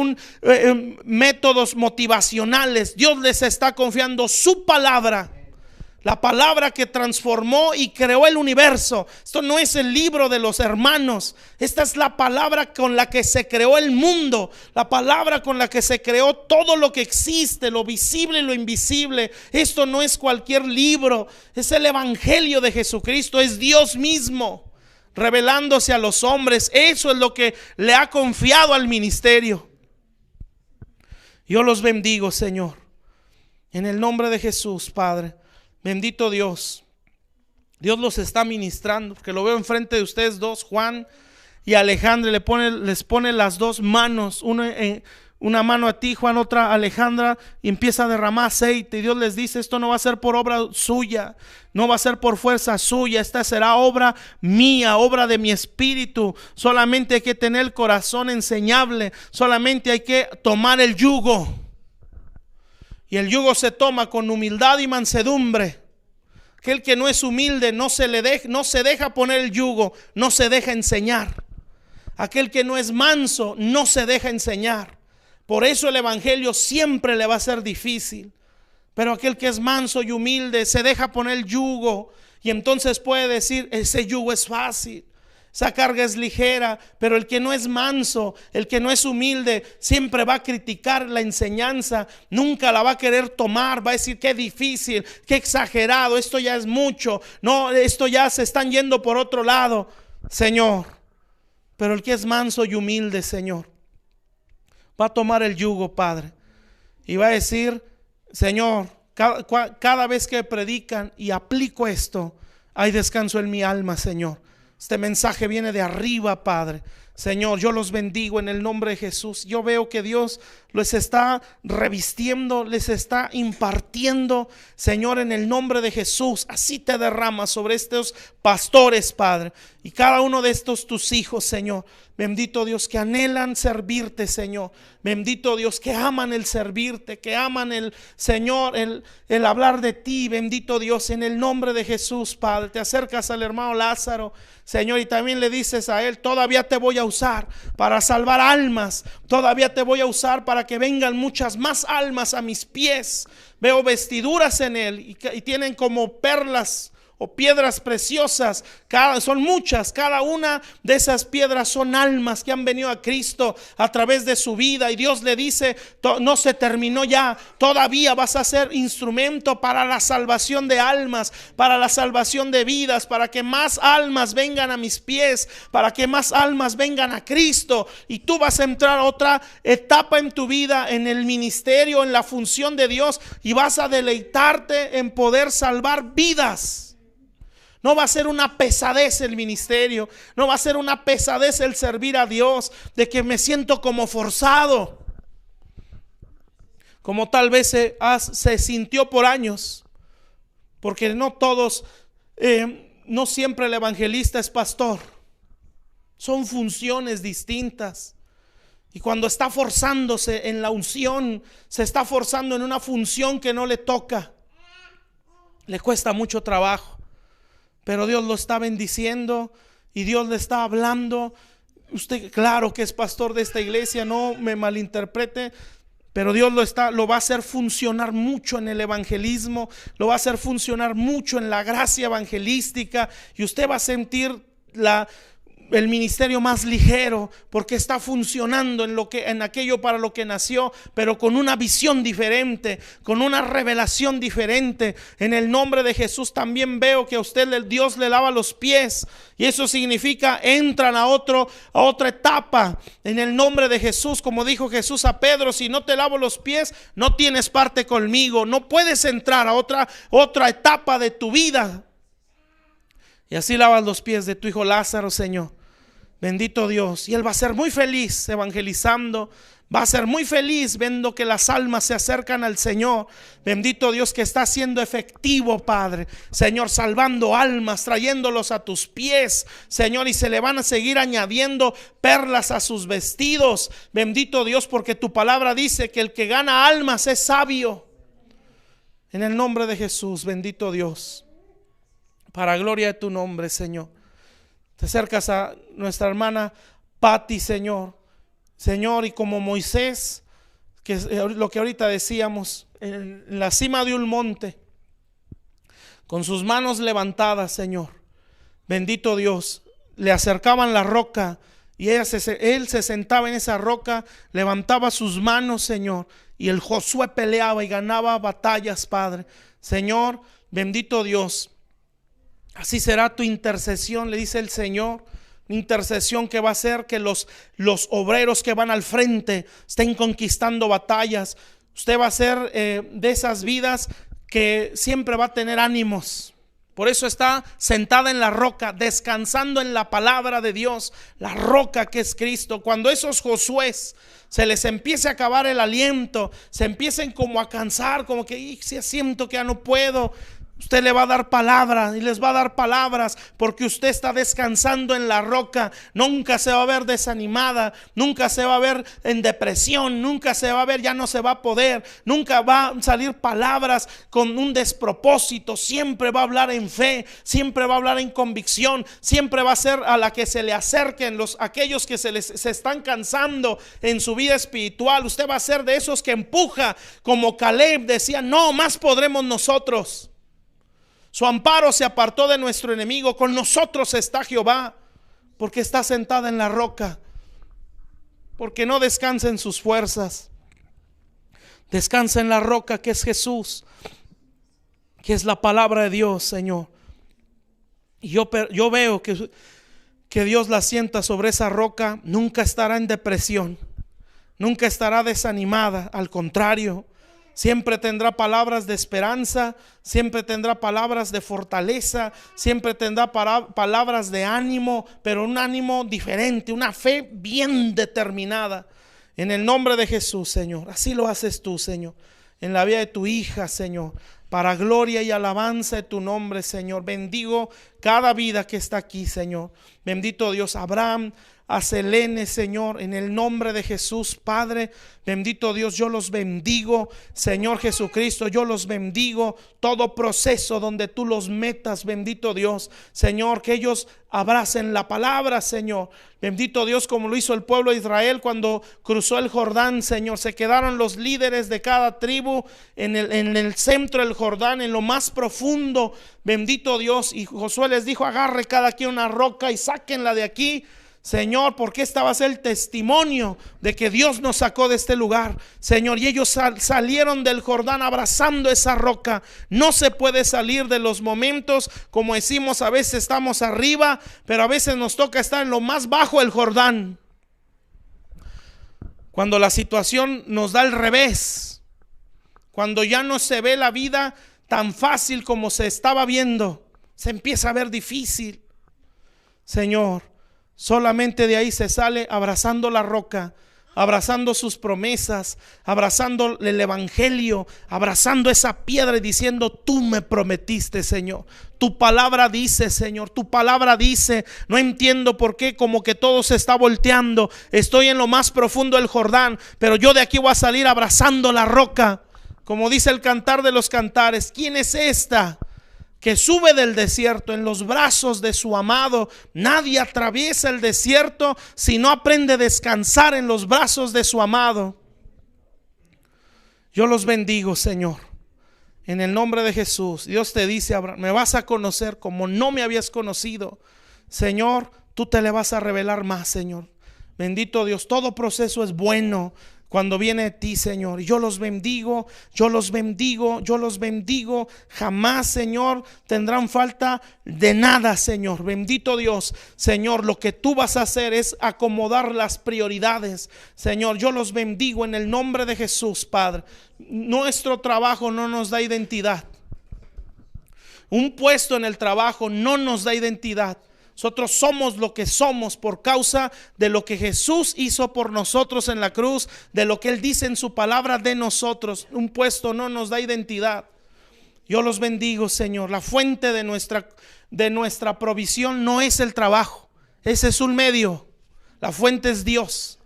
métodos motivacionales. Dios les está confiando su palabra. La palabra que transformó y creó el universo. Esto no es el libro de los hermanos. Esta es la palabra con la que se creó el mundo. La palabra con la que se creó todo lo que existe, lo visible y lo invisible. Esto no es cualquier libro. Es el evangelio de Jesucristo. Es Dios mismo revelándose a los hombres. Eso es lo que le ha confiado al ministerio. Yo los bendigo, Señor, en el nombre de Jesús, Padre. Bendito Dios. Dios los está ministrando, porque lo veo enfrente de ustedes dos, Juan y Alejandra. Les pone las dos manos, una mano a ti, Juan, otra a Alejandra, y empieza a derramar aceite. Y Dios les dice: esto no va a ser por obra suya, no va a ser por fuerza suya, esta será obra mía, obra de mi espíritu. Solamente hay que tener el corazón enseñable, solamente hay que tomar el yugo. Y el yugo se toma con humildad y mansedumbre. Aquel que no es humilde no se deja poner el yugo, no se deja enseñar. Aquel que no es manso no se deja enseñar. Por eso el evangelio siempre le va a ser difícil. Pero aquel que es manso y humilde se deja poner el yugo, y entonces puede decir: ese yugo es fácil, esa carga es ligera. Pero el que no es manso, el que no es humilde, siempre va a criticar la enseñanza, nunca la va a querer tomar, va a decir: qué difícil, qué exagerado, esto ya es mucho, no, esto ya se están yendo por otro lado, Señor. Pero el que es manso y humilde, Señor, va a tomar el yugo, Padre, y va a decir: Señor, cada vez que predican y aplico esto, hay descanso en mi alma, Señor. Este mensaje viene de arriba, Padre. Señor, yo los bendigo en el nombre de Jesús. Yo veo que Dios les está revistiendo, les está impartiendo, Señor, en el nombre de Jesús. Así te derramas sobre estos pastores, Padre, y cada uno de estos tus hijos, Señor. Bendito Dios, que anhelan servirte, Señor. Bendito Dios, que aman el servirte, que aman el Señor, el hablar de ti. Bendito Dios, en el nombre de Jesús, Padre. Te acercas al hermano Lázaro, Señor, y también le dices a él: todavía te voy a usar para salvar almas. Todavía te voy a usar para que vengan muchas más almas a mis pies. Veo vestiduras en él y tienen como perlas o piedras preciosas, son muchas. Cada una de esas piedras son almas que han venido a Cristo a través de su vida. Y Dios le dice: no se terminó ya, todavía vas a ser instrumento para la salvación de almas, para la salvación de vidas, para que más almas vengan a mis pies, para que más almas vengan a Cristo. Y tú vas a entrar a otra etapa en tu vida, en el ministerio, en la función de Dios, y vas a deleitarte en poder salvar vidas. No va a ser una pesadez el ministerio, no va a ser una pesadez el servir a Dios, de que me siento como forzado, como tal vez se sintió por años, porque no todos, no siempre el evangelista es pastor, son funciones distintas. Y cuando está forzándose en la unción, se está forzando en una función que no le toca, le cuesta mucho trabajo. Pero Dios lo está bendiciendo y Dios le está hablando. Usted, claro que es pastor de esta iglesia, no me malinterprete, pero Dios lo va a hacer funcionar mucho en el evangelismo, lo va a hacer funcionar mucho en la gracia evangelística, y usted va a sentir el ministerio más ligero, porque está funcionando en aquello para lo que nació, pero con una visión diferente, con una revelación diferente. En el nombre de Jesús también veo que a usted Dios le lava los pies, y eso significa entran a otra etapa. En el nombre de Jesús, como dijo Jesús a Pedro, si no te lavo los pies, no tienes parte conmigo, no puedes entrar a otra etapa de tu vida. Y así lavas los pies de tu hijo Lázaro, Señor. Bendito Dios. Y él va a ser muy feliz evangelizando. Va a ser muy feliz viendo que las almas se acercan al Señor. Bendito Dios, que está siendo efectivo, Padre. Señor, salvando almas, trayéndolos a tus pies, Señor, y se le van a seguir añadiendo perlas a sus vestidos. Bendito Dios, porque tu palabra dice que el que gana almas es sabio. En el nombre de Jesús, bendito Dios. Para gloria de tu nombre, Señor. Te acercas a nuestra hermana Patti, Señor. Señor, y como Moisés, que es lo que ahorita decíamos, en la cima de un monte, con sus manos levantadas, Señor. Bendito Dios. Le acercaban la roca y él se sentaba en esa roca, levantaba sus manos, Señor. Y el Josué peleaba y ganaba batallas, Padre. Señor, bendito Dios. Así será tu intercesión, le dice el Señor. Intercesión que va a hacer que los obreros que van al frente estén conquistando batallas. Usted va a ser de esas vidas que siempre va a tener ánimos. Por eso está sentada en la roca, descansando en la palabra de Dios, la roca que es Cristo. Cuando esos Josués se les empiece a acabar el aliento, se empiecen como a cansar, como que si siento que ya no puedo, usted le va a dar palabras y les va a dar palabras, porque usted está descansando en la roca. Nunca se va a ver desanimada, nunca se va a ver en depresión, nunca se va a ver ya no se va a poder, nunca va a salir palabras con un despropósito. Siempre va a hablar en fe, siempre va a hablar en convicción, siempre va a ser a la que se le acerquen aquellos que se están cansando en su vida espiritual. Usted va a ser de esos que empuja, como Caleb decía, no más podremos nosotros. Su amparo se apartó de nuestro enemigo. Con nosotros está Jehová, porque está sentada en la roca, porque no descansa en sus fuerzas. Descansa en la roca que es Jesús, que es la palabra de Dios, Señor. Y yo veo que Dios la sienta sobre esa roca. Nunca estará en depresión, nunca estará desanimada. Al contrario, siempre tendrá palabras de esperanza, siempre tendrá palabras de fortaleza, siempre tendrá palabras de ánimo, pero un ánimo diferente, una fe bien determinada. En el nombre de Jesús, Señor. Así lo haces tú, Señor, en la vida de tu hija, Señor, para gloria y alabanza de tu nombre, Señor. Bendigo cada vida que está aquí, Señor. Bendito Dios, Abraham, a Selene, Señor, en el nombre de Jesús, Padre. Bendito Dios, yo los bendigo, Señor Jesucristo, yo los bendigo. Todo proceso donde tú los metas, bendito Dios, Señor, que ellos abracen la palabra, Señor. Bendito Dios, como lo hizo el pueblo de Israel cuando cruzó el Jordán, Señor. Se quedaron los líderes de cada tribu en el centro del Jordán, en lo más profundo, bendito Dios. Y Josué les dijo, agarre cada quien una roca y sáquenla de aquí, Señor, porque esta va a ser el testimonio de que Dios nos sacó de este lugar, Señor. Y ellos salieron del Jordán abrazando esa roca. No se puede salir de los momentos, como decimos, a veces estamos arriba, pero a veces nos toca estar en lo más bajo del Jordán, cuando la situación nos da el revés, cuando ya no se ve la vida tan fácil como se estaba viendo, se empieza a ver difícil, Señor. Solamente de ahí se sale abrazando la roca, abrazando sus promesas, abrazando el evangelio, abrazando esa piedra y diciendo, tú me prometiste, Señor. Tu palabra dice, Señor, tu palabra dice. No entiendo por qué como que todo se está volteando. Estoy en lo más profundo del Jordán, pero yo de aquí voy a salir abrazando la roca. Como dice el Cantar de los Cantares, ¿quién es esta que sube del desierto en los brazos de su amado? Nadie atraviesa el desierto si no aprende a descansar en los brazos de su amado. Yo los bendigo, Señor, en el nombre de Jesús. Dios te dice, Abraham, me vas a conocer como no me habías conocido. Señor, tú te le vas a revelar más, Señor. Bendito Dios, todo proceso es bueno cuando viene de ti, Señor. Y yo los bendigo, yo los bendigo, yo los bendigo. Jamás, Señor, tendrán falta de nada, Señor. Bendito Dios, Señor, lo que tú vas a hacer es acomodar las prioridades, Señor. Yo los bendigo en el nombre de Jesús, Padre. Nuestro trabajo no nos da identidad. Un puesto en el trabajo no nos da identidad. Nosotros somos lo que somos por causa de lo que Jesús hizo por nosotros en la cruz, de lo que Él dice en su palabra de nosotros. Un puesto no nos da identidad. Yo los bendigo, Señor. La fuente de nuestra provisión no es el trabajo. Ese es un medio. La fuente es Dios.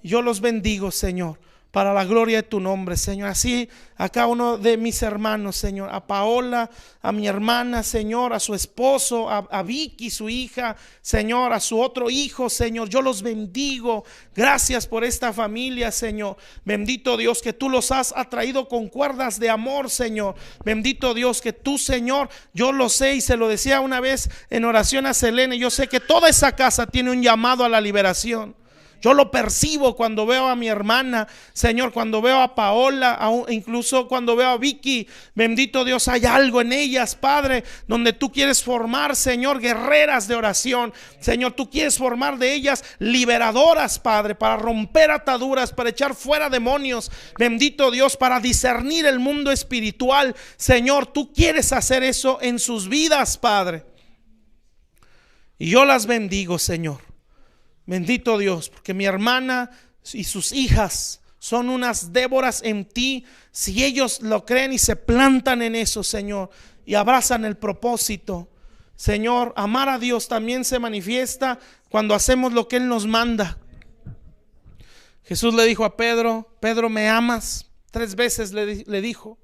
Yo los bendigo, Señor, para la gloria de tu nombre, Señor. Así a cada uno de mis hermanos, Señor, a Paola, a mi hermana, Señor, a su esposo, a Vicky, su hija, Señor, a su otro hijo, Señor. Yo los bendigo. Gracias por esta familia, Señor. Bendito Dios, que tú los has atraído con cuerdas de amor, Señor. Bendito Dios, que tú, Señor, yo lo sé y se lo decía una vez en oración a Selene. Yo sé que toda esa casa tiene un llamado a la liberación. Yo lo percibo cuando veo a mi hermana, Señor, cuando veo a Paola, incluso cuando veo a Vicky. Bendito Dios, hay algo en ellas, Padre, donde tú quieres formar, Señor, guerreras de oración. Señor, tú quieres formar de ellas liberadoras, Padre, para romper ataduras, para echar fuera demonios. Bendito Dios, para discernir el mundo espiritual. Señor, tú quieres hacer eso en sus vidas, Padre. Y yo las bendigo, Señor. Bendito Dios, porque mi hermana y sus hijas son unas Déboras en ti. Si ellos lo creen y se plantan en eso, Señor, y abrazan el propósito, Señor, amar a Dios también se manifiesta cuando hacemos lo que Él nos manda. Jesús le dijo a Pedro: Pedro, ¿me amas? 3 veces le dijo.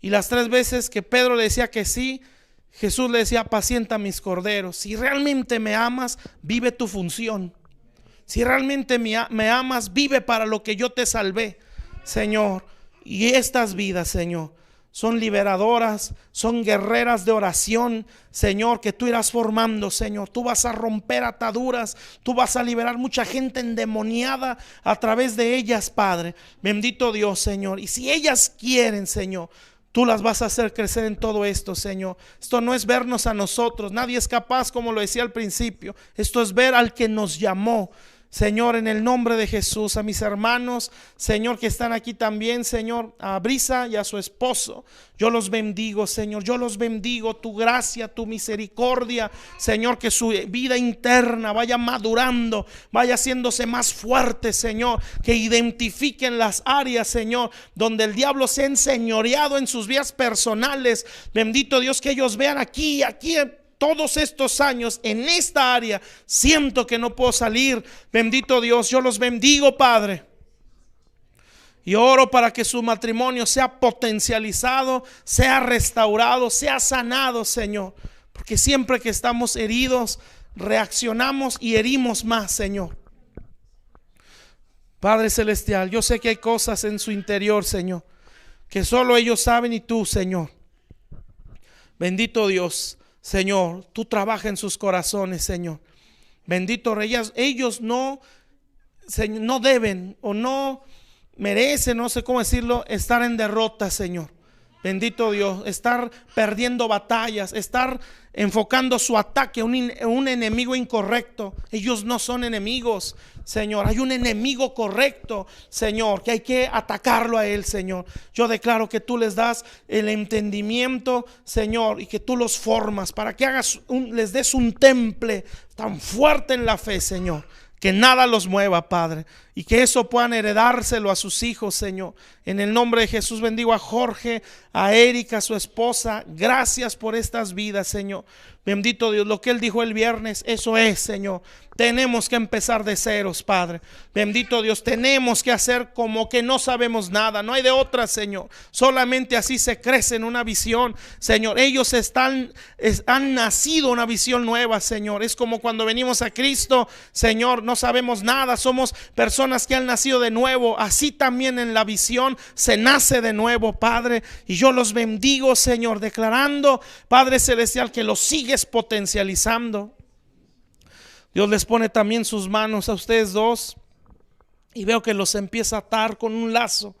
Y las 3 veces que Pedro le decía que sí, Jesús le decía: apacienta mis corderos. Si realmente me amas, vive tu función. Si realmente me amas, vive para lo que yo te salvé, Señor. Y estas vidas, Señor, son liberadoras, son guerreras de oración, Señor, que tú irás formando, Señor. Tú vas a romper ataduras, tú vas a liberar mucha gente endemoniada a través de ellas, Padre. Bendito Dios, Señor. Y si ellas quieren, Señor, tú las vas a hacer crecer en todo esto, Señor. Esto no es vernos a nosotros. Nadie es capaz, como lo decía al principio. Esto es ver al que nos llamó. Señor, en el nombre de Jesús, a mis hermanos, Señor, que están aquí también, Señor, a Brisa y a su esposo, yo los bendigo, Señor, yo los bendigo, tu gracia, tu misericordia, Señor, que su vida interna vaya madurando, vaya haciéndose más fuerte, Señor, que identifiquen las áreas, Señor, donde el diablo se ha enseñoreado en sus vidas personales. Bendito Dios, que ellos vean aquí todos estos años en esta área siento que no puedo salir. Bendito Dios, yo los bendigo, Padre. Y oro para que su matrimonio sea potencializado, sea restaurado, sea sanado, Señor. Porque siempre que estamos heridos, reaccionamos y herimos más, Señor. Padre Celestial, yo sé que hay cosas en su interior, Señor, que solo ellos saben y tú, Señor. Bendito Dios. Señor, tú trabajas en sus corazones, Señor. Bendito Rey, ellos no deben o no merecen, no sé cómo decirlo, estar en derrota, Señor. Bendito Dios, estar perdiendo batallas, estar enfocando su ataque a un enemigo incorrecto. Ellos no son enemigos, Señor. Hay un enemigo correcto, Señor, que hay que atacarlo a él, Señor. Yo declaro que tú les das el entendimiento, Señor, y que tú los formas para que les des un temple tan fuerte en la fe, Señor, que nada los mueva, Padre, y que eso puedan heredárselo a sus hijos, Señor. En el nombre de Jesús bendigo a Jorge, a Erika, su esposa. Gracias por estas vidas, Señor. Bendito Dios, lo que él dijo el viernes, eso es, Señor. Tenemos que empezar de ceros, Padre. Bendito Dios, tenemos que hacer como que no sabemos nada. No hay de otra, Señor. Solamente así se crece en una visión, Señor. Ellos han nacido una visión nueva, Señor. Es como cuando venimos a Cristo, Señor, no sabemos nada. Somos personas que han nacido de nuevo. Así también en la visión se nace de nuevo, Padre. Y yo los bendigo, Señor, declarando, Padre Celestial, que los sigues potencializando. Dios les pone también sus manos a ustedes dos y veo que los empieza a atar con un lazo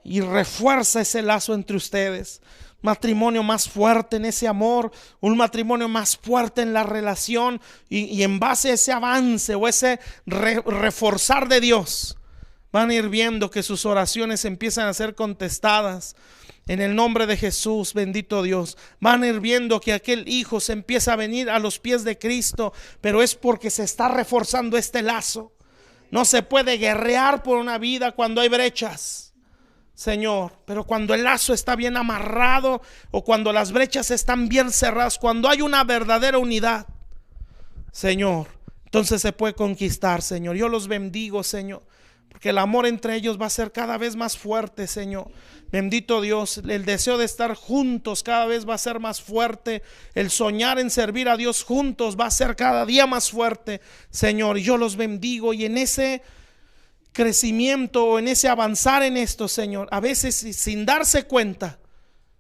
y refuerza ese lazo entre ustedes. Matrimonio más fuerte en ese amor, un matrimonio más fuerte en la relación y en base a ese avance o ese reforzar de Dios, van a ir viendo que sus oraciones empiezan a ser contestadas. En el nombre de Jesús, bendito Dios, van a ir viendo que aquel hijo se empieza a venir a los pies de Cristo, pero es porque se está reforzando este lazo. No se puede guerrear por una vida cuando hay brechas, Señor, pero cuando el lazo está bien amarrado o cuando las brechas están bien cerradas, cuando hay una verdadera unidad, Señor, entonces se puede conquistar, Señor. Yo los bendigo, Señor, porque el amor entre ellos va a ser cada vez más fuerte, Señor. Bendito Dios, el deseo de estar juntos cada vez va a ser más fuerte. El soñar en servir a Dios juntos va a ser cada día más fuerte, Señor. Y yo los bendigo y en ese crecimiento o en ese avanzar en esto, Señor, a veces sin darse cuenta,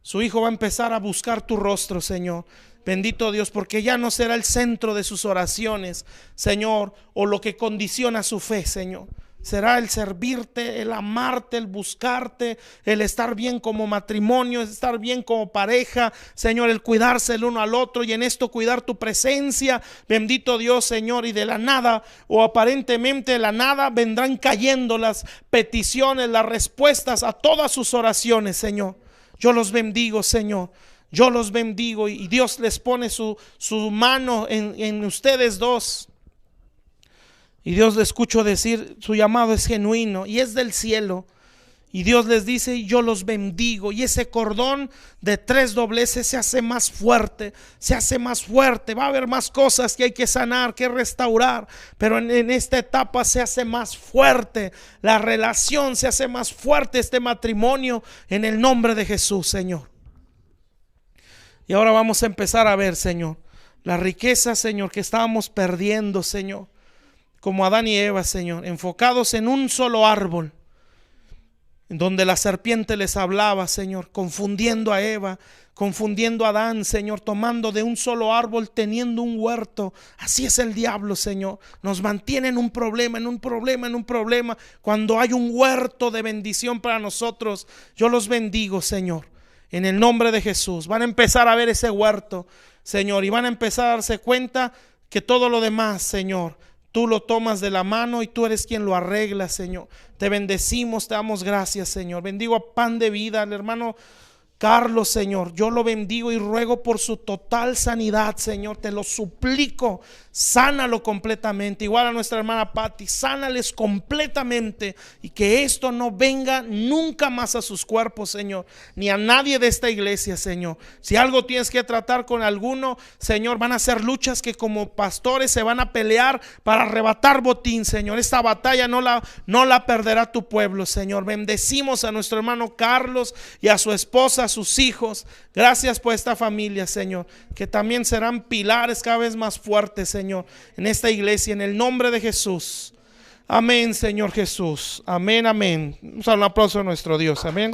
su hijo va a empezar a buscar tu rostro, Señor. Bendito Dios, porque ya no será el centro de sus oraciones, Señor, o lo que condiciona su fe, Señor. Será el servirte, el amarte, el buscarte, el estar bien como matrimonio, el estar bien como pareja, Señor, el cuidarse el uno al otro y en esto cuidar tu presencia, bendito Dios, Señor, y de la nada o aparentemente de la nada vendrán cayendo las peticiones, las respuestas a todas sus oraciones, Señor. Yo los bendigo, Señor. Yo los bendigo y Dios les pone su mano en ustedes dos. Y Dios le escucho decir, su llamado es genuino y es del cielo. Y Dios les dice, yo los bendigo. Y ese cordón de 3 dobleces se hace más fuerte, se hace más fuerte. Va a haber más cosas que hay que sanar, que restaurar. Pero en esta etapa se hace más fuerte. La relación se hace más fuerte, este matrimonio, en el nombre de Jesús, Señor. Y ahora vamos a empezar a ver, Señor, la riqueza, Señor, que estábamos perdiendo, Señor. Como Adán y Eva, Señor, enfocados en un solo árbol, en donde la serpiente les hablaba, Señor, confundiendo a Eva, confundiendo a Adán, Señor, tomando de un solo árbol, teniendo un huerto. Así es el diablo, Señor, nos mantiene en un problema, en un problema, en un problema, cuando hay un huerto de bendición para nosotros. Yo los bendigo, Señor, en el nombre de Jesús. Van a empezar a ver ese huerto, Señor, y van a empezar a darse cuenta que todo lo demás, Señor, tú lo tomas de la mano y tú eres quien lo arregla, Señor. Te bendecimos, te damos gracias, Señor. Bendigo a Pan de Vida, al hermano Carlos, Señor. Yo lo bendigo y ruego por su total sanidad, Señor. Te lo suplico, sánalo completamente. Igual a nuestra hermana Patti, sánales completamente y que esto no venga nunca más a sus cuerpos, Señor, ni a nadie de esta iglesia, Señor. Si algo tienes que tratar con alguno, Señor, van a ser luchas que como pastores se van a pelear para arrebatar botín, Señor. Esta batalla no la perderá tu pueblo, Señor. Bendecimos a nuestro hermano Carlos y a su esposa, a sus hijos. Gracias por esta familia, Señor, que también serán pilares cada vez más fuertes, Señor, en esta iglesia, en el nombre de Jesús. Amén, Señor Jesús. Amén, amén. Un aplauso a nuestro Dios. Amén.